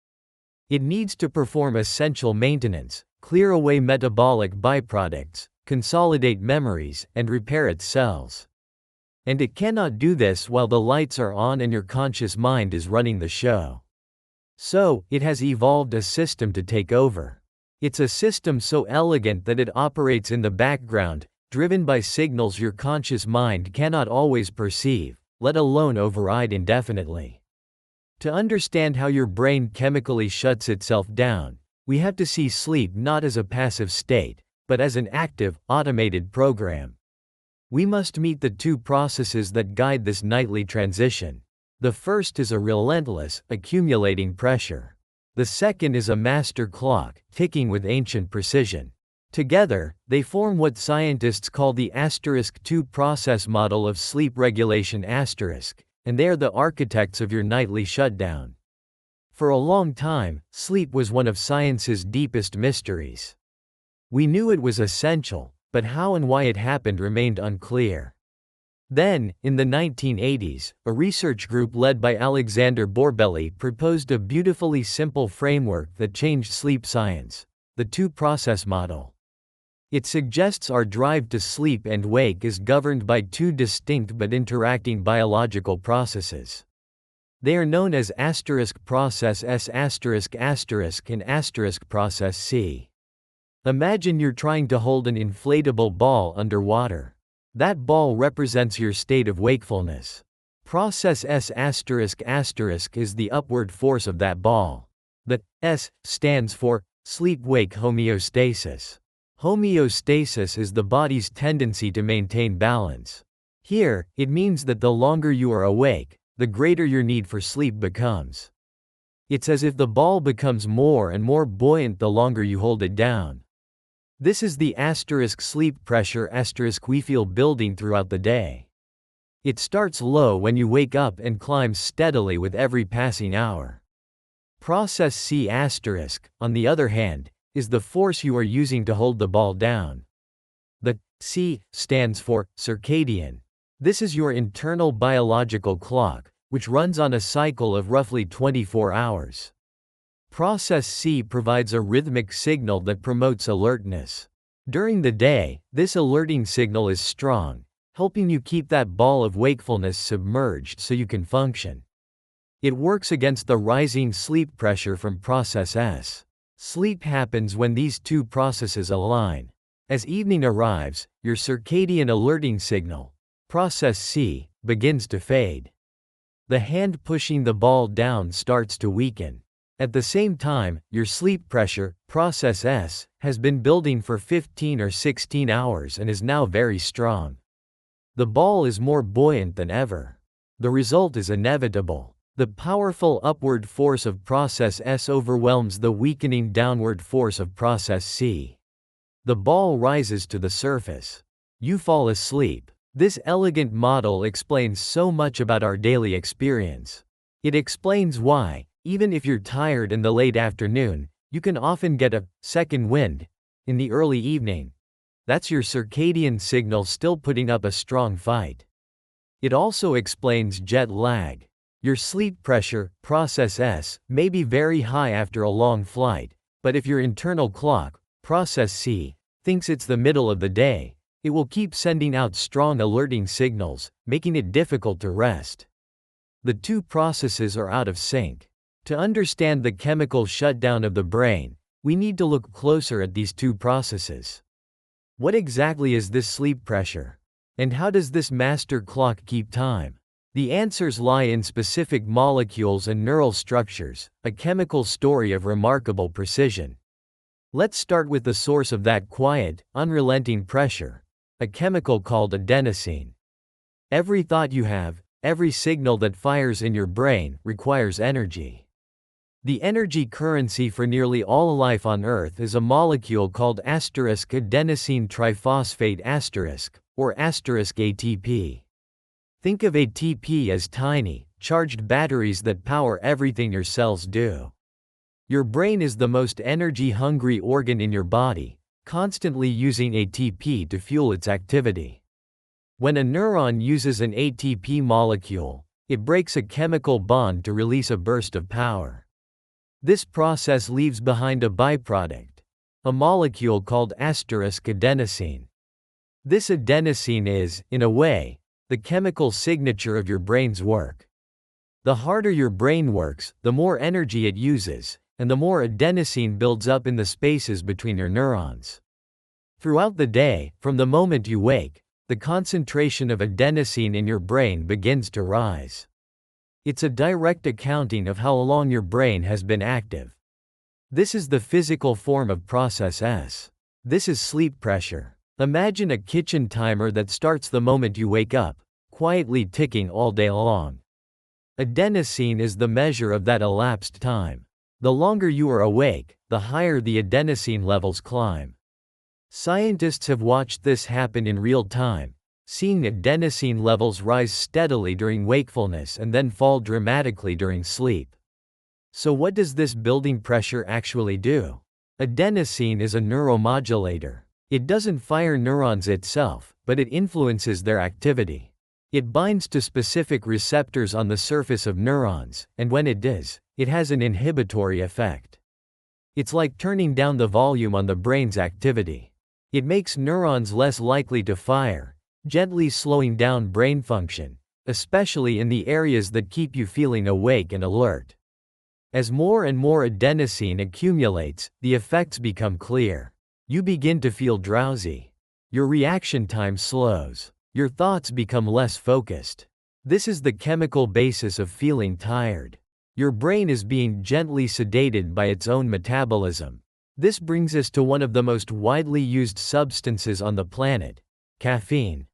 It needs to perform essential maintenance, clear away metabolic byproducts, consolidate memories, and repair its cells. And it cannot do this while the lights are on and your conscious mind is running the show. So, it has evolved a system to take over. It's a system so elegant that it operates in the background, driven by signals your conscious mind cannot always perceive, let alone override indefinitely. To understand how your brain chemically shuts itself down, we have to see sleep not as a passive state, but as an active, automated program. We must meet the 2 processes that guide this nightly transition. The first is a relentless, accumulating pressure. The second is a master clock, ticking with ancient precision. Together, they form what scientists call the *2 process model of sleep regulation *, and they are the architects of your nightly shutdown. For a long time, sleep was one of science's deepest mysteries. We knew it was essential, but how and why it happened remained unclear. Then, in the 1980s, a research group led by Alexander Borbély proposed a beautifully simple framework that changed sleep science: the 2-process model. It suggests our drive to sleep and wake is governed by 2 distinct but interacting biological processes. They are known as process S and process C. Imagine you're trying to hold an inflatable ball underwater. That ball represents your state of wakefulness. Process S asterisk asterisk is the upward force of that ball. The S stands for sleep-wake homeostasis. Homeostasis is the body's tendency to maintain balance. Here, it means that the longer you are awake, the greater your need for sleep becomes. It's as if the ball becomes more and more buoyant the longer you hold it down. This is the asterisk sleep pressure asterisk we feel building throughout the day. It starts low when you wake up and climbs steadily with every passing hour. Process C asterisk, on the other hand, is the force you are using to hold the ball down. The C stands for circadian. This is your internal biological clock, which runs on a cycle of roughly 24 hours. Process C provides a rhythmic signal that promotes alertness. During the day, this alerting signal is strong, helping you keep that ball of wakefulness submerged so you can function. It works against the rising sleep pressure from process S. Sleep happens when these two processes align. As evening arrives, your circadian alerting signal, process C, begins to fade. The hand pushing the ball down starts to weaken. At the same time, your sleep pressure, process S, has been building for 15 or 16 hours and is now very strong. The ball is more buoyant than ever. The result is inevitable. The powerful upward force of process S overwhelms the weakening downward force of process C. The ball rises to the surface. You fall asleep. This elegant model explains so much about our daily experience. It explains why, even if you're tired in the late afternoon, you can often get a second wind in the early evening. That's your circadian signal still putting up a strong fight. It also explains jet lag. Your sleep pressure, process S, may be very high after a long flight, but if your internal clock, process C, thinks it's the middle of the day, it will keep sending out strong alerting signals, making it difficult to rest. The two processes are out of sync. To understand the chemical shutdown of the brain, we need to look closer at these two processes. What exactly is this sleep pressure? And how does this master clock keep time? The answers lie in specific molecules and neural structures, a chemical story of remarkable precision. Let's start with the source of that quiet, unrelenting pressure, a chemical called adenosine. Every thought you have, every signal that fires in your brain, requires energy. The energy currency for nearly all life on Earth is a molecule called adenosine triphosphate or ATP. Think of ATP as tiny, charged batteries that power everything your cells do. Your brain is the most energy-hungry organ in your body, constantly using ATP to fuel its activity. When a neuron uses an ATP molecule, it breaks a chemical bond to release a burst of power. This process leaves behind a byproduct, a molecule called adenosine. This adenosine is, in a way, the chemical signature of your brain's work. The harder your brain works, the more energy it uses, and the more adenosine builds up in the spaces between your neurons. Throughout the day, from the moment you wake, the concentration of adenosine in your brain begins to rise. It's a direct accounting of how long your brain has been active. This is the physical form of process S. This is sleep pressure. Imagine a kitchen timer that starts the moment you wake up, quietly ticking all day long. Adenosine is the measure of that elapsed time. The longer you are awake, the higher the adenosine levels climb. Scientists have watched this happen in real time, seeing adenosine levels rise steadily during wakefulness and then fall dramatically during sleep. So what does this building pressure actually do? Adenosine is a neuromodulator. It doesn't fire neurons itself, but it influences their activity. It binds to specific receptors on the surface of neurons, and when it does, it has an inhibitory effect. It's like turning down the volume on the brain's activity. It makes neurons less likely to fire, gently slowing down brain function, especially in the areas that keep you feeling awake and alert. As more and more adenosine accumulates, the effects become clear. You begin to feel drowsy. Your reaction time slows. Your thoughts become less focused. This is the chemical basis of feeling tired. Your brain is being gently sedated by its own metabolism. This brings us to one of the most widely used substances on the planet: caffeine.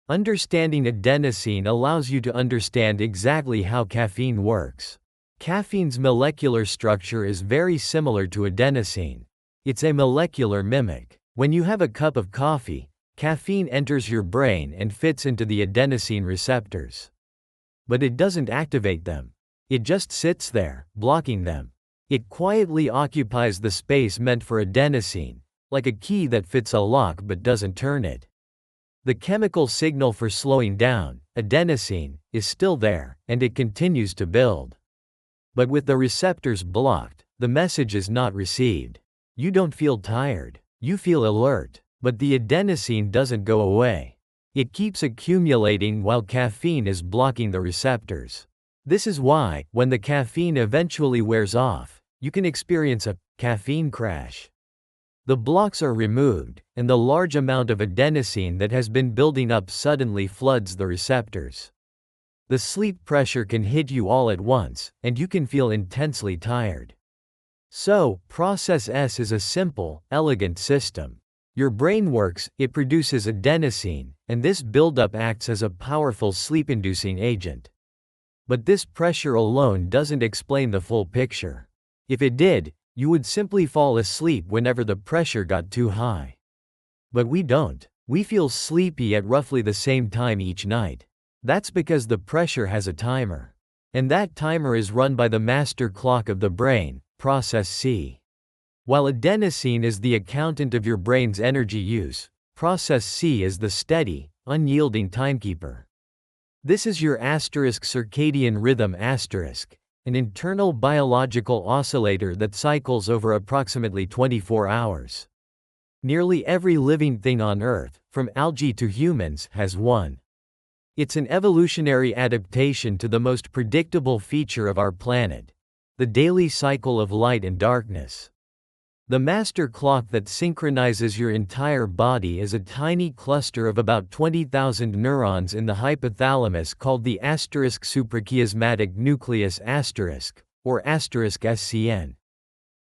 Understanding adenosine allows you to understand exactly how caffeine works. Caffeine's molecular structure is very similar to adenosine. It's a molecular mimic. When you have a cup of coffee, caffeine enters your brain and fits into the adenosine receptors. But it doesn't activate them. It just sits there, blocking them. It quietly occupies the space meant for adenosine, like a key that fits a lock but doesn't turn it. The chemical signal for slowing down, adenosine, is still there, and it continues to build. But with the receptors blocked, the message is not received. You don't feel tired. You feel alert. But the adenosine doesn't go away. It keeps accumulating while caffeine is blocking the receptors. This is why, when the caffeine eventually wears off, you can experience a caffeine crash. The blocks are removed, and the large amount of adenosine that has been building up suddenly floods the receptors. The sleep pressure can hit you all at once, and you can feel intensely tired. So, process S is a simple, elegant system. Your brain works, it produces adenosine, and this buildup acts as a powerful sleep-inducing agent. But this pressure alone doesn't explain the full picture. If it did, you would simply fall asleep whenever the pressure got too high. But we don't. We feel sleepy at roughly the same time each night. That's because the pressure has a timer. And that timer is run by the master clock of the brain, process C. While adenosine is the accountant of your brain's energy use, process C is the steady, unyielding timekeeper. This is your circadian rhythm an internal biological oscillator that cycles over approximately 24 hours. Nearly every living thing on Earth, from algae to humans, has one. It's an evolutionary adaptation to the most predictable feature of our planet: the daily cycle of light and darkness. The master clock that synchronizes your entire body is a tiny cluster of about 20,000 neurons in the hypothalamus called the suprachiasmatic nucleus or SCN.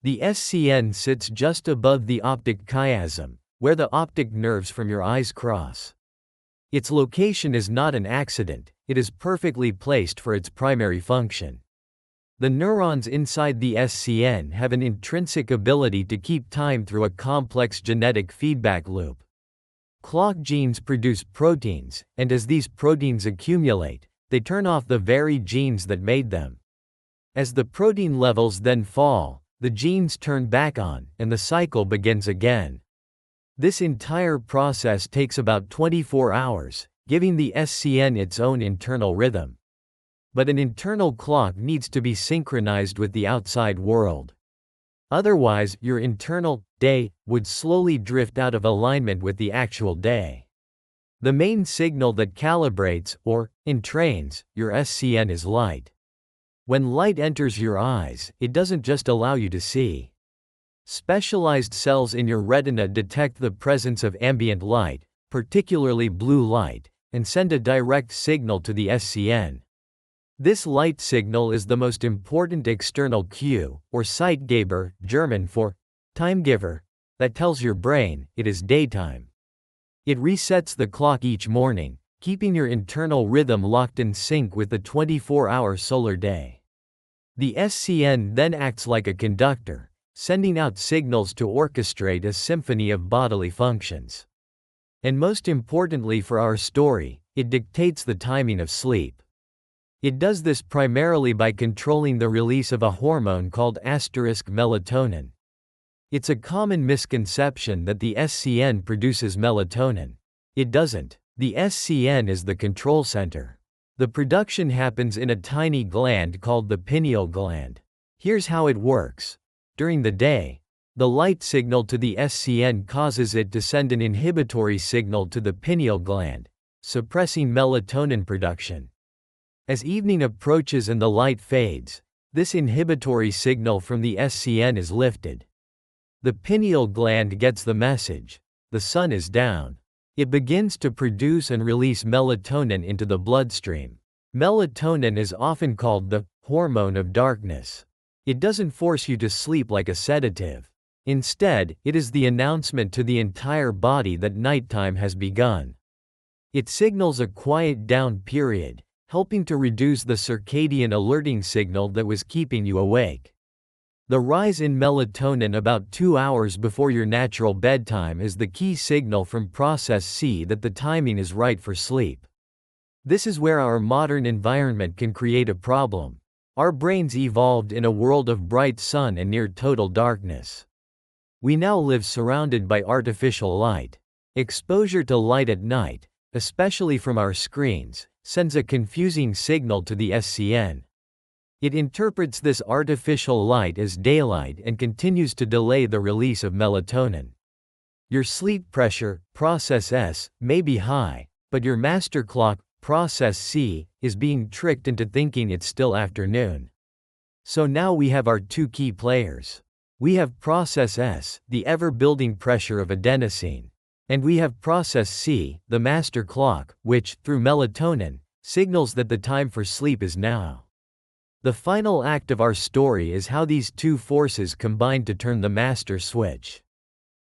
The SCN sits just above the optic chiasm, where the optic nerves from your eyes cross. Its location is not an accident, it is perfectly placed for its primary function. The neurons inside the SCN have an intrinsic ability to keep time through a complex genetic feedback loop. Clock genes produce proteins, and as these proteins accumulate, they turn off the very genes that made them. As the protein levels then fall, the genes turn back on, and the cycle begins again. This entire process takes about 24 hours, giving the SCN its own internal rhythm. But an internal clock needs to be synchronized with the outside world. Otherwise, your internal day would slowly drift out of alignment with the actual day. The main signal that calibrates, or entrains, your SCN is light. When light enters your eyes, it doesn't just allow you to see. Specialized cells in your retina detect the presence of ambient light, particularly blue light, and send a direct signal to the SCN. This light signal is the most important external cue, or Zeitgeber, German for timegiver, that tells your brain it is daytime. It resets the clock each morning, keeping your internal rhythm locked in sync with the 24-hour solar day. The SCN then acts like a conductor, sending out signals to orchestrate a symphony of bodily functions. And most importantly for our story, it dictates the timing of sleep. It does this primarily by controlling the release of a hormone called melatonin. It's a common misconception that the SCN produces melatonin. It doesn't. The SCN is the control center. The production happens in a tiny gland called the pineal gland. Here's how it works. During the day, the light signal to the SCN causes it to send an inhibitory signal to the pineal gland, suppressing melatonin production. As evening approaches and the light fades, this inhibitory signal from the SCN is lifted. The pineal gland gets the message: the sun is down. It begins to produce and release melatonin into the bloodstream. Melatonin is often called the hormone of darkness. It doesn't force you to sleep like a sedative. Instead, it is the announcement to the entire body that nighttime has begun. It signals a quiet down period, helping to reduce the circadian alerting signal that was keeping you awake. The rise in melatonin about 2 hours before your natural bedtime is the key signal from process C that the timing is right for sleep. This is where our modern environment can create a problem. Our brains evolved in a world of bright sun and near total darkness. We now live surrounded by artificial light. Exposure to light at night, especially from our screens, sends a confusing signal to the SCN. It interprets this artificial light as daylight and continues to delay the release of melatonin. Your sleep pressure, process S, may be high, but your master clock, process C, is being tricked into thinking it's still afternoon. So now we have our two key players. We have process S, the ever-building pressure of adenosine. And we have process C, the master clock, which, through melatonin, signals that the time for sleep is now. The final act of our story is how these two forces combine to turn the master switch.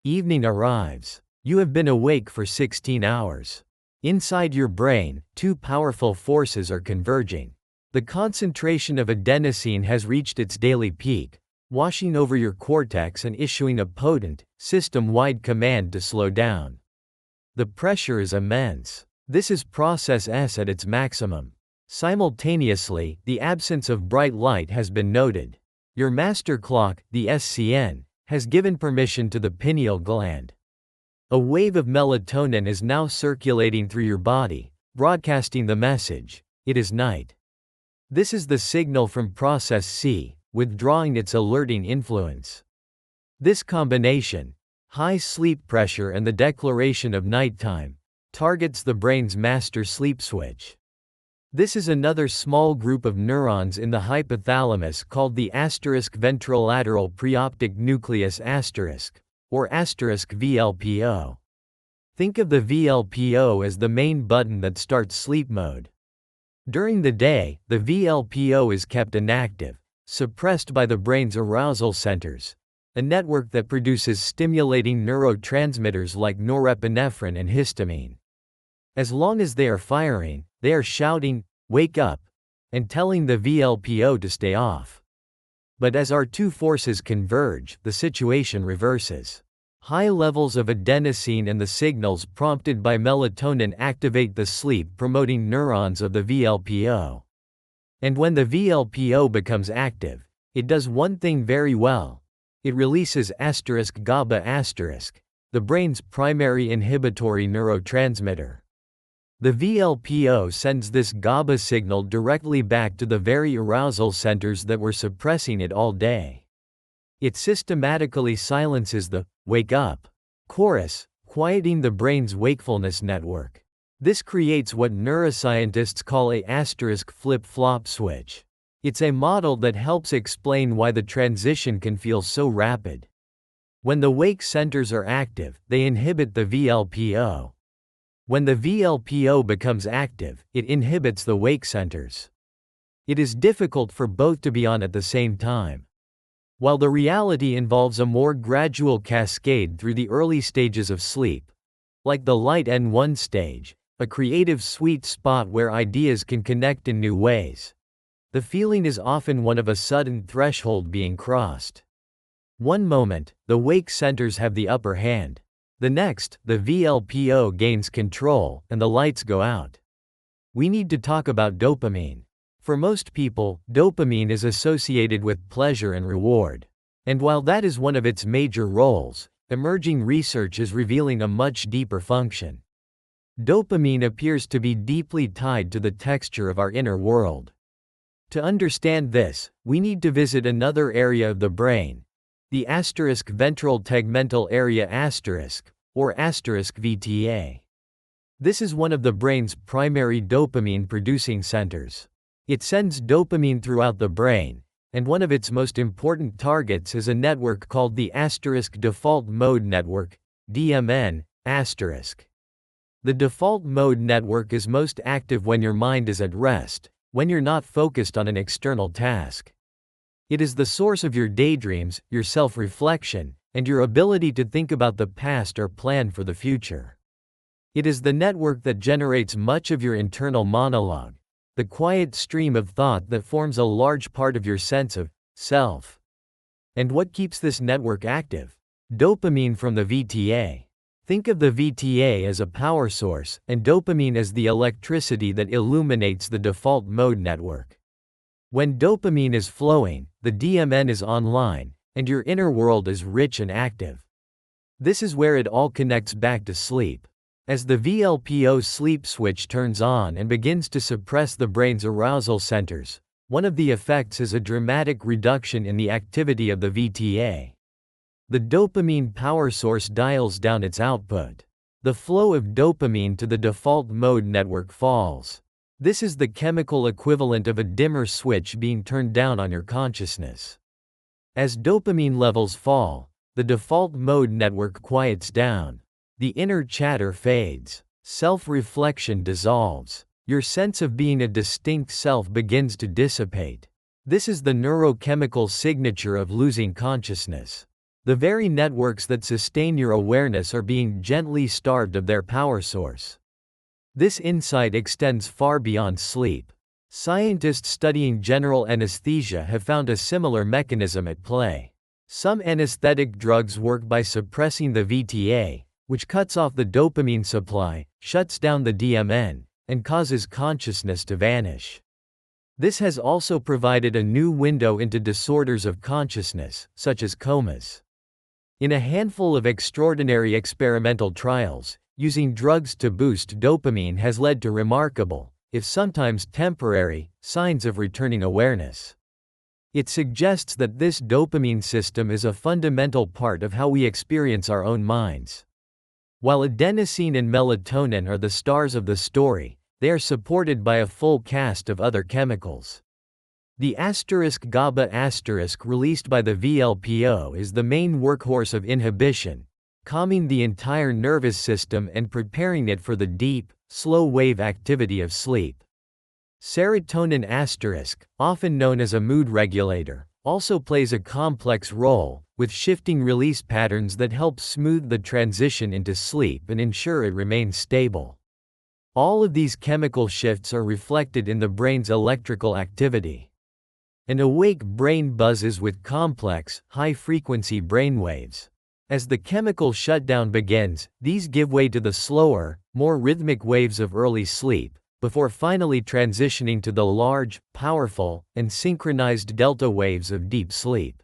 Evening arrives. You have been awake for 16 hours. Inside your brain, two powerful forces are converging. The concentration of adenosine has reached its daily peak, washing over your cortex and issuing a potent, system-wide command to slow down. The pressure is immense. This is process S at its maximum. Simultaneously, the absence of bright light has been noted. Your master clock, the SCN, has given permission to the pineal gland. A wave of melatonin is now circulating through your body, broadcasting the message, it is night. This is the signal from process C, withdrawing its alerting influence. This combination, high sleep pressure and the declaration of nighttime, targets the brain's master sleep switch. This is another small group of neurons in the hypothalamus called the ventrolateral preoptic nucleus or VLPO. Think of the VLPO as the main button that starts sleep mode. During the day, the VLPO is kept inactive, suppressed by the brain's arousal centers, a network that produces stimulating neurotransmitters like norepinephrine and histamine. As long as they are firing, they are shouting, "Wake up," and telling the VLPO to stay off. But as our two forces converge, the situation reverses. High levels of adenosine and the signals prompted by melatonin activate the sleep-promoting neurons of the VLPO. And when the VLPO becomes active, it does one thing very well. It releases GABA, the brain's primary inhibitory neurotransmitter. The VLPO sends this GABA signal directly back to the very arousal centers that were suppressing it all day. It systematically silences the "wake up" chorus, quieting the brain's wakefulness network. This creates what neuroscientists call a flip-flop switch. It's a model that helps explain why the transition can feel so rapid. When the wake centers are active, they inhibit the VLPO. When the VLPO becomes active, it inhibits the wake centers. It is difficult for both to be on at the same time. While the reality involves a more gradual cascade through the early stages of sleep, like the light N1 stage, a creative sweet spot where ideas can connect in new ways, the feeling is often one of a sudden threshold being crossed. One moment, the wake centers have the upper hand. The next, the VLPO gains control, and the lights go out. We need to talk about dopamine. For most people, dopamine is associated with pleasure and reward. And while that is one of its major roles, emerging research is revealing a much deeper function. Dopamine appears to be deeply tied to the texture of our inner world. To understand this, we need to visit another area of the brain, the ventral tegmental area or VTA. This is one of the brain's primary dopamine-producing centers. It sends dopamine throughout the brain, and one of its most important targets is a network called the default mode network, DMN*. The default mode network is most active when your mind is at rest, when you're not focused on an external task. It is the source of your daydreams, your self-reflection, and your ability to think about the past or plan for the future. It is the network that generates much of your internal monologue, the quiet stream of thought that forms a large part of your sense of self. And what keeps this network active? Dopamine from the VTA. Think of the VTA as a power source, and dopamine as the electricity that illuminates the default mode network. When dopamine is flowing, the DMN is online, and your inner world is rich and active. This is where it all connects back to sleep. As the VLPO sleep switch turns on and begins to suppress the brain's arousal centers, one of the effects is a dramatic reduction in the activity of the VTA. The dopamine power source dials down its output. The flow of dopamine to the default mode network falls. This is the chemical equivalent of a dimmer switch being turned down on your consciousness. As dopamine levels fall, the default mode network quiets down. The inner chatter fades. Self-reflection dissolves. Your sense of being a distinct self begins to dissipate. This is the neurochemical signature of losing consciousness. The very networks that sustain your awareness are being gently starved of their power source. This insight extends far beyond sleep. Scientists studying general anesthesia have found a similar mechanism at play. Some anesthetic drugs work by suppressing the VTA, which cuts off the dopamine supply, shuts down the DMN, and causes consciousness to vanish. This has also provided a new window into disorders of consciousness, such as comas. In a handful of extraordinary experimental trials, using drugs to boost dopamine has led to remarkable, if sometimes temporary, signs of returning awareness. It suggests that this dopamine system is a fundamental part of how we experience our own minds. While adenosine and melatonin are the stars of the story, they are supported by a full cast of other chemicals. The *GABA* released by the VLPO is the main workhorse of inhibition, calming the entire nervous system and preparing it for the deep, slow-wave activity of sleep. Serotonin*, often known as a mood regulator, also plays a complex role, with shifting release patterns that help smooth the transition into sleep and ensure it remains stable. All of these chemical shifts are reflected in the brain's electrical activity. An awake brain buzzes with complex, high-frequency brainwaves. As the chemical shutdown begins, these give way to the slower, more rhythmic waves of early sleep, before finally transitioning to the large, powerful, and synchronized delta waves of deep sleep.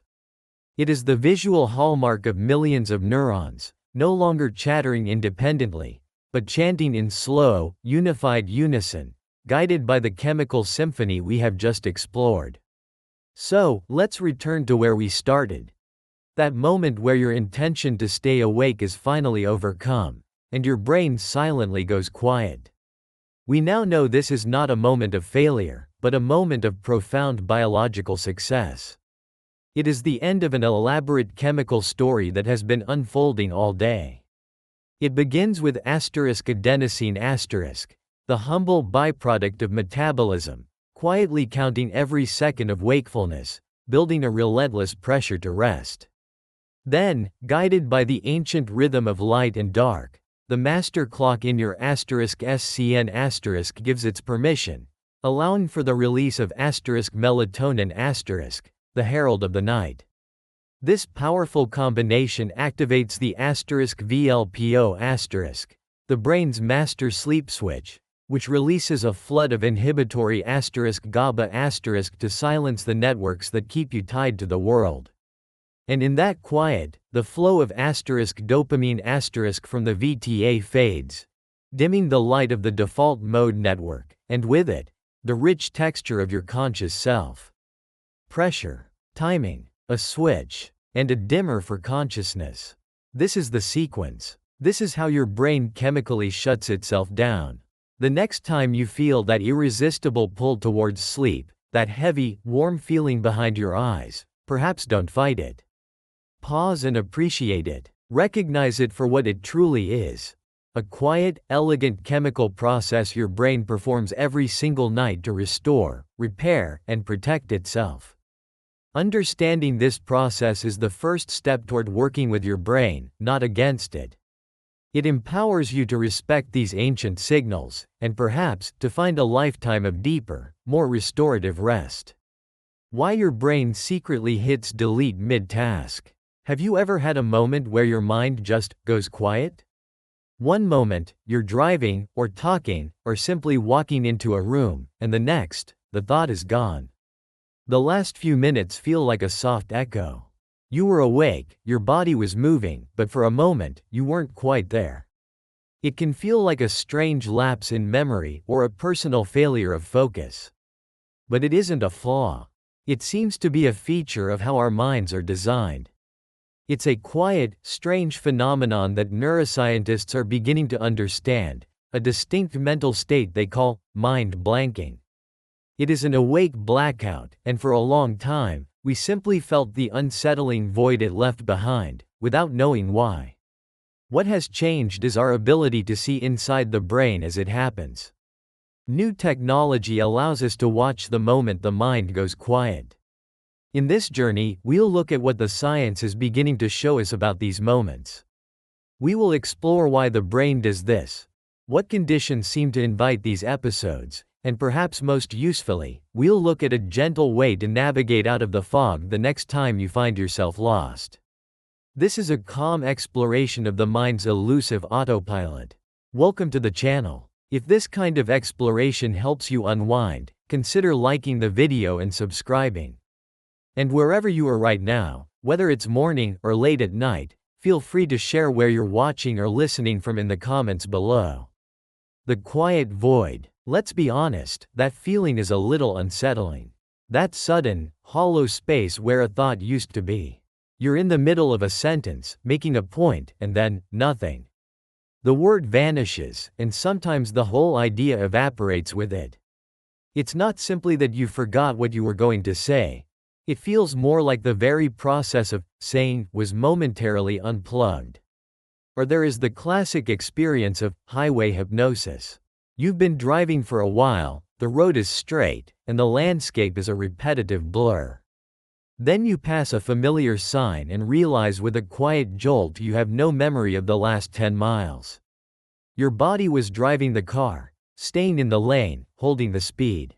It is the visual hallmark of millions of neurons, no longer chattering independently, but chanting in slow, unified unison, guided by the chemical symphony we have just explored. So, let's return to where we started. That moment where your intention to stay awake is finally overcome, and your brain silently goes quiet. We now know this is not a moment of failure, but a moment of profound biological success. It is the end of an elaborate chemical story that has been unfolding all day. It begins with adenosine*, the humble byproduct of metabolism, quietly counting every second of wakefulness, building a relentless pressure to rest. Then, guided by the ancient rhythm of light and dark, the master clock in your *SCN* gives its permission, allowing for the release of *melatonin*, the herald of the night. This powerful combination activates the *VLPO*, the brain's master sleep switch, which releases a flood of inhibitory *GABA* to silence the networks that keep you tied to the world. And in that quiet, the flow of dopamine* from the VTA fades, dimming the light of the default mode network, and with it, the rich texture of your conscious self. Pressure, timing, a switch, and a dimmer for consciousness. This is the sequence. This is how your brain chemically shuts itself down. The next time you feel that irresistible pull towards sleep, that heavy, warm feeling behind your eyes, perhaps don't fight it. Pause and appreciate it. Recognize it for what it truly is. a quiet, elegant chemical process your brain performs every single night to restore, repair, and protect itself. Understanding this process is the first step toward working with your brain, not against it. It empowers you to respect these ancient signals, and perhaps, to find a lifetime of deeper, more restorative rest. Why your brain secretly hits delete mid-task. Have you ever had a moment where your mind just goes quiet? One moment, you're driving, or talking, or simply walking into a room, and the next, the thought is gone. The last few minutes feel like a soft echo. You were awake, your body was moving, but for a moment, you weren't quite there. It can feel like a strange lapse in memory or a personal failure of focus. But it isn't a flaw. It seems to be a feature of how our minds are designed. It's a quiet, strange phenomenon that neuroscientists are beginning to understand, a distinct mental state they call mind blanking. It is an awake blackout, and for a long time, we simply felt the unsettling void it left behind, without knowing why. What has changed is our ability to see inside the brain as it happens. New technology allows us to watch the moment the mind goes quiet. In this journey, we'll look at what the science is beginning to show us about these moments. We will explore why the brain does this, what conditions seem to invite these episodes, and perhaps most usefully, we'll look at a gentle way to navigate out of the fog the next time you find yourself lost. This is a calm exploration of the mind's elusive autopilot. Welcome to the channel. If this kind of exploration helps you unwind, consider liking the video and subscribing. And wherever you are right now, whether it's morning or late at night, feel free to share where you're watching or listening from in the comments below. The quiet void. Let's be honest, that feeling is a little unsettling. That sudden, hollow space where a thought used to be. You're in the middle of a sentence, making a point, and then, nothing. The word vanishes, and sometimes the whole idea evaporates with it. It's not simply that you forgot what you were going to say. It feels more like the very process of saying was momentarily unplugged. Or there is the classic experience of highway hypnosis. You've been driving for a while, the road is straight, and the landscape is a repetitive blur. Then you pass a familiar sign and realize with a quiet jolt you have no memory of the last 10 miles. Your body was driving the car, staying in the lane, holding the speed.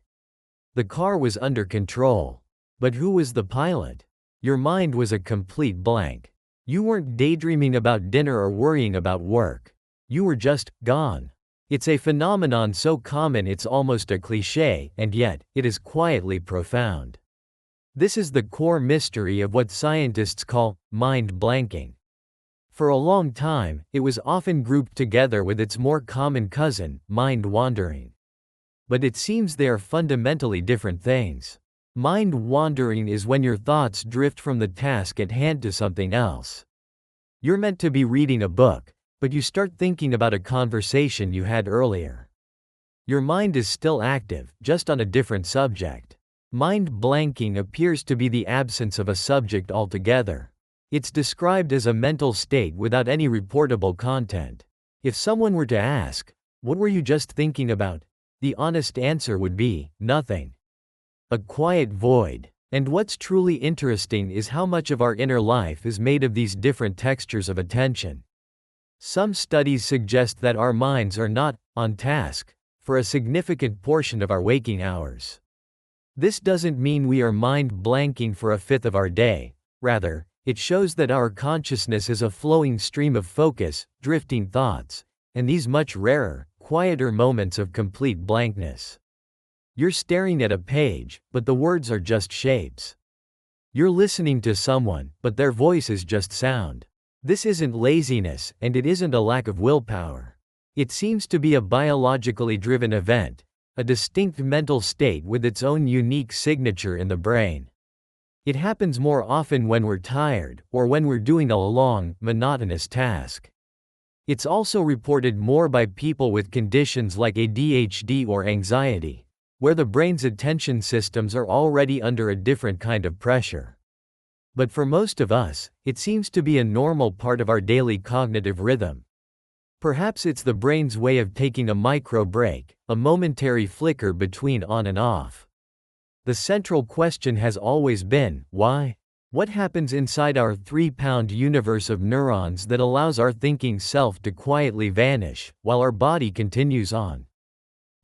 The car was under control. But who was the pilot? Your mind was a complete blank. You weren't daydreaming about dinner or worrying about work. You were just gone. It's a phenomenon so common it's almost a cliché, and yet, it is quietly profound. This is the core mystery of what scientists call mind blanking. For a long time, it was often grouped together with its more common cousin, mind wandering. But it seems they are fundamentally different things. Mind wandering is when your thoughts drift from the task at hand to something else. You're meant to be reading a book, but you start thinking about a conversation you had earlier. Your mind is still active, just on a different subject. Mind blanking appears to be the absence of a subject altogether. It's described as a mental state without any reportable content. If someone were to ask, "What were you just thinking about?" the honest answer would be, nothing. A quiet void. And what's truly interesting is how much of our inner life is made of these different textures of attention. Some studies suggest that our minds are not on task for a significant portion of our waking hours. This doesn't mean we are mind blanking for a fifth of our day. Rather, it shows that our consciousness is a flowing stream of focus, drifting thoughts, and these much rarer, quieter moments of complete blankness. You're staring at a page, but the words are just shapes. You're listening to someone, but their voice is just sound. This isn't laziness, and it isn't a lack of willpower. It seems to be a biologically driven event, a distinct mental state with its own unique signature in the brain. It happens more often when we're tired, or when we're doing a long, monotonous task. It's also reported more by people with conditions like ADHD or anxiety, where the brain's attention systems are already under a different kind of pressure. But for most of us, it seems to be a normal part of our daily cognitive rhythm. Perhaps it's the brain's way of taking a micro break, a momentary flicker between on and off. The central question has always been, why? What happens inside our 3-pound universe of neurons that allows our thinking self to quietly vanish, while our body continues on?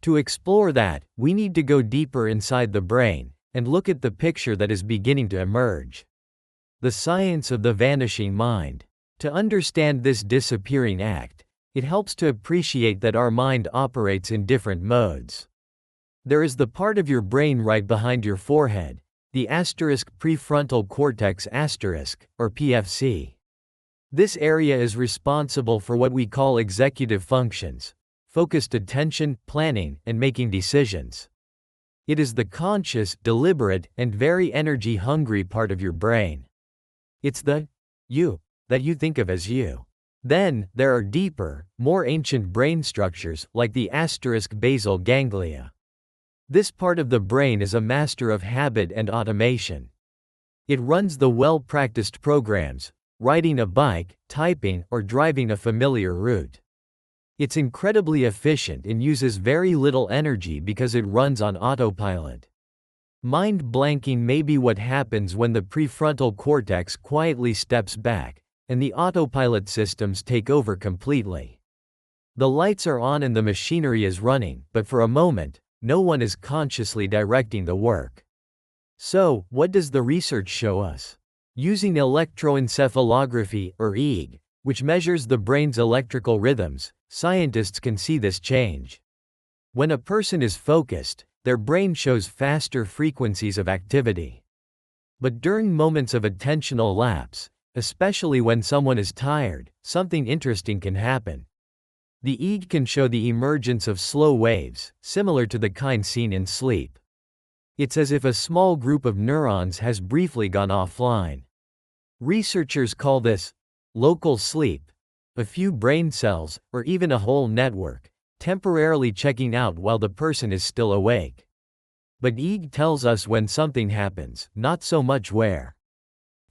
To explore that, we need to go deeper inside the brain, and look at the picture that is beginning to emerge. The science of the vanishing mind. To understand this disappearing act, it helps to appreciate that our mind operates in different modes. There is the part of your brain right behind your forehead, the prefrontal cortex or PFC. This area is responsible for what we call executive functions, focused attention, planning, and making decisions. It is the conscious, deliberate, and very energy-hungry part of your brain. It's the you that you think of as you. Then, there are deeper, more ancient brain structures, like the basal ganglia. This part of the brain is a master of habit and automation. It runs the well-practiced programs, riding a bike, typing, or driving a familiar route. It's incredibly efficient and uses very little energy because it runs on autopilot. Mind blanking may be what happens when the prefrontal cortex quietly steps back, and the autopilot systems take over completely. The lights are on and the machinery is running, but for a moment, no one is consciously directing the work. So, what does the research show us? Using electroencephalography, or EEG, which measures the brain's electrical rhythms, scientists can see this change. When a person is focused, their brain shows faster frequencies of activity. But during moments of attentional lapse, especially when someone is tired, something interesting can happen. The EEG can show the emergence of slow waves, similar to the kind seen in sleep. It's as if a small group of neurons has briefly gone offline. Researchers call this local sleep, a few brain cells, or even a whole network, temporarily checking out while the person is still awake. But EEG tells us when something happens, not so much where.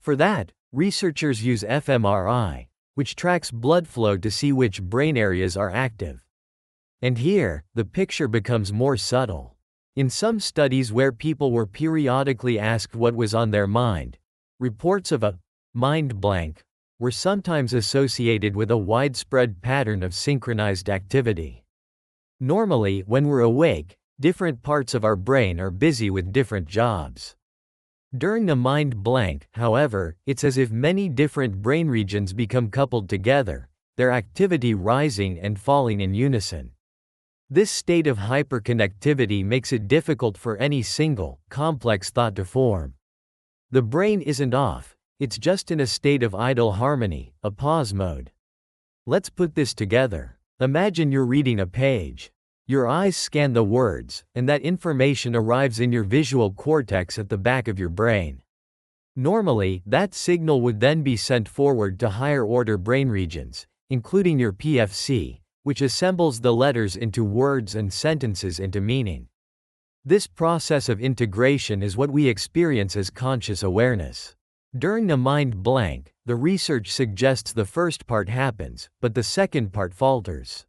For that, researchers use fMRI, which tracks blood flow to see which brain areas are active. And here, the picture becomes more subtle. In some studies where people were periodically asked what was on their mind, reports of a mind blank were sometimes associated with a widespread pattern of synchronized activity. Normally, when we're awake, different parts of our brain are busy with different jobs. During a mind blank, however, it's as if many different brain regions become coupled together, their activity rising and falling in unison. This state of hyperconnectivity makes it difficult for any single, complex thought to form. The brain isn't off, it's just in a state of idle harmony, a pause mode. Let's put this together. Imagine you're reading a page. Your eyes scan the words, and that information arrives in your visual cortex at the back of your brain. Normally, that signal would then be sent forward to higher-order brain regions, including your PFC, which assembles the letters into words and sentences into meaning. This process of integration is what we experience as conscious awareness. During a mind blank, the research suggests the first part happens, but the second part falters.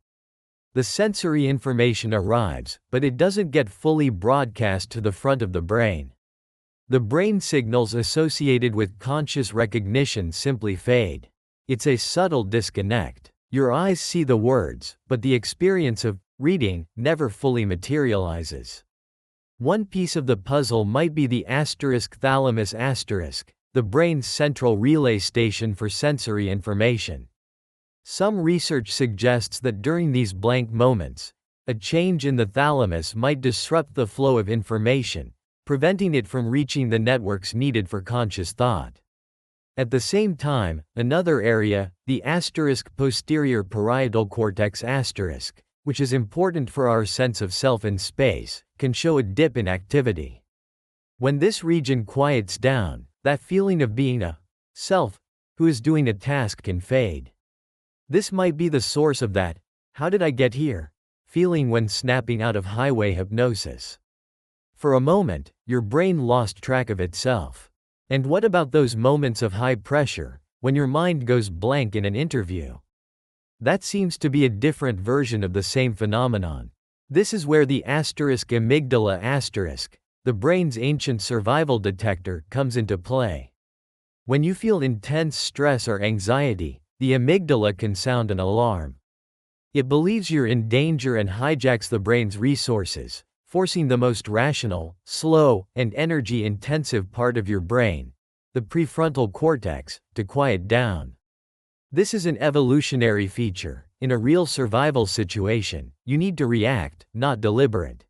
The sensory information arrives, but it doesn't get fully broadcast to the front of the brain. The brain signals associated with conscious recognition simply fade. It's a subtle disconnect. Your eyes see the words, but the experience of reading never fully materializes. One piece of the puzzle might be the thalamus, the brain's central relay station for sensory information. Some research suggests that during these blank moments, a change in the thalamus might disrupt the flow of information, preventing it from reaching the networks needed for conscious thought. At the same time, another area, the posterior parietal cortex which is important for our sense of self in space, can show a dip in activity. When this region quiets down, that feeling of being a self who is doing a task can fade. This might be the source of that "how did I get here" feeling when snapping out of highway hypnosis. For a moment, your brain lost track of itself. And what about those moments of high pressure, when your mind goes blank in an interview? That seems to be a different version of the same phenomenon. This is where the amygdala*, the brain's ancient survival detector, comes into play. When you feel intense stress or anxiety, the amygdala can sound an alarm. It believes you're in danger and hijacks the brain's resources, forcing the most rational, slow, and energy-intensive part of your brain, the prefrontal cortex, to quiet down. This is an evolutionary feature. In a real survival situation, you need to react, not deliberate.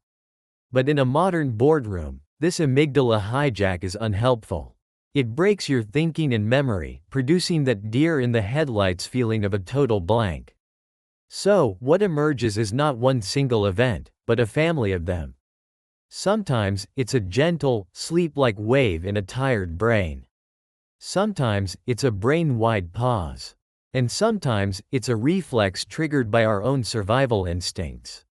But in a modern boardroom, this amygdala hijack is unhelpful. It breaks your thinking and memory, producing that deer-in-the-headlights feeling of a total blank. So, what emerges is not one single event, but a family of them. Sometimes, it's a gentle, sleep-like wave in a tired brain. Sometimes, it's a brain-wide pause. And sometimes, it's a reflex triggered by our own survival instincts.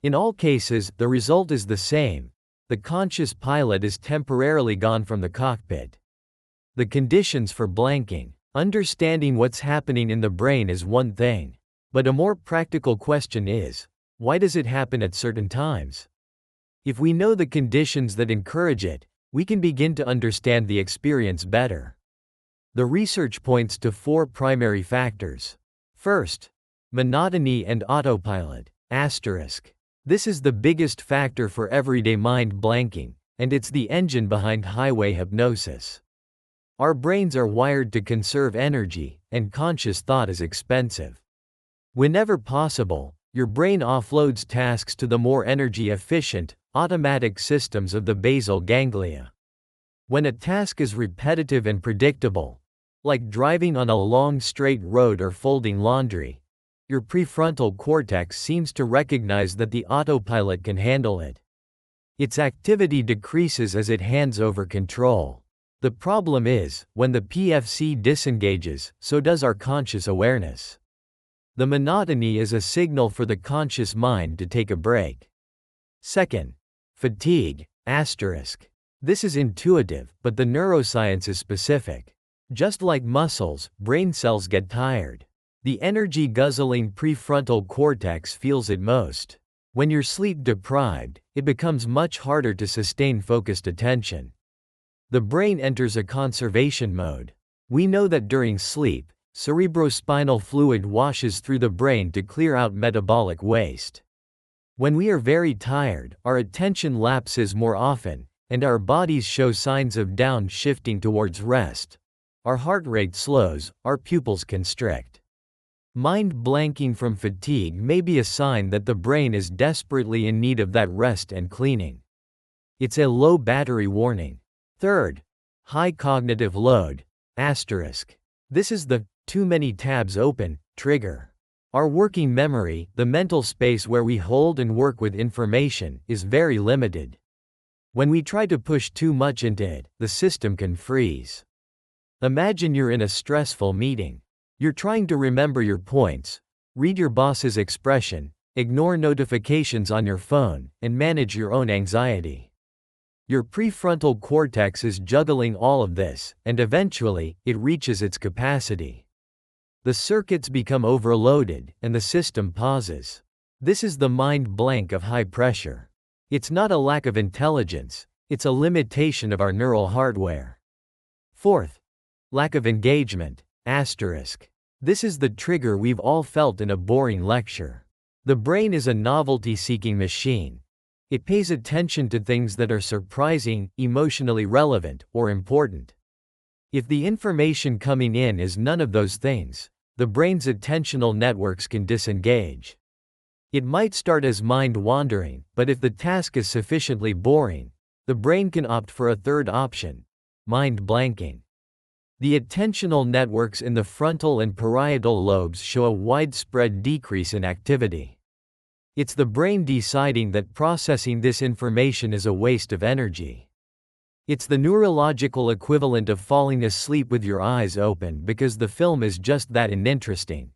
In all cases, the result is the same. The conscious pilot is temporarily gone from the cockpit. The conditions for blanking. Understanding what's happening in the brain is one thing. But a more practical question is, why does it happen at certain times? If we know the conditions that encourage it, we can begin to understand the experience better. The research points to 4 primary factors. First, monotony and autopilot*. This is the biggest factor for everyday mind blanking, and it's the engine behind highway hypnosis. Our brains are wired to conserve energy, and conscious thought is expensive. Whenever possible, your brain offloads tasks to the more energy-efficient, automatic systems of the basal ganglia. When a task is repetitive and predictable, like driving on a long straight road or folding laundry, your prefrontal cortex seems to recognize that the autopilot can handle it. Its activity decreases as it hands over control. The problem is, when the PFC disengages, so does our conscious awareness. The monotony is a signal for the conscious mind to take a break. Second, fatigue*. This is intuitive, but the neuroscience is specific. Just like muscles, brain cells get tired. The energy-guzzling prefrontal cortex feels it most. When you're sleep-deprived, it becomes much harder to sustain focused attention. The brain enters a conservation mode. We know that during sleep, cerebrospinal fluid washes through the brain to clear out metabolic waste. When we are very tired, our attention lapses more often, and our bodies show signs of downshifting towards rest. Our heart rate slows, our pupils constrict. Mind blanking from fatigue may be a sign that the brain is desperately in need of that rest and cleaning. It's a low battery warning. Third, high cognitive load*. This is the too many tabs open trigger. Our working memory, the mental space where we hold and work with information, is very limited. When we try to push too much into it, the system can freeze. Imagine you're in a stressful meeting. You're trying to remember your points, read your boss's expression, ignore notifications on your phone, and manage your own anxiety. Your prefrontal cortex is juggling all of this, and eventually, it reaches its capacity. The circuits become overloaded, and the system pauses. This is the mind blank of high pressure. It's not a lack of intelligence, it's a limitation of our neural hardware. Fourth, lack of engagement*. This is the trigger we've all felt in a boring lecture. The brain is a novelty-seeking machine. It pays attention to things that are surprising, emotionally relevant, or important. If the information coming in is none of those things, the brain's attentional networks can disengage. It might start as mind wandering, but if the task is sufficiently boring, the brain can opt for a third option: mind blanking. The attentional networks in the frontal and parietal lobes show a widespread decrease in activity. It's the brain deciding that processing this information is a waste of energy. It's the neurological equivalent of falling asleep with your eyes open because the film is just that uninteresting.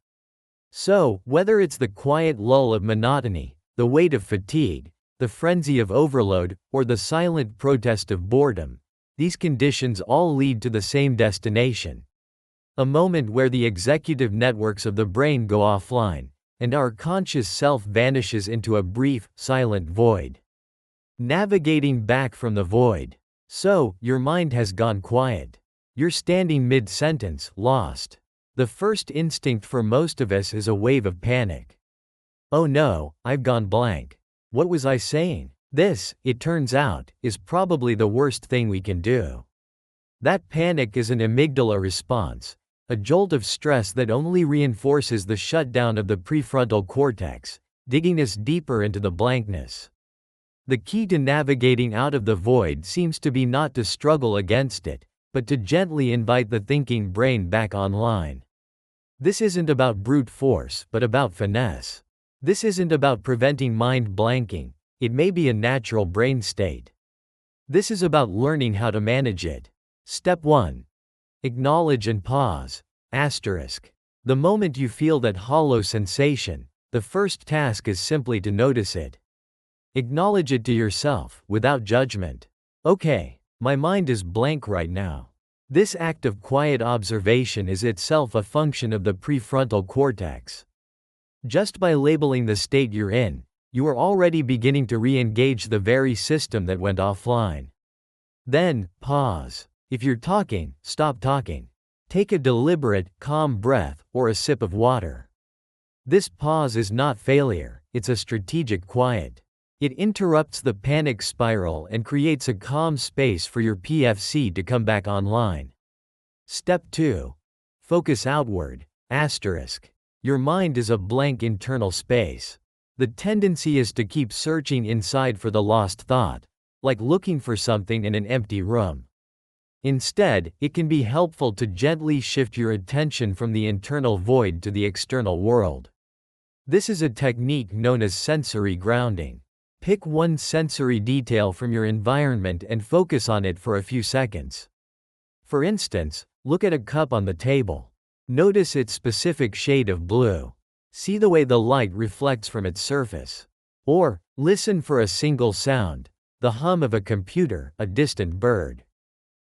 So, whether it's the quiet lull of monotony, the weight of fatigue, the frenzy of overload, or the silent protest of boredom, these conditions all lead to the same destination: A moment where the executive networks of the brain go offline, and our conscious self vanishes into a brief, silent void. Navigating back from the void. So, your mind has gone quiet. You're standing mid-sentence, lost. The first instinct for most of us is a wave of panic. Oh no, I've gone blank. What was I saying? This, it turns out, is probably the worst thing we can do. That panic is an amygdala response, a jolt of stress that only reinforces the shutdown of the prefrontal cortex, digging us deeper into the blankness. The key to navigating out of the void seems to be not to struggle against it, but to gently invite the thinking brain back online. This isn't about brute force, but about finesse. This isn't about preventing mind blanking. It may be a natural brain state. This is about learning how to manage it. Step 1. Acknowledge and pause. Asterisk. The moment you feel that hollow sensation, the first task is simply to notice it. Acknowledge it to yourself, without judgment. Okay, my mind is blank right now. This act of quiet observation is itself a function of the prefrontal cortex. Just by labeling the state you're in, you are already beginning to re-engage the very system that went offline. Then, pause. If you're talking, stop talking. Take a deliberate, calm breath, or a sip of water. This pause is not failure, it's a strategic quiet. It interrupts the panic spiral and creates a calm space for your PFC to come back online. Step 2. Focus outward. Asterisk. Your mind is a blank internal space. The tendency is to keep searching inside for the lost thought, like looking for something in an empty room. Instead, it can be helpful to gently shift your attention from the internal void to the external world. This is a technique known as sensory grounding. Pick one sensory detail from your environment and focus on it for a few seconds. For instance, look at a cup on the table. Notice its specific shade of blue. See the way the light reflects from its surface. Or, listen for a single sound, the hum of a computer, a distant bird.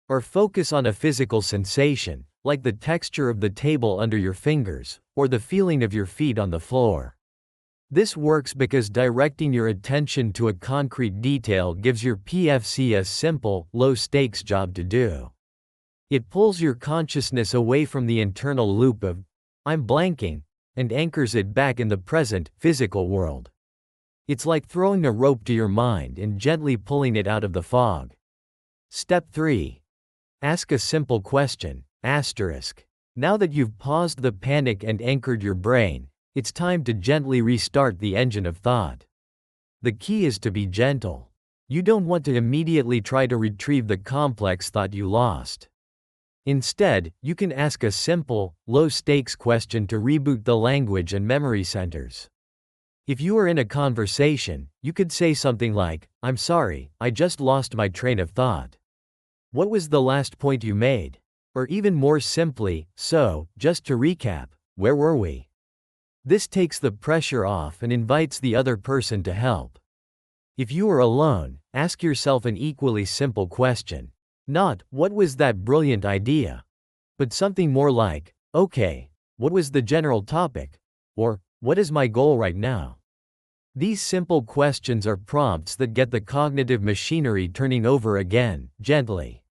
Or focus on a physical sensation, like the texture of the table under your fingers, or the feeling of your feet on the floor. This works because directing your attention to a concrete detail gives your PFC a simple, low-stakes job to do. It pulls your consciousness away from the internal loop of, I'm blanking, and anchors it back in the present, physical world. It's like throwing a rope to your mind and gently pulling it out of the fog. Step 3. Ask a simple question. Asterisk. Now that you've paused the panic and anchored your brain, it's time to gently restart the engine of thought. The key is to be gentle. You don't want to immediately try to retrieve the complex thought you lost. Instead, you can ask a simple, low-stakes question to reboot the language and memory centers. If you are in a conversation, you could say something like, I'm sorry, I just lost my train of thought. What was the last point you made? Or even more simply, so, just to recap, where were we? This takes the pressure off and invites the other person to help. If you are alone, ask yourself an equally simple question. Not, what was that brilliant idea? But something more like, okay, what was the general topic? Or, what is my goal right now? These simple questions are prompts that get the cognitive machinery turning over again, gently.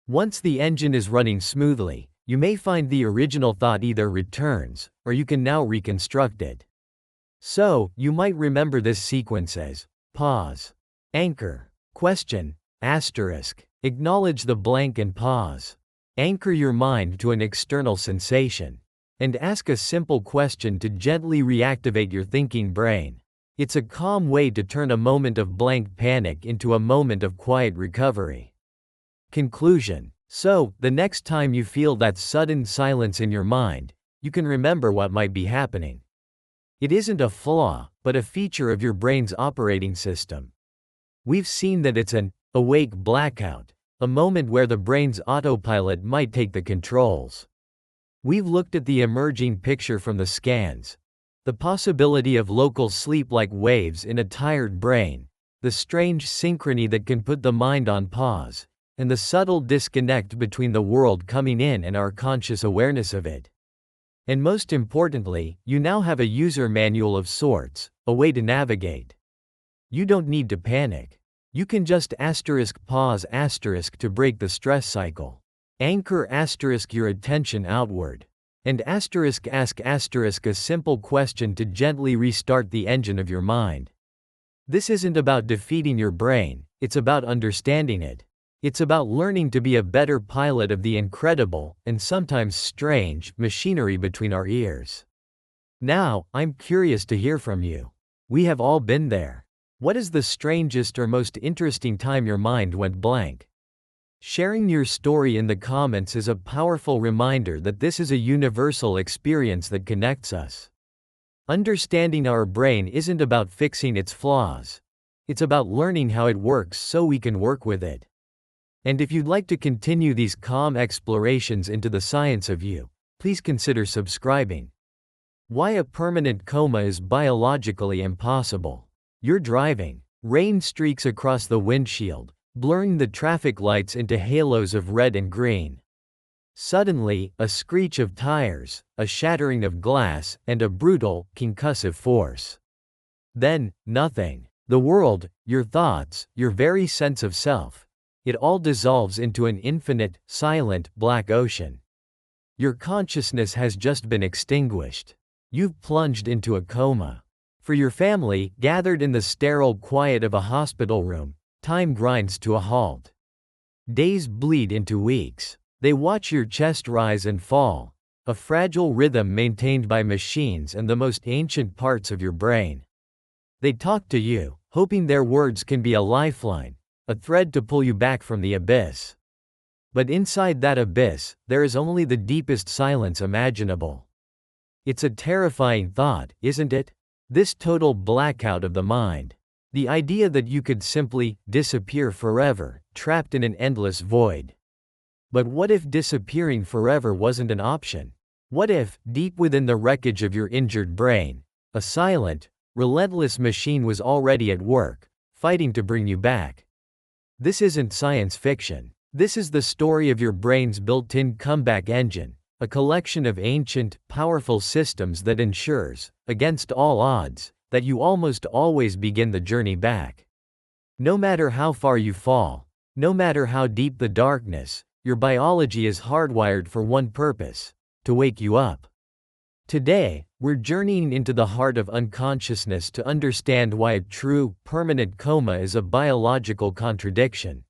Once the engine is running smoothly, you may find the original thought either returns, or you can now reconstruct it. So, you might remember this sequence as, pause, anchor, question, asterisk, acknowledge the blank and pause, anchor your mind to an external sensation, and ask a simple question to gently reactivate your thinking brain. It's a calm way to turn a moment of blank panic into a moment of quiet recovery. Conclusion. So, the next time you feel that sudden silence in your mind, you can remember what might be happening. It isn't a flaw, but a feature of your brain's operating system. We've seen that it's an awake blackout, a moment where the brain's autopilot might take the controls. We've looked at the emerging picture from the scans, the possibility of local sleep-like waves in a tired brain, the strange synchrony that can put the mind on pause, and the subtle disconnect between the world coming in and our conscious awareness of it. And most importantly, you now have a user manual of sorts, a way to navigate. You don't need to panic. You can just pause to break the stress cycle. Anchor your attention outward. And ask a simple question to gently restart the engine of your mind. This isn't about defeating your brain, it's about understanding it. It's about learning to be a better pilot of the incredible, and sometimes strange, machinery between our ears. Now, I'm curious to hear from you. We have all been there. What is the strangest or most interesting time your mind went blank? Sharing your story in the comments is a powerful reminder that this is a universal experience that connects us. Understanding our brain isn't about fixing its flaws. It's about learning how it works so we can work with it. And if you'd like to continue these calm explorations into the science of you, please consider subscribing. Why a permanent coma is biologically impossible. You're driving. Rain streaks across the windshield, blurring the traffic lights into halos of red and green. Suddenly, a screech of tires, a shattering of glass, and a brutal, concussive force. Then, nothing. The world, your thoughts, your very sense of self. It all dissolves into an infinite, silent, black ocean. Your consciousness has just been extinguished. You've plunged into a coma. For your family, gathered in the sterile quiet of a hospital room, time grinds to a halt. Days bleed into weeks. They watch your chest rise and fall, a fragile rhythm maintained by machines and the most ancient parts of your brain. They talk to you, hoping their words can be a lifeline, a thread to pull you back from the abyss. But inside that abyss, there is only the deepest silence imaginable. It's a terrifying thought, isn't it? This total blackout of the mind. The idea that you could simply disappear forever, trapped in an endless void. But what if disappearing forever wasn't an option? What if, deep within the wreckage of your injured brain, a silent, relentless machine was already at work, fighting to bring you back? This isn't science fiction. This is the story of your brain's built-in comeback engine, a collection of ancient, powerful systems that ensures, against all odds, that you almost always begin the journey back. No matter how far you fall, no matter how deep the darkness, your biology is hardwired for one purpose: to wake you up. Today, we're journeying into the heart of unconsciousness to understand why a true, permanent coma is a biological contradiction.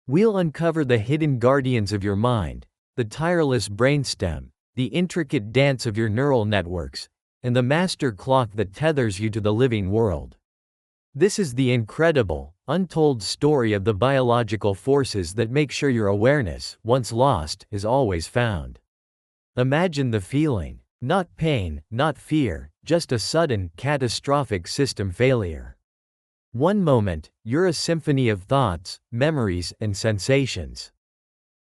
We'll uncover the hidden guardians of your mind, the tireless brainstem, the intricate dance of your neural networks, and the master clock that tethers you to the living world. This is the incredible, untold story of the biological forces that make sure your awareness, once lost, is always found. Imagine the feeling. Not pain, not fear, just a sudden, catastrophic system failure. One moment, you're a symphony of thoughts, memories, and sensations.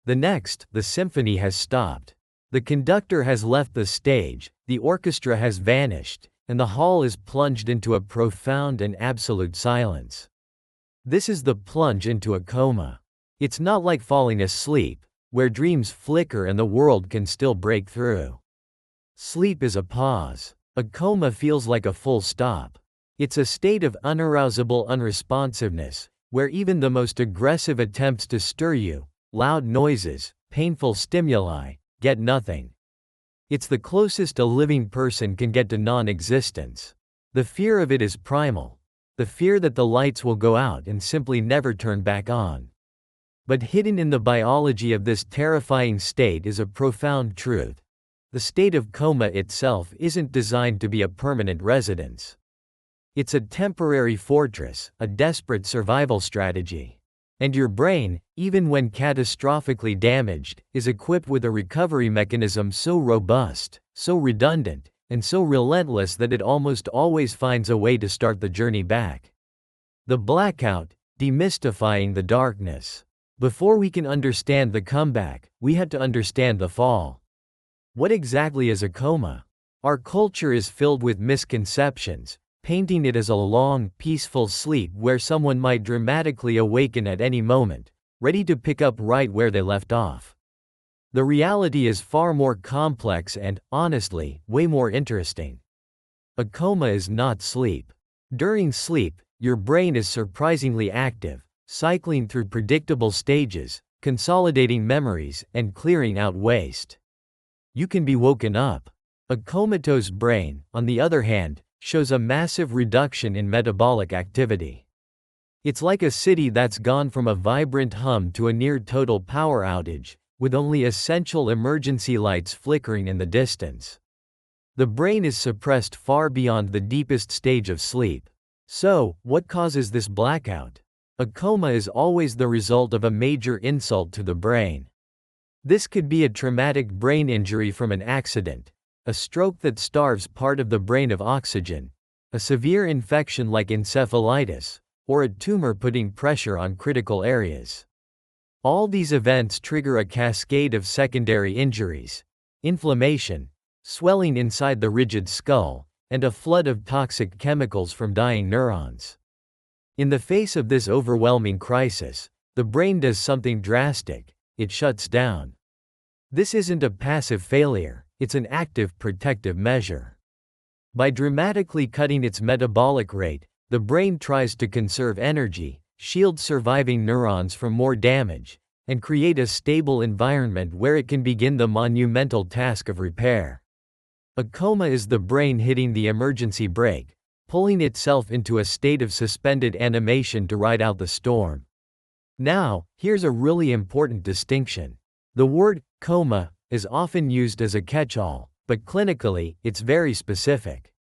The next, the symphony has stopped. The conductor has left the stage, the orchestra has vanished, and the hall is plunged into a profound and absolute silence. This is the plunge into a coma. It's not like falling asleep, where dreams flicker and the world can still break through. Sleep is a pause. A coma feels like a full stop. It's a state of unarousable unresponsiveness, where even the most aggressive attempts to stir you, loud noises, painful stimuli, get nothing. It's the closest a living person can get to non-existence. The fear of it is primal. The fear that the lights will go out and simply never turn back on. But hidden in the biology of this terrifying state is a profound truth. The state of coma itself isn't designed to be a permanent residence. It's a temporary fortress, a desperate survival strategy. And your brain, even when catastrophically damaged, is equipped with a recovery mechanism so robust, so redundant, and so relentless that it almost always finds a way to start the journey back. The blackout, demystifying the darkness. Before we can understand the comeback, we had to understand the fall. What exactly is a coma? Our culture is filled with misconceptions, painting it as a long, peaceful sleep where someone might dramatically awaken at any moment, ready to pick up right where they left off. The reality is far more complex and, honestly, way more interesting. A coma is not sleep. During sleep, your brain is surprisingly active, cycling through predictable stages, consolidating memories, and clearing out waste. You can be woken up. A comatose brain, on the other hand, shows a massive reduction in metabolic activity. It's like a city that's gone from a vibrant hum to a near-total power outage, with only essential emergency lights flickering in the distance. The brain is suppressed far beyond the deepest stage of sleep. So, what causes this blackout? A coma is always the result of a major insult to the brain. This could be a traumatic brain injury from an accident, a stroke that starves part of the brain of oxygen, a severe infection like encephalitis, or a tumor putting pressure on critical areas. All these events trigger a cascade of secondary injuries: inflammation, swelling inside the rigid skull, and a flood of toxic chemicals from dying neurons. In the face of this overwhelming crisis, the brain does something drastic: it shuts down. This isn't a passive failure, it's an active protective measure. By dramatically cutting its metabolic rate, the brain tries to conserve energy, shield surviving neurons from more damage, and create a stable environment where it can begin the monumental task of repair. A coma is the brain hitting the emergency brake, pulling itself into a state of suspended animation to ride out the storm. Now, here's a really important distinction. The word coma is often used as a catch-all, but clinically, it's very specific.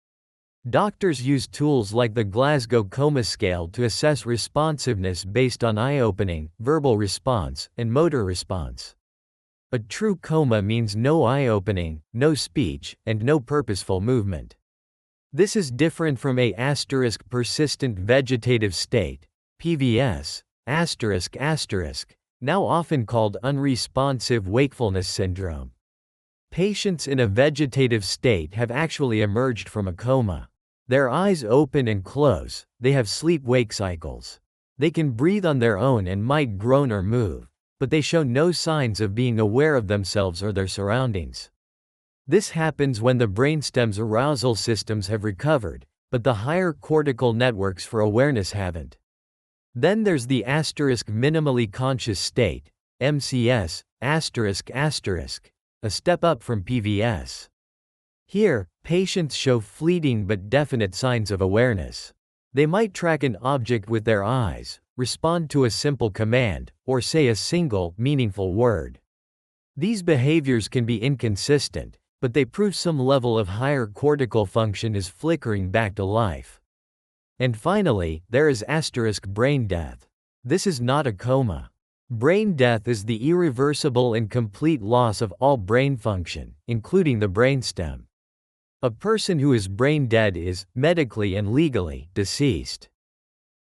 Doctors use tools like the Glasgow Coma Scale to assess responsiveness based on eye-opening, verbal response, and motor response. A true coma means no eye-opening, no speech, and no purposeful movement. This is different from a persistent vegetative state, PVS, now often called unresponsive wakefulness syndrome. Patients in a vegetative state have actually emerged from a coma. Their eyes open and close, they have sleep-wake cycles. They can breathe on their own and might groan or move, but they show no signs of being aware of themselves or their surroundings. This happens when the brainstem's arousal systems have recovered, but the higher cortical networks for awareness haven't. Then there's the minimally conscious state, MCS, a step up from PVS. Here, patients show fleeting but definite signs of awareness. They might track an object with their eyes, respond to a simple command, or say a single, meaningful word. These behaviors can be inconsistent, but they prove some level of higher cortical function is flickering back to life. And finally, there is brain death. This is not a coma. Brain death is the irreversible and complete loss of all brain function, including the brainstem. A person who is brain dead is, medically and legally, deceased.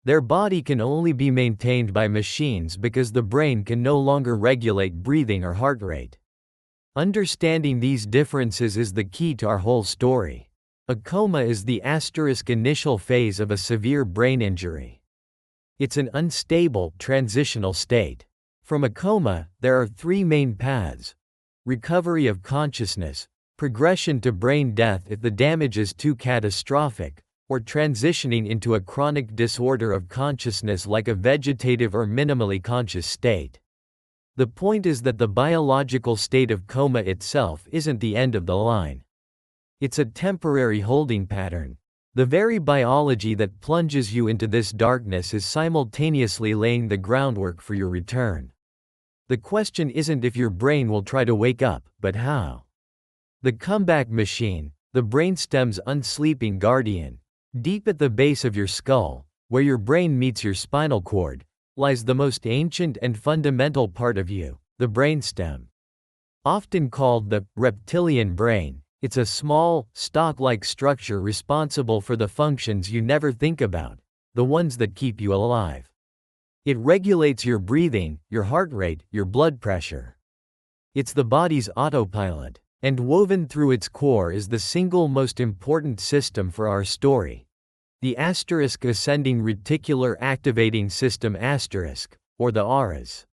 Their body can only be maintained by machines because the brain can no longer regulate breathing or heart rate. Understanding these differences is the key to our whole story. A coma is the initial phase of a severe brain injury. It's an unstable, transitional state. From a coma, there are three main paths: recovery of consciousness, progression to brain death if the damage is too catastrophic, or transitioning into a chronic disorder of consciousness like a vegetative or minimally conscious state. The point is that the biological state of coma itself isn't the end of the line. It's a temporary holding pattern. The very biology that plunges you into this darkness is simultaneously laying the groundwork for your return. The question isn't if your brain will try to wake up, but how. The comeback machine, the brainstem's unsleeping guardian. Deep at the base of your skull, where your brain meets your spinal cord, lies the most ancient and fundamental part of you, the brainstem. Often called the reptilian brain, it's a small, stalk-like structure responsible for the functions you never think about, the ones that keep you alive. It regulates your breathing, your heart rate, your blood pressure. It's the body's autopilot, and woven through its core is the single most important system for our story: the ascending reticular activating system, or the ARAS.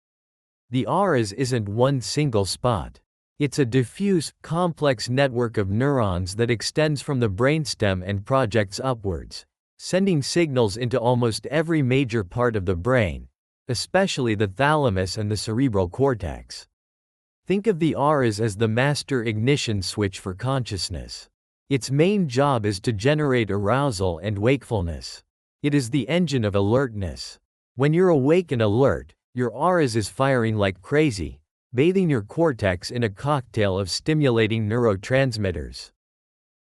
The iris isn't one single spot. It's a diffuse, complex network of neurons that extends from the brainstem and projects upwards, sending signals into almost every major part of the brain, especially the thalamus and the cerebral cortex. Think of the iris as the master ignition switch for consciousness. Its main job is to generate arousal and wakefulness. It is the engine of alertness. When you're awake and alert, your iris is firing like crazy, bathing your cortex in a cocktail of stimulating neurotransmitters.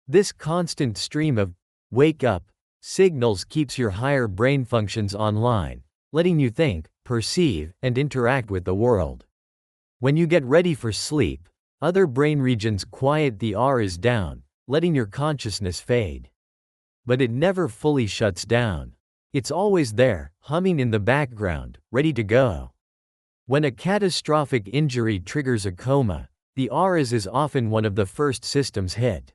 This constant stream of wake up signals keeps your higher brain functions online, letting you think, perceive, and interact with the world. When you get ready for sleep, other brain regions quiet the iris down, letting your consciousness fade. But it never fully shuts down. It's always there, humming in the background, ready to go. When a catastrophic injury triggers a coma, the iris is often one of the first systems hit.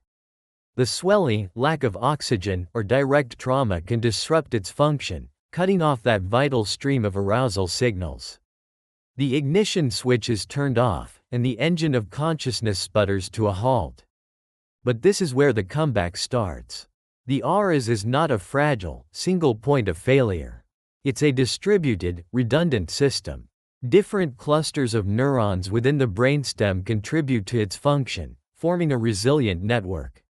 The swelling, lack of oxygen, or direct trauma can disrupt its function, cutting off that vital stream of arousal signals. The ignition switch is turned off, and the engine of consciousness sputters to a halt. But this is where the comeback starts. The iris is not a fragile, single point of failure. It's a distributed, redundant system. Different clusters of neurons within the brainstem contribute to its function, forming a resilient network.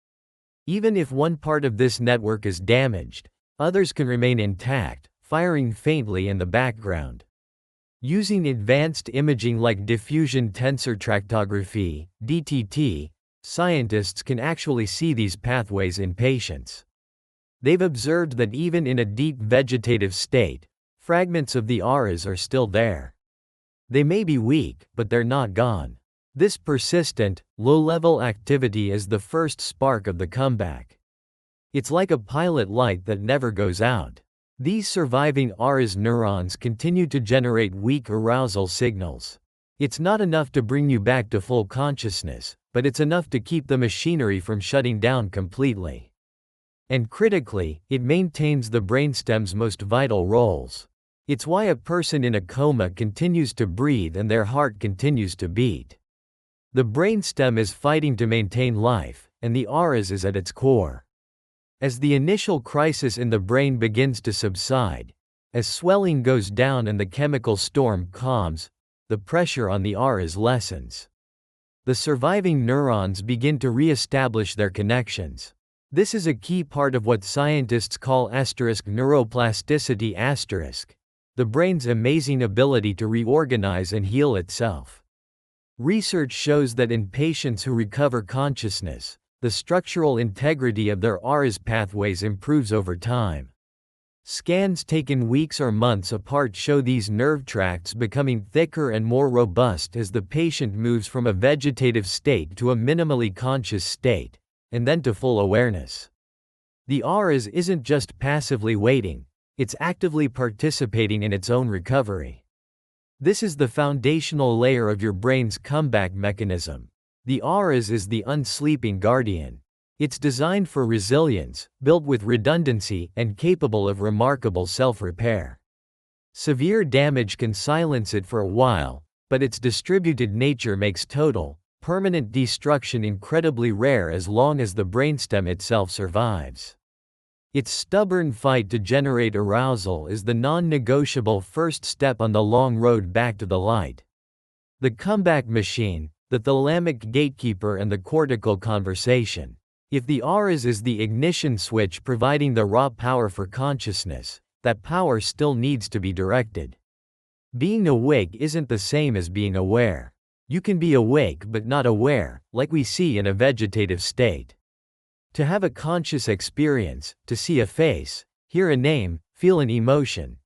Even if one part of this network is damaged, others can remain intact, firing faintly in the background. Using advanced imaging like diffusion tensor tractography, DTT, scientists can actually see these pathways in patients. They've observed that even in a deep vegetative state, fragments of the iris are still there. They may be weak, but they're not gone. This persistent, low-level activity is the first spark of the comeback. It's like a pilot light that never goes out. These surviving iris neurons continue to generate weak arousal signals. It's not enough to bring you back to full consciousness, but it's enough to keep the machinery from shutting down completely. And critically, it maintains the brainstem's most vital roles. It's why a person in a coma continues to breathe and their heart continues to beat. The brainstem is fighting to maintain life, and the iris is at its core. As the initial crisis in the brain begins to subside, as swelling goes down and the chemical storm calms, the pressure on the iris lessens. The surviving neurons begin to re-establish their connections. This is a key part of what scientists call neuroplasticity, the brain's amazing ability to reorganize and heal itself. Research shows that in patients who recover consciousness, the structural integrity of their iris pathways improves over time. Scans taken weeks or months apart show these nerve tracts becoming thicker and more robust as the patient moves from a vegetative state to a minimally conscious state, and then to full awareness. The iris isn't just passively waiting, it's actively participating in its own recovery. This is the foundational layer of your brain's comeback mechanism. The iris is the unsleeping guardian. It's designed for resilience, built with redundancy, and capable of remarkable self-repair. Severe damage can silence it for a while, but its distributed nature makes total, permanent destruction incredibly rare as long as the brainstem itself survives. Its stubborn fight to generate arousal is the non-negotiable first step on the long road back to the light. The comeback machine, the thalamic gatekeeper, and the cortical conversation. If the iris is the ignition switch providing the raw power for consciousness, that power still needs to be directed. Being awake isn't the same as being aware. You can be awake but not aware, like we see in a vegetative state. To have a conscious experience, to see a face, hear a name, feel an emotion,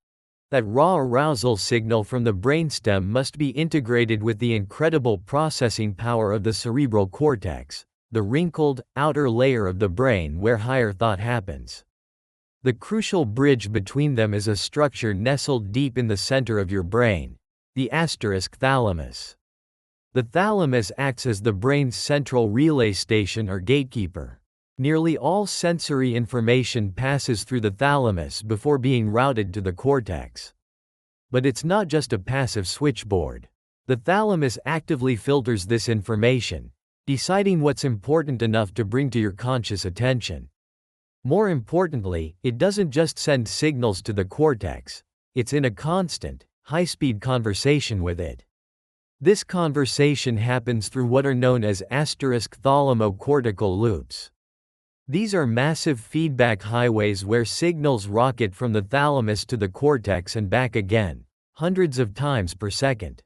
that raw arousal signal from the brainstem must be integrated with the incredible processing power of the cerebral cortex, the wrinkled, outer layer of the brain where higher thought happens. The crucial bridge between them is a structure nestled deep in the center of your brain, the thalamus. The thalamus acts as the brain's central relay station or gatekeeper. Nearly all sensory information passes through the thalamus before being routed to the cortex. But it's not just a passive switchboard. The thalamus actively filters this information, deciding what's important enough to bring to your conscious attention. More importantly, it doesn't just send signals to the cortex, it's in a constant, high-speed conversation with it. This conversation happens through what are known as thalamo-cortical loops. These are massive feedback highways where signals rocket from the thalamus to the cortex and back again, hundreds of times per second.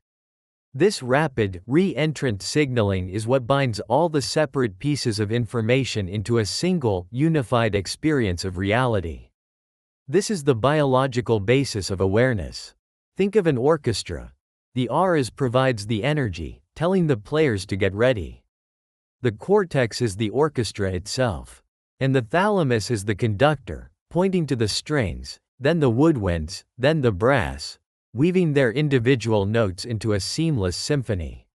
This rapid, re-entrant signaling is what binds all the separate pieces of information into a single, unified experience of reality. This is the biological basis of awareness. Think of an orchestra. The RS provides the energy, telling the players to get ready. The cortex is the orchestra itself. And the thalamus is the conductor, pointing to the strings, then the woodwinds, then the brass, weaving their individual notes into a seamless symphony.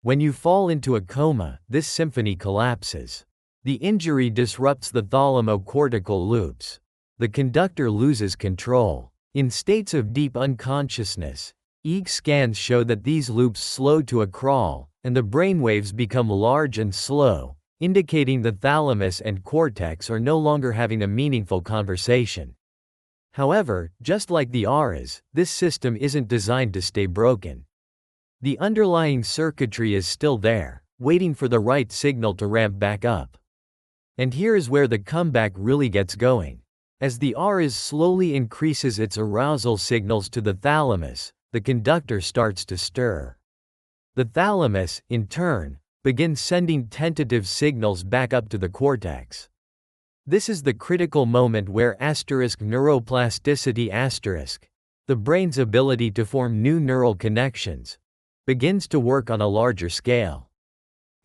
When you fall into a coma, this symphony collapses. The injury disrupts the thalamo-cortical loops. The conductor loses control. In states of deep unconsciousness, EEG scans show that these loops slow to a crawl, and the brainwaves become large and slow, indicating the thalamus and cortex are no longer having a meaningful conversation. However, just like the auras, this system isn't designed to stay broken. The underlying circuitry is still there, waiting for the right signal to ramp back up. And here is where the comeback really gets going. As the auras slowly increases its arousal signals to the thalamus, the conductor starts to stir. The thalamus, in turn, begins sending tentative signals back up to the cortex. This is the critical moment where neuroplasticity, the brain's ability to form new neural connections, begins to work on a larger scale.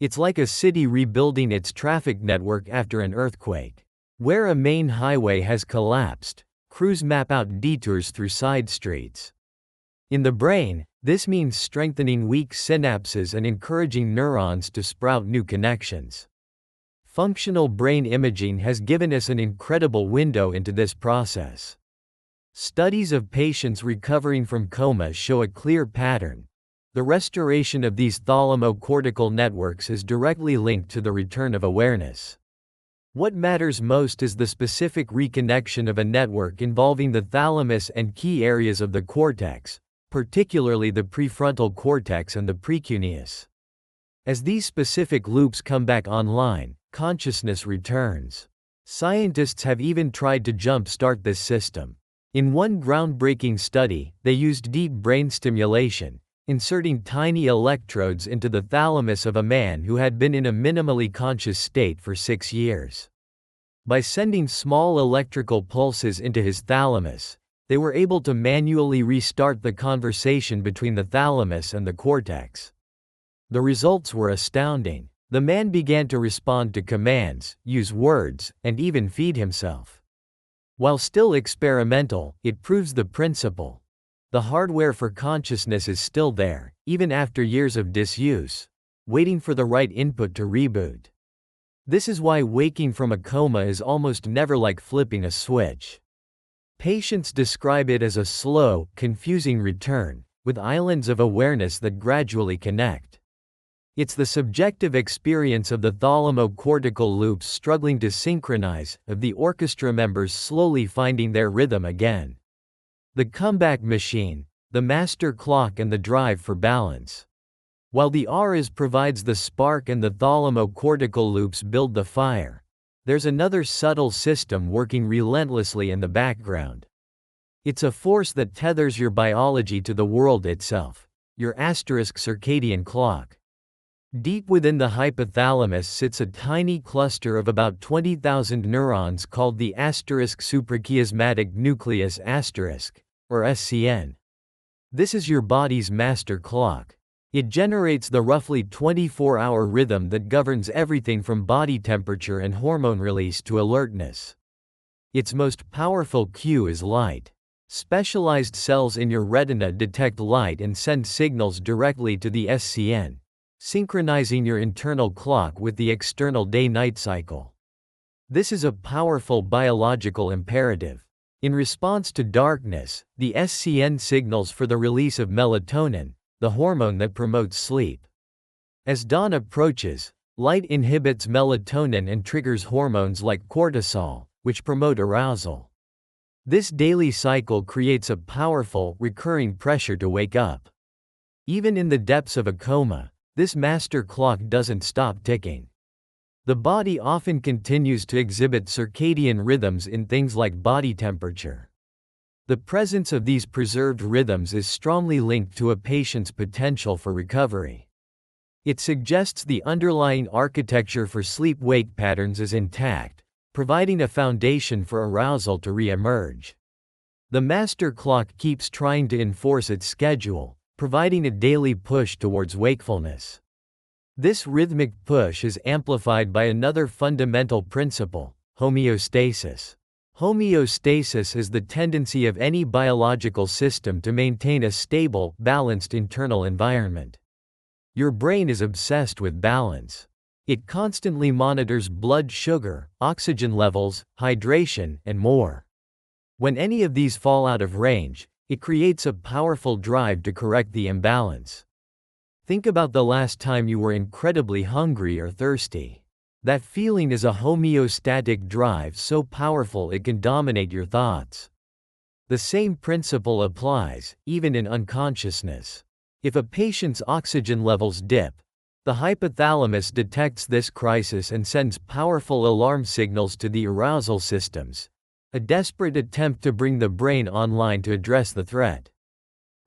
It's like a city rebuilding its traffic network after an earthquake. Where a main highway has collapsed, crews map out detours through side streets. In the brain, this means strengthening weak synapses and encouraging neurons to sprout new connections. Functional brain imaging has given us an incredible window into this process. Studies of patients recovering from coma show a clear pattern. The restoration of these thalamo-cortical networks is directly linked to the return of awareness. What matters most is the specific reconnection of a network involving the thalamus and key areas of the cortex, particularly the prefrontal cortex and the precuneus. As these specific loops come back online, consciousness returns. Scientists have even tried to jump-start this system. In one groundbreaking study, they used deep brain stimulation, inserting tiny electrodes into the thalamus of a man who had been in a minimally conscious state for 6 years. By sending small electrical pulses into his thalamus, they were able to manually restart the conversation between the thalamus and the cortex. The results were astounding. The man began to respond to commands, use words, and even feed himself. While still experimental, it proves the principle. The hardware for consciousness is still there, even after years of disuse, waiting for the right input to reboot. This is why waking from a coma is almost never like flipping a switch. Patients describe it as a slow, confusing return, with islands of awareness that gradually connect. It's the subjective experience of the thalamo-cortical loops struggling to synchronize, of the orchestra members slowly finding their rhythm again. The comeback machine, the master clock and the drive for balance. While the auras provides the spark and the thalamo-cortical loops build the fire, there's another subtle system working relentlessly in the background. It's a force that tethers your biology to the world itself, your circadian clock. Deep within the hypothalamus sits a tiny cluster of about 20,000 neurons called the suprachiasmatic nucleus or SCN. This is your body's master clock. It generates the roughly 24-hour rhythm that governs everything from body temperature and hormone release to alertness. Its most powerful cue is light. Specialized cells in your retina detect light and send signals directly to the SCN, synchronizing your internal clock with the external day-night cycle. This is a powerful biological imperative. In response to darkness, the SCN signals for the release of melatonin, the hormone that promotes sleep. As dawn approaches, light inhibits melatonin and triggers hormones like cortisol, which promote arousal. This daily cycle creates a powerful, recurring pressure to wake up. Even in the depths of a coma, this master clock doesn't stop ticking. The body often continues to exhibit circadian rhythms in things like body temperature. The presence of these preserved rhythms is strongly linked to a patient's potential for recovery. It suggests the underlying architecture for sleep-wake patterns is intact, providing a foundation for arousal to re-emerge. The master clock keeps trying to enforce its schedule, providing a daily push towards wakefulness. This rhythmic push is amplified by another fundamental principle: homeostasis. Homeostasis is the tendency of any biological system to maintain a stable, balanced internal environment. Your brain is obsessed with balance. It constantly monitors blood sugar, oxygen levels, hydration, and more. When any of these fall out of range, it creates a powerful drive to correct the imbalance. Think about the last time you were incredibly hungry or thirsty. That feeling is a homeostatic drive so powerful it can dominate your thoughts. The same principle applies, even in unconsciousness. If a patient's oxygen levels dip, the hypothalamus detects this crisis and sends powerful alarm signals to the arousal systems, a desperate attempt to bring the brain online to address the threat.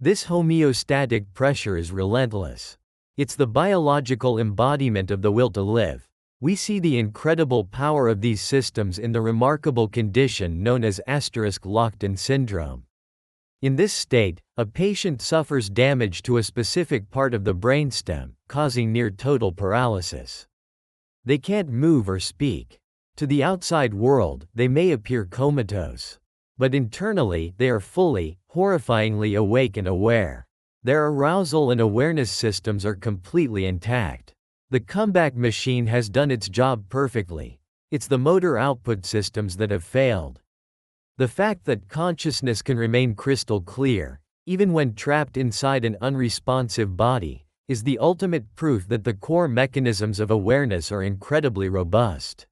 This homeostatic pressure is relentless. It's the biological embodiment of the will to live. We see the incredible power of these systems in the remarkable condition known as *locked-in syndrome. In this state, a patient suffers damage to a specific part of the brainstem, causing near-total paralysis. They can't move or speak. To the outside world, they may appear comatose. But internally, they are fully, horrifyingly awake and aware. Their arousal and awareness systems are completely intact. The comeback machine has done its job perfectly. It's the motor output systems that have failed. The fact that consciousness can remain crystal clear, even when trapped inside an unresponsive body, is the ultimate proof that the core mechanisms of awareness are incredibly robust.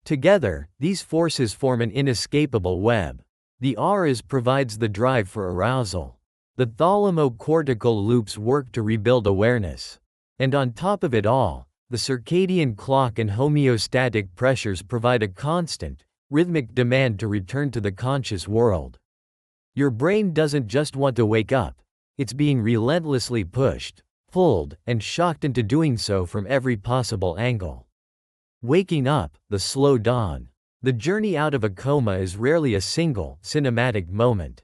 Together, these forces form an inescapable web. The RS provides the drive for arousal. The thalamo-cortical loops work to rebuild awareness. And on top of it all, the circadian clock and homeostatic pressures provide a constant, rhythmic demand to return to the conscious world. Your brain doesn't just want to wake up, it's being relentlessly pushed, pulled, and shocked into doing so from every possible angle. Waking up, the slow dawn. The journey out of a coma is rarely a single, cinematic moment.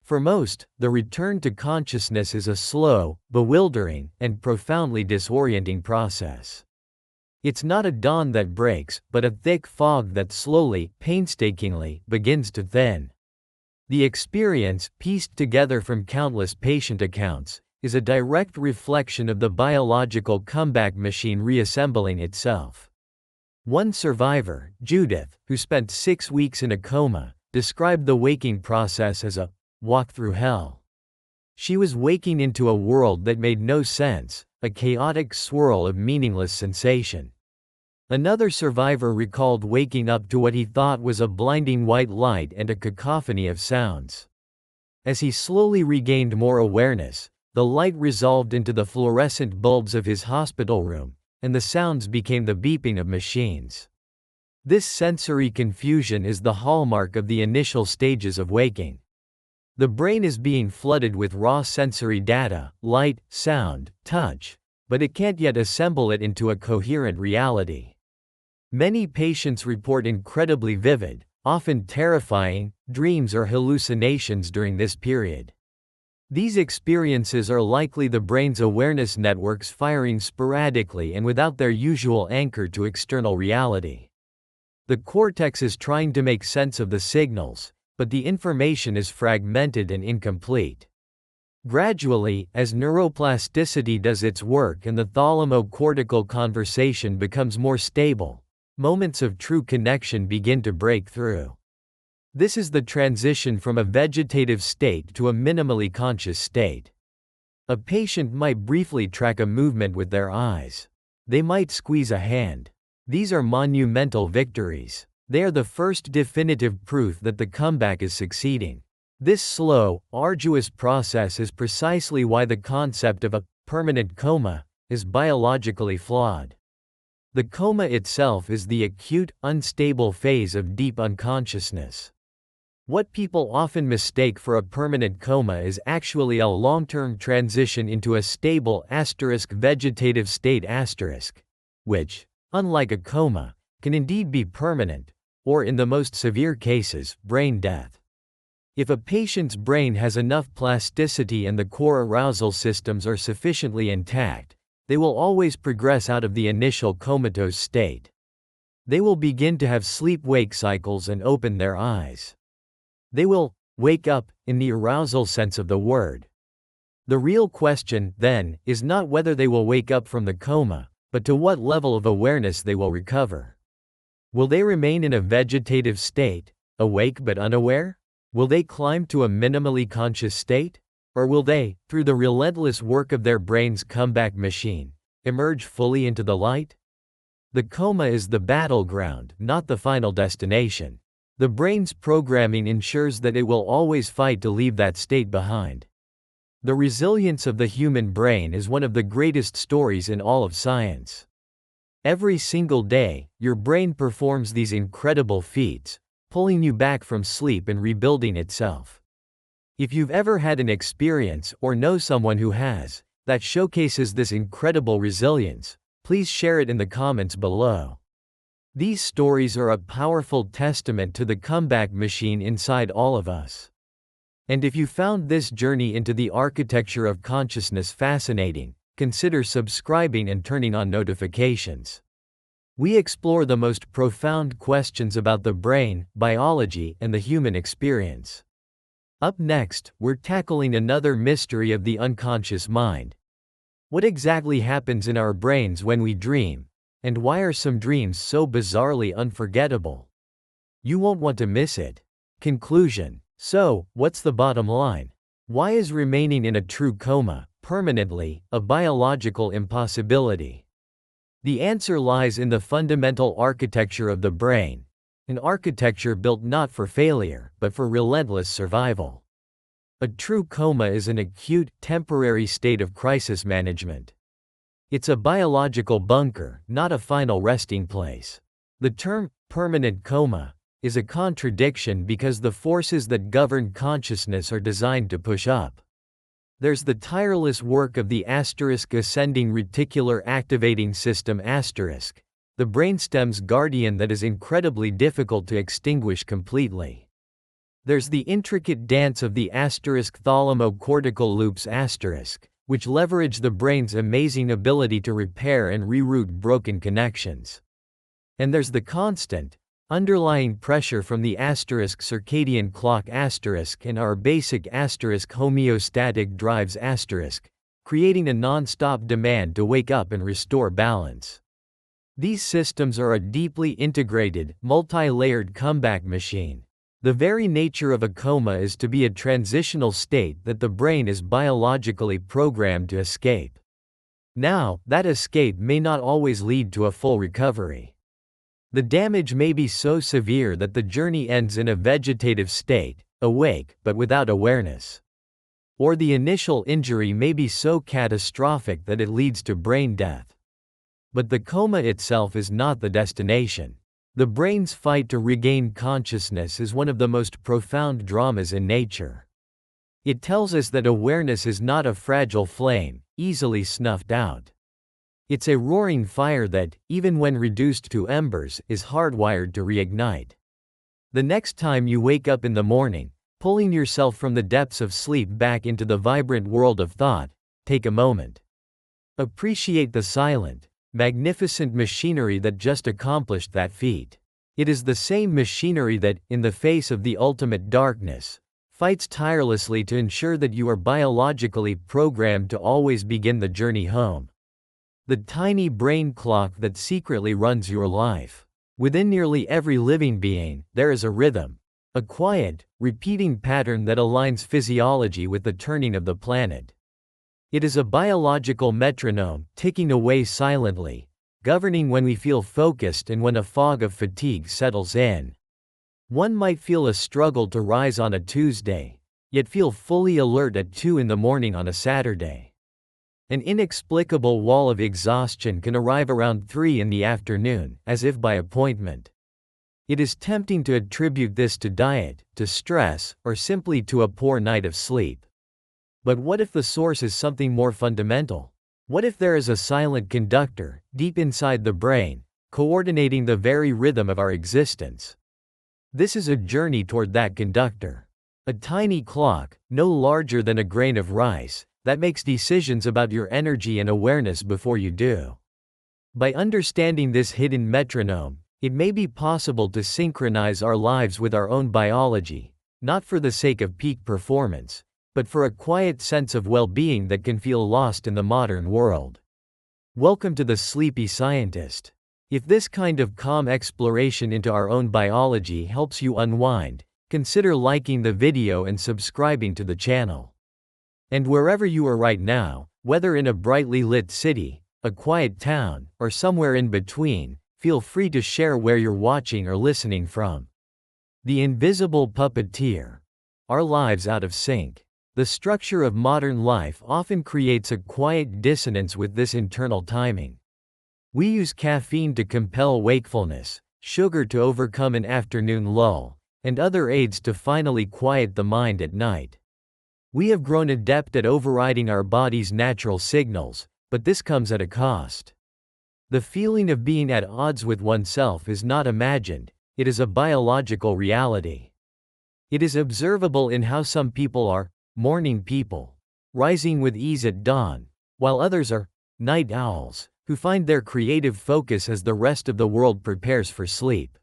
For most, the return to consciousness is a slow, bewildering, and profoundly disorienting process. It's not a dawn that breaks, but a thick fog that slowly, painstakingly, begins to thin. The experience, pieced together from countless patient accounts, is a direct reflection of the biological comeback machine reassembling itself. One survivor, Judith, who spent 6 weeks in a coma, described the waking process as a walk through hell. She was waking into a world that made no sense, a chaotic swirl of meaningless sensation. Another survivor recalled waking up to what he thought was a blinding white light and a cacophony of sounds. As he slowly regained more awareness, the light resolved into the fluorescent bulbs of his hospital room, and the sounds became the beeping of machines. This sensory confusion is the hallmark of the initial stages of waking. The brain is being flooded with raw sensory data, light, sound, touch, but it can't yet assemble it into a coherent reality. Many patients report incredibly vivid, often terrifying, dreams or hallucinations during this period. These experiences are likely the brain's awareness networks firing sporadically and without their usual anchor to external reality. The cortex is trying to make sense of the signals, but the information is fragmented and incomplete. Gradually, as neuroplasticity does its work and the thalamo-cortical conversation becomes more stable, moments of true connection begin to break through. This is the transition from a vegetative state to a minimally conscious state. A patient might briefly track a movement with their eyes. They might squeeze a hand. These are monumental victories. They are the first definitive proof that the comeback is succeeding. This slow, arduous process is precisely why the concept of a permanent coma is biologically flawed. The coma itself is the acute, unstable phase of deep unconsciousness. What people often mistake for a permanent coma is actually a long-term transition into a stable vegetative state which, unlike a coma, can indeed be permanent, or in the most severe cases, brain death. If a patient's brain has enough plasticity and the core arousal systems are sufficiently intact, they will always progress out of the initial comatose state. They will begin to have sleep-wake cycles and open their eyes. They will wake up, in the arousal sense of the word. The real question, then, is not whether they will wake up from the coma, but to what level of awareness they will recover. Will they remain in a vegetative state, awake but unaware? Will they climb to a minimally conscious state? Or will they, through the relentless work of their brain's comeback machine, emerge fully into the light? The coma is the battleground, not the final destination. The brain's programming ensures that it will always fight to leave that state behind. The resilience of the human brain is one of the greatest stories in all of science. Every single day, your brain performs these incredible feats, pulling you back from sleep and rebuilding itself. If you've ever had an experience or know someone who has, that showcases this incredible resilience, please share it in the comments below. These stories are a powerful testament to the comeback machine inside all of us. And if you found this journey into the architecture of consciousness fascinating, consider subscribing and turning on notifications. We explore the most profound questions about the brain, biology, and the human experience. Up next, we're tackling another mystery of the unconscious mind. What exactly happens in our brains when we dream, and why are some dreams so bizarrely unforgettable? You won't want to miss it. Conclusion. So, what's the bottom line? Why is remaining in a true coma, permanently, a biological impossibility? The answer lies in the fundamental architecture of the brain. An architecture built not for failure, but for relentless survival. A true coma is an acute, temporary state of crisis management. It's a biological bunker, not a final resting place. The term, permanent coma, is a contradiction because the forces that govern consciousness are designed to push up. There's the tireless work of the ascending reticular activating system the brainstem's guardian that is incredibly difficult to extinguish completely. There's the intricate dance of the thalamo-cortical loops which leverage the brain's amazing ability to repair and reroute broken connections. And there's the constant, underlying pressure from the circadian clock and our basic homeostatic drives creating a non-stop demand to wake up and restore balance. These systems are a deeply integrated, multi-layered comeback machine. The very nature of a coma is to be a transitional state that the brain is biologically programmed to escape. Now, that escape may not always lead to a full recovery. The damage may be so severe that the journey ends in a vegetative state, awake, but without awareness. Or the initial injury may be so catastrophic that it leads to brain death. But the coma itself is not the destination. The brain's fight to regain consciousness is one of the most profound dramas in nature. It tells us that awareness is not a fragile flame, easily snuffed out. It's a roaring fire that, even when reduced to embers, is hardwired to reignite. The next time you wake up in the morning, pulling yourself from the depths of sleep back into the vibrant world of thought, take a moment. Appreciate the silent, magnificent machinery that just accomplished that feat. It is the same machinery that, in the face of the ultimate darkness, fights tirelessly to ensure that you are biologically programmed to always begin the journey home. The tiny brain clock that secretly runs your life. Within nearly every living being, there is a rhythm, a quiet, repeating pattern that aligns physiology with the turning of the planet. It is a biological metronome, ticking away silently, governing when we feel focused and when a fog of fatigue settles in. One might feel a struggle to rise on a Tuesday, yet feel fully alert at 2 in the morning on a Saturday. An inexplicable wall of exhaustion can arrive around 3 in the afternoon, as if by appointment. It is tempting to attribute this to diet, to stress, or simply to a poor night of sleep. But what if the source is something more fundamental? What if there is a silent conductor, deep inside the brain, coordinating the very rhythm of our existence? This is a journey toward that conductor. A tiny clock, no larger than a grain of rice, that makes decisions about your energy and awareness before you do. By understanding this hidden metronome, it may be possible to synchronize our lives with our own biology, not for the sake of peak performance, but for a quiet sense of well-being that can feel lost in the modern world. Welcome to the Sleepy Scientist. If this kind of calm exploration into our own biology helps you unwind, consider liking the video and subscribing to the channel. And wherever you are right now, whether in a brightly lit city, a quiet town, or somewhere in between, feel free to share where you're watching or listening from. The invisible puppeteer. Our lives out of sync. The structure of modern life often creates a quiet dissonance with this internal timing. We use caffeine to compel wakefulness, sugar to overcome an afternoon lull, and other aids to finally quiet the mind at night. We have grown adept at overriding our body's natural signals, but this comes at a cost. The feeling of being at odds with oneself is not imagined, it is a biological reality. It is observable in how some people are morning people, rising with ease at dawn, while others are night owls, who find their creative focus as the rest of the world prepares for sleep.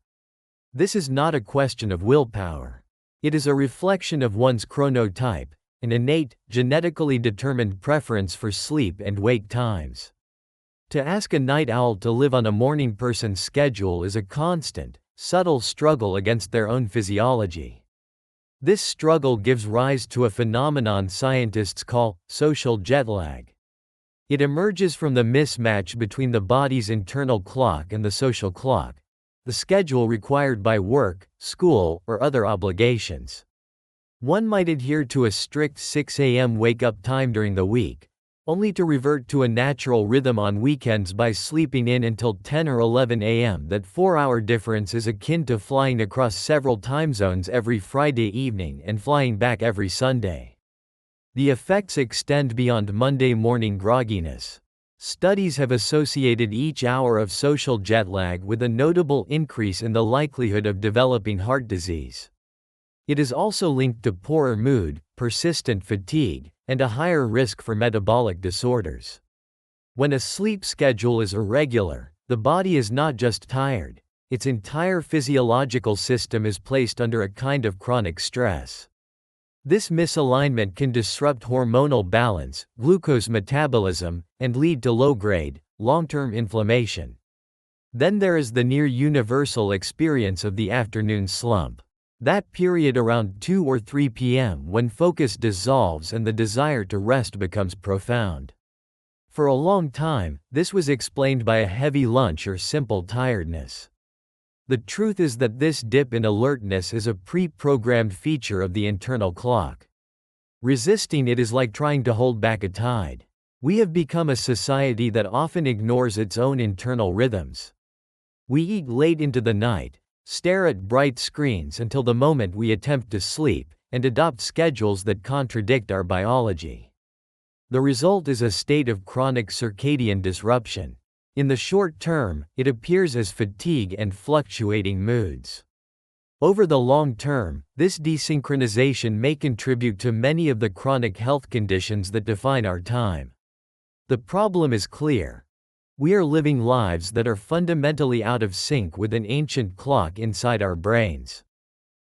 This is not a question of willpower. It is a reflection of one's chronotype, an innate, genetically determined preference for sleep and wake times. To ask a night owl to live on a morning person's schedule is a constant, subtle struggle against their own physiology. This struggle gives rise to a phenomenon scientists call social jet lag. It emerges from the mismatch between the body's internal clock and the social clock, the schedule required by work, school, or other obligations. One might adhere to a strict 6 a.m. wake-up time during the week, only to revert to a natural rhythm on weekends by sleeping in until 10 or 11 a.m. That 4-hour difference is akin to flying across several time zones every Friday evening and flying back every Sunday. The effects extend beyond Monday morning grogginess. Studies have associated each hour of social jet lag with a notable increase in the likelihood of developing heart disease. It is also linked to poorer mood, persistent fatigue, and a higher risk for metabolic disorders. When a sleep schedule is irregular, the body is not just tired, its entire physiological system is placed under a kind of chronic stress. This misalignment can disrupt hormonal balance, glucose metabolism, and lead to low-grade, long-term inflammation. Then there is the near-universal experience of the afternoon slump. That period around 2 or 3 p.m. when focus dissolves and the desire to rest becomes profound. For a long time, this was explained by a heavy lunch or simple tiredness. The truth is that this dip in alertness is a pre-programmed feature of the internal clock. Resisting it is like trying to hold back a tide. We have become a society that often ignores its own internal rhythms. We eat late into the night, stare at bright screens until the moment we attempt to sleep, and adopt schedules that contradict our biology. The result is a state of chronic circadian disruption. In the short term, it appears as fatigue and fluctuating moods. Over the long term, this desynchronization may contribute to many of the chronic health conditions that define our time. The problem is clear. We are living lives that are fundamentally out of sync with an ancient clock inside our brains.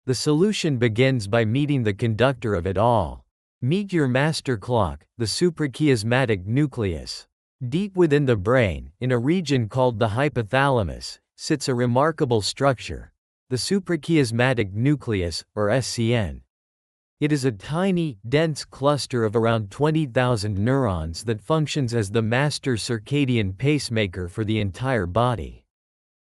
The solution begins by meeting the conductor of it all. Meet your master clock, the suprachiasmatic nucleus. Deep within the brain, in a region called the hypothalamus, sits a remarkable structure, the suprachiasmatic nucleus, or SCN. It is a tiny, dense cluster of around 20,000 neurons that functions as the master circadian pacemaker for the entire body.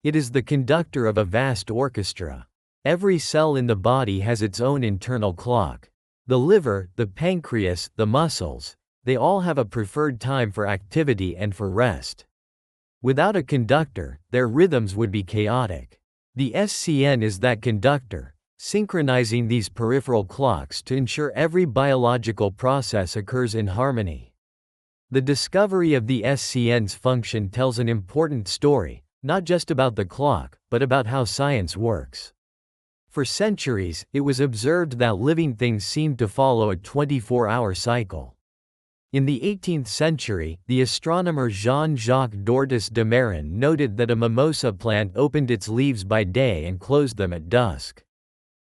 It is the conductor of a vast orchestra. Every cell in the body has its own internal clock. The liver, the pancreas, the muscles, they all have a preferred time for activity and for rest. Without a conductor, their rhythms would be chaotic. The SCN is that conductor, synchronizing these peripheral clocks to ensure every biological process occurs in harmony. The discovery of the SCN's function tells an important story, not just about the clock, but about how science works. For centuries, it was observed that living things seemed to follow a 24-hour cycle. In the 18th century, the astronomer Jean-Jacques Dortus de Marin noted that a mimosa plant opened its leaves by day and closed them at dusk.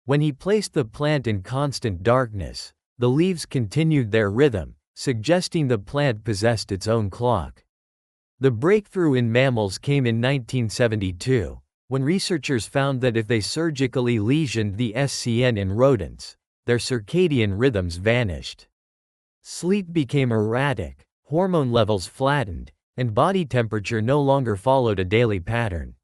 When he placed the plant in constant darkness, the leaves continued their rhythm, suggesting the plant possessed its own clock. The breakthrough in mammals came in 1972, when researchers found that if they surgically lesioned the SCN in rodents, their circadian rhythms vanished. Sleep became erratic, hormone levels flattened, and body temperature no longer followed a daily pattern.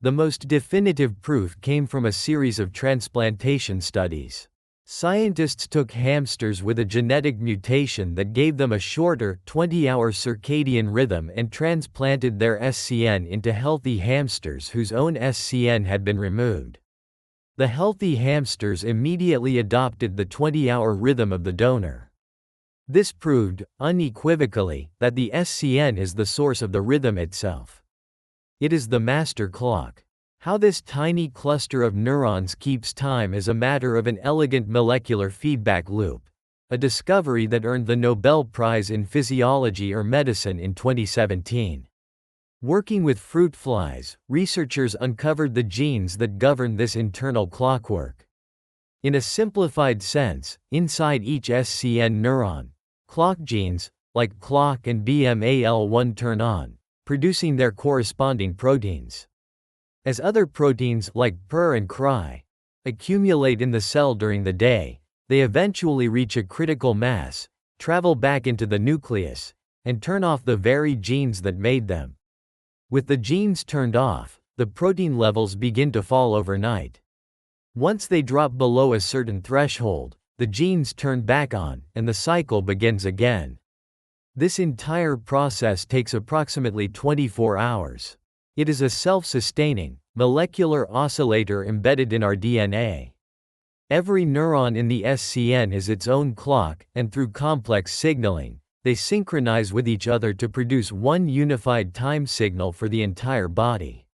The most definitive proof came from a series of transplantation studies. Scientists took hamsters with a genetic mutation that gave them a shorter, 20-hour circadian rhythm and transplanted their SCN into healthy hamsters whose own SCN had been removed. The healthy hamsters immediately adopted the 20-hour rhythm of the donor. This proved, unequivocally, that the SCN is the source of the rhythm itself. It is the master clock. How this tiny cluster of neurons keeps time is a matter of an elegant molecular feedback loop, a discovery that earned the Nobel Prize in Physiology or Medicine in 2017. Working with fruit flies, researchers uncovered the genes that govern this internal clockwork. In a simplified sense, inside each SCN neuron, clock genes, like clock and BMAL1 turn on, producing their corresponding proteins. As other proteins, like purr and cry, accumulate in the cell during the day, they eventually reach a critical mass, travel back into the nucleus, and turn off the very genes that made them. With the genes turned off, the protein levels begin to fall overnight. Once they drop below a certain threshold, the genes turn back on, and the cycle begins again. This entire process takes approximately 24 hours. It is a self-sustaining, molecular oscillator embedded in our DNA. Every neuron in the SCN is its own clock, and through complex signaling, they synchronize with each other to produce one unified time signal for the entire body.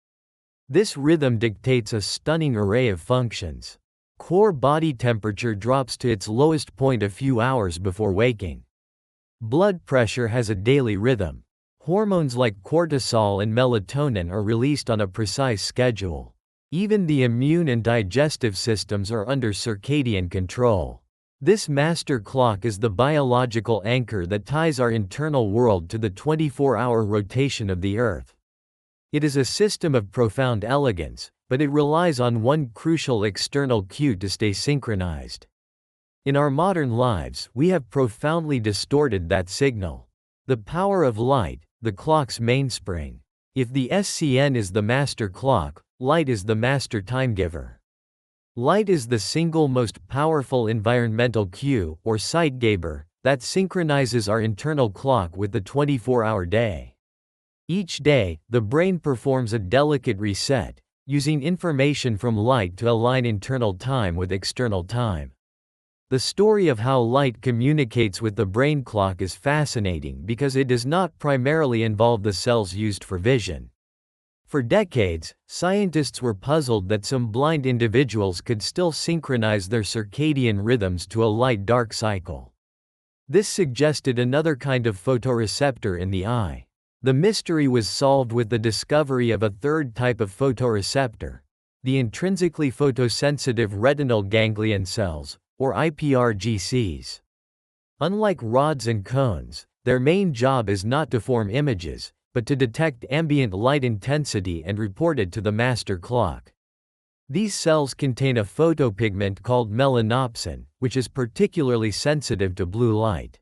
This rhythm dictates a stunning array of functions. Core body temperature drops to its lowest point a few hours before waking. Blood pressure has a daily rhythm. Hormones like cortisol and melatonin are released on a precise schedule. Even the immune and digestive systems are under circadian control. This master clock is the biological anchor that ties our internal world to the 24-hour rotation of the Earth. It is a system of profound elegance, but it relies on one crucial external cue to stay synchronized. In our modern lives, we have profoundly distorted that signal. The power of light, the clock's mainspring. If the SCN is the master clock, light is the master timegiver. Light is the single most powerful environmental cue, or zeitgeber, that synchronizes our internal clock with the 24-hour day. Each day, the brain performs a delicate reset, using information from light to align internal time with external time. The story of how light communicates with the brain clock is fascinating because it does not primarily involve the cells used for vision. For decades, scientists were puzzled that some blind individuals could still synchronize their circadian rhythms to a light-dark cycle. This suggested another kind of photoreceptor in the eye. The mystery was solved with the discovery of a third type of photoreceptor, the intrinsically photosensitive retinal ganglion cells, or iPRGCs. Unlike rods and cones, their main job is not to form images, but to detect ambient light intensity and report it to the master clock. These cells contain a photopigment called melanopsin, which is particularly sensitive to blue light.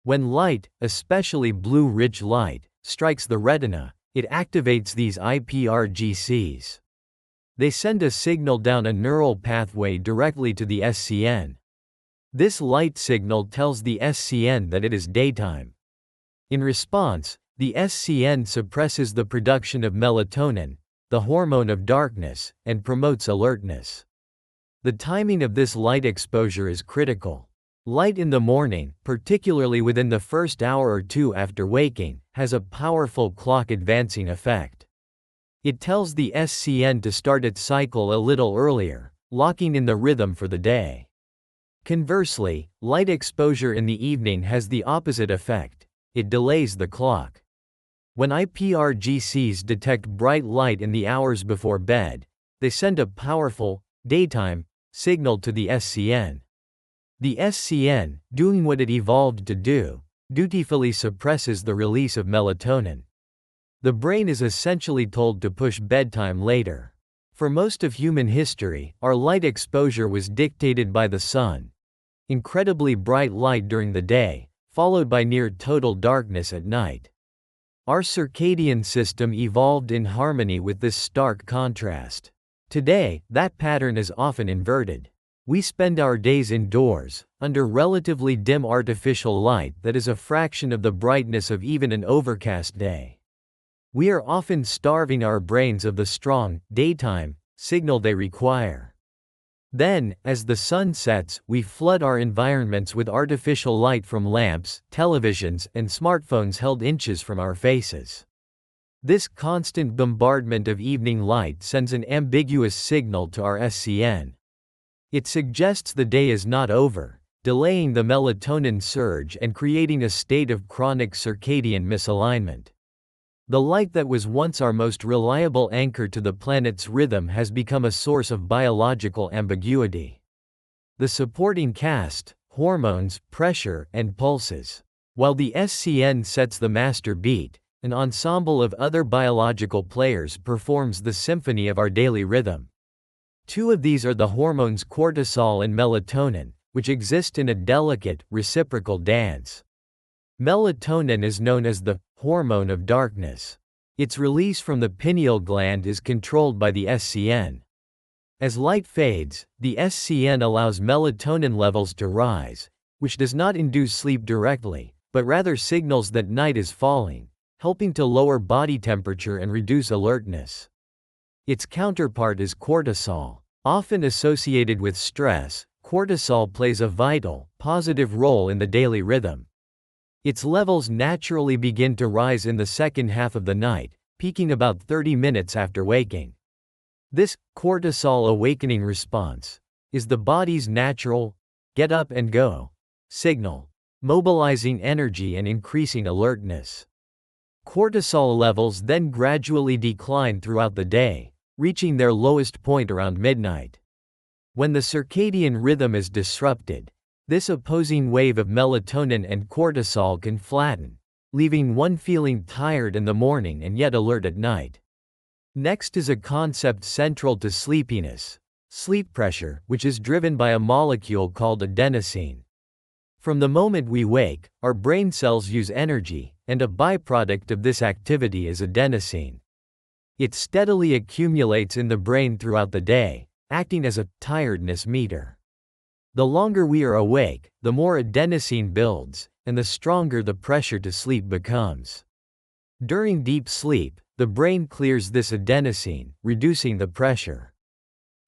When light, especially blue-rich light, strikes the retina, it activates these iPRGCs. They send a signal down a neural pathway directly to the SCN. This light signal tells the SCN that it is daytime. In response, the SCN suppresses the production of melatonin, the hormone of darkness, and promotes alertness. The timing of this light exposure is critical. Light in the morning, particularly within the first hour or two after waking, has a powerful clock-advancing effect. It tells the SCN to start its cycle a little earlier, locking in the rhythm for the day. Conversely, light exposure in the evening has the opposite effect. It delays the clock. When iPRGCs detect bright light in the hours before bed, they send a powerful, daytime, signal to the SCN. The SCN, doing what it evolved to do, dutifully suppresses the release of melatonin. The brain is essentially told to push bedtime later. For most of human history, our light exposure was dictated by the sun. Incredibly bright light during the day, followed by near total darkness at night. Our circadian system evolved in harmony with this stark contrast. Today, that pattern is often inverted. We spend our days indoors, under relatively dim artificial light that is a fraction of the brightness of even an overcast day. We are often starving our brains of the strong, daytime, signal they require. Then, as the sun sets, we flood our environments with artificial light from lamps, televisions, and smartphones held inches from our faces. This constant bombardment of evening light sends an ambiguous signal to our SCN. It suggests the day is not over, delaying the melatonin surge and creating a state of chronic circadian misalignment. The light that was once our most reliable anchor to the planet's rhythm has become a source of biological ambiguity. The supporting cast, hormones, pressure, and pulses. While the SCN sets the master beat, an ensemble of other biological players performs the symphony of our daily rhythm. Two of these are the hormones cortisol and melatonin, which exist in a delicate, reciprocal dance. Melatonin is known as the hormone of darkness. Its release from the pineal gland is controlled by the SCN. As light fades, the SCN allows melatonin levels to rise, which does not induce sleep directly, but rather signals that night is falling, helping to lower body temperature and reduce alertness. Its counterpart is cortisol. Often associated with stress, cortisol plays a vital, positive role in the daily rhythm. Its levels naturally begin to rise in the second half of the night, peaking about 30 minutes after waking. This cortisol awakening response is the body's natural get up and go signal, mobilizing energy and increasing alertness. Cortisol levels then gradually decline throughout the day, reaching their lowest point around midnight. When the circadian rhythm is disrupted, this opposing wave of melatonin and cortisol can flatten, leaving one feeling tired in the morning and yet alert at night. Next is a concept central to sleepiness: sleep pressure, which is driven by a molecule called adenosine. From the moment we wake, our brain cells use energy, and a byproduct of this activity is adenosine. It steadily accumulates in the brain throughout the day, acting as a tiredness meter. The longer we are awake, the more adenosine builds, and the stronger the pressure to sleep becomes. During deep sleep, the brain clears this adenosine, reducing the pressure.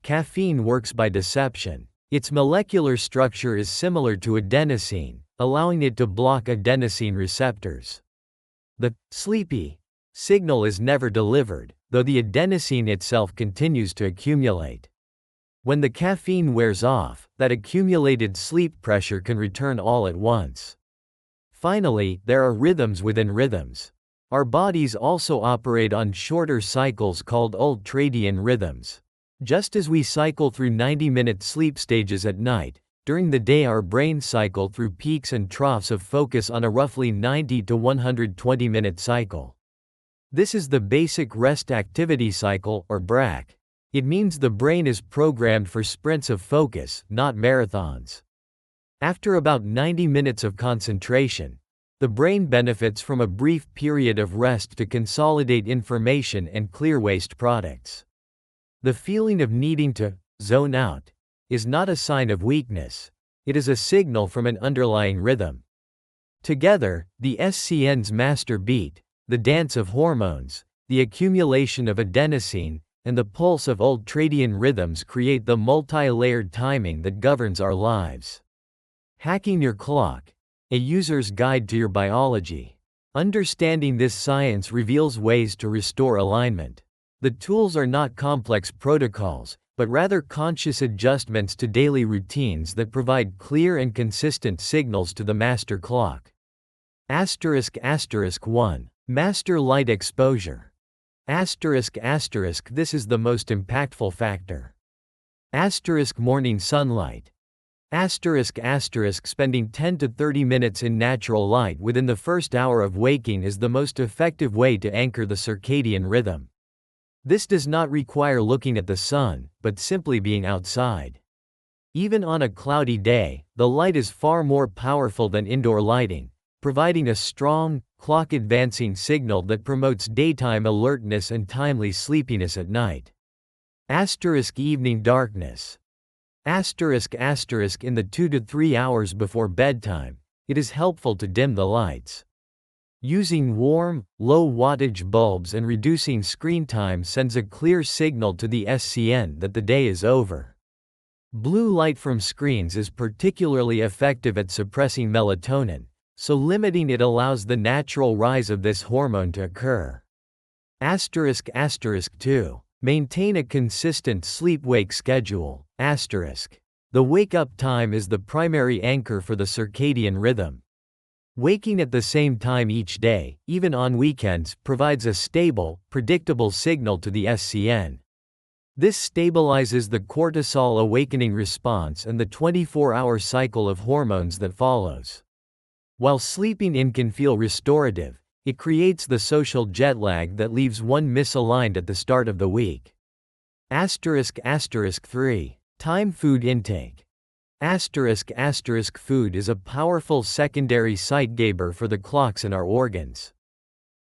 Caffeine works by deception. Its molecular structure is similar to adenosine, allowing it to block adenosine receptors. The sleepy signal is never delivered, though the adenosine itself continues to accumulate. When the caffeine wears off, that accumulated sleep pressure can return all at once. Finally, there are rhythms within rhythms. Our bodies also operate on shorter cycles called ultradian rhythms. Just as we cycle through 90-minute sleep stages at night, during the day our brains cycle through peaks and troughs of focus on a roughly 90 to 120-minute cycle. This is the basic rest activity cycle, or BRAC. It means the brain is programmed for sprints of focus, not marathons. After about 90 minutes of concentration, the brain benefits from a brief period of rest to consolidate information and clear waste products. The feeling of needing to zone out is not a sign of weakness, it is a signal from an underlying rhythm. Together, the SCN's master beat, the dance of hormones, the accumulation of adenosine, and the pulse of ultradian rhythms create the multi-layered timing that governs our lives. Hacking Your Clock: A User's Guide to Your Biology. Understanding this science reveals ways to restore alignment. The tools are not complex protocols, but rather conscious adjustments to daily routines that provide clear and consistent signals to the master clock. ***1. Master light exposure. This is the most impactful factor. Morning sunlight. Spending 10 to 30 minutes in natural light within the first hour of waking is the most effective way to anchor the circadian rhythm. This does not require looking at the sun, but simply being outside. Even on a cloudy day, the light is far more powerful than indoor lighting, providing a strong, clock-advancing signal that promotes daytime alertness and timely sleepiness at night. Evening darkness. In the 2 to 3 hours before bedtime, it is helpful to dim the lights. Using warm, low-wattage bulbs and reducing screen time sends a clear signal to the SCN that the day is over. Blue light from screens is particularly effective at suppressing melatonin, so limiting it allows the natural rise of this hormone to occur. *2. Maintain a consistent sleep-wake schedule. The wake-up time is the primary anchor for the circadian rhythm. Waking at the same time each day, even on weekends, provides a stable, predictable signal to the SCN. This stabilizes the cortisol awakening response and the 24-hour cycle of hormones that follows. While sleeping in can feel restorative, it creates the social jet lag that leaves one misaligned at the start of the week. *3. Time food intake. Food is a powerful secondary zeitgeber for the clocks in our organs.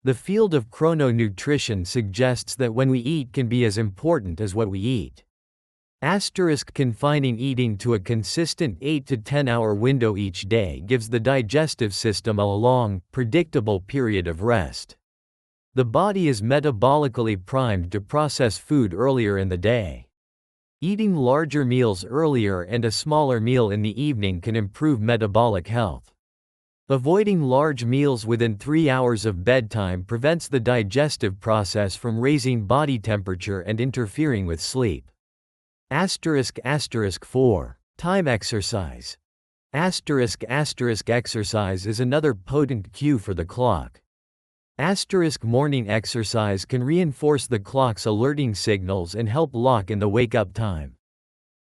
The field of chrononutrition suggests that when we eat can be as important as what we eat. Confining eating to a consistent 8 to 10 hour window each day gives the digestive system a long, predictable period of rest. The body is metabolically primed to process food earlier in the day. Eating larger meals earlier and a smaller meal in the evening can improve metabolic health. Avoiding large meals within 3 hours of bedtime prevents the digestive process from raising body temperature and interfering with sleep. *4. Time exercise. Exercise is another potent cue for the clock. Morning exercise can reinforce the clock's alerting signals and help lock in the wake-up time.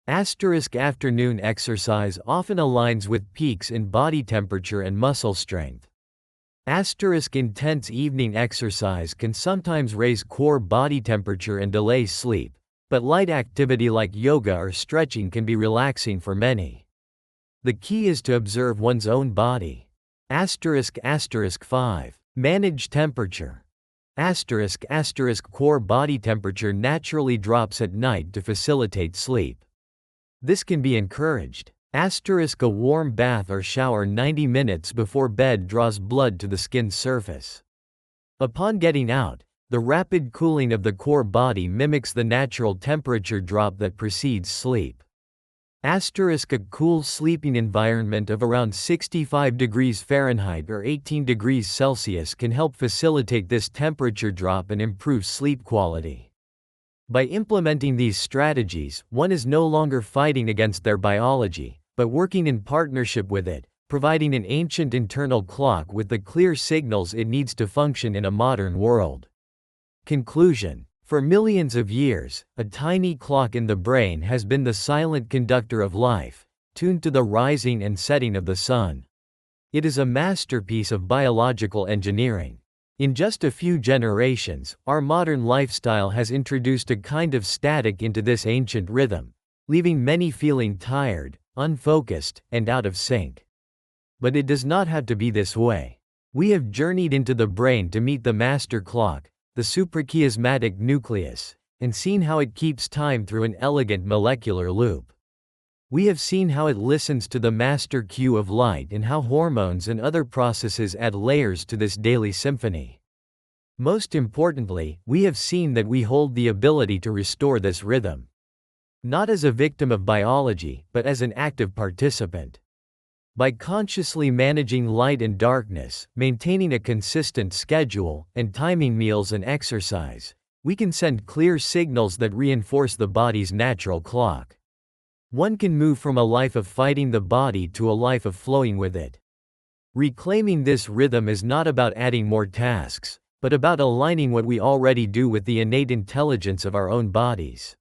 Afternoon exercise often aligns with peaks in body temperature and muscle strength. Intense evening exercise can sometimes raise core body temperature and delay sleep, but light activity like yoga or stretching can be relaxing for many. The key is to observe one's own body. *5. Manage temperature. Core body temperature naturally drops at night to facilitate sleep. This can be encouraged. A warm bath or shower 90 minutes before bed draws blood to the skin's surface. Upon getting out, the rapid cooling of the core body mimics the natural temperature drop that precedes sleep. A cool sleeping environment of around 65 degrees Fahrenheit or 18 degrees Celsius can help facilitate this temperature drop and improve sleep quality. By implementing these strategies, one is no longer fighting against their biology, but working in partnership with it, providing an ancient internal clock with the clear signals it needs to function in a modern world. Conclusion: for millions of years, a tiny clock in the brain has been the silent conductor of life, tuned to the rising and setting of the sun. It is a masterpiece of biological engineering. In just a few generations, our modern lifestyle has introduced a kind of static into this ancient rhythm, leaving many feeling tired, unfocused, and out of sync. But it does not have to be this way. We have journeyed into the brain to meet the master clock, the suprachiasmatic nucleus, and seen how it keeps time through an elegant molecular loop. We have seen how it listens to the master cue of light and how hormones and other processes add layers to this daily symphony. Most importantly, we have seen that we hold the ability to restore this rhythm. Not as a victim of biology, but as an active participant. By consciously managing light and darkness, maintaining a consistent schedule, and timing meals and exercise, we can send clear signals that reinforce the body's natural clock. One can move from a life of fighting the body to a life of flowing with it. Reclaiming this rhythm is not about adding more tasks, but about aligning what we already do with the innate intelligence of our own bodies.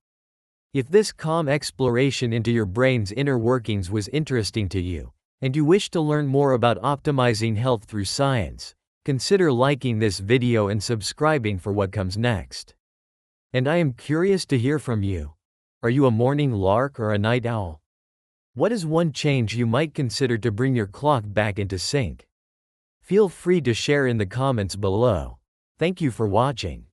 If this calm exploration into your brain's inner workings was interesting to you, and you wish to learn more about optimizing health through science, consider liking this video and subscribing for what comes next. And I am curious to hear from you. Are you a morning lark or a night owl? What is one change you might consider to bring your clock back into sync? Feel free to share in the comments below. Thank you for watching.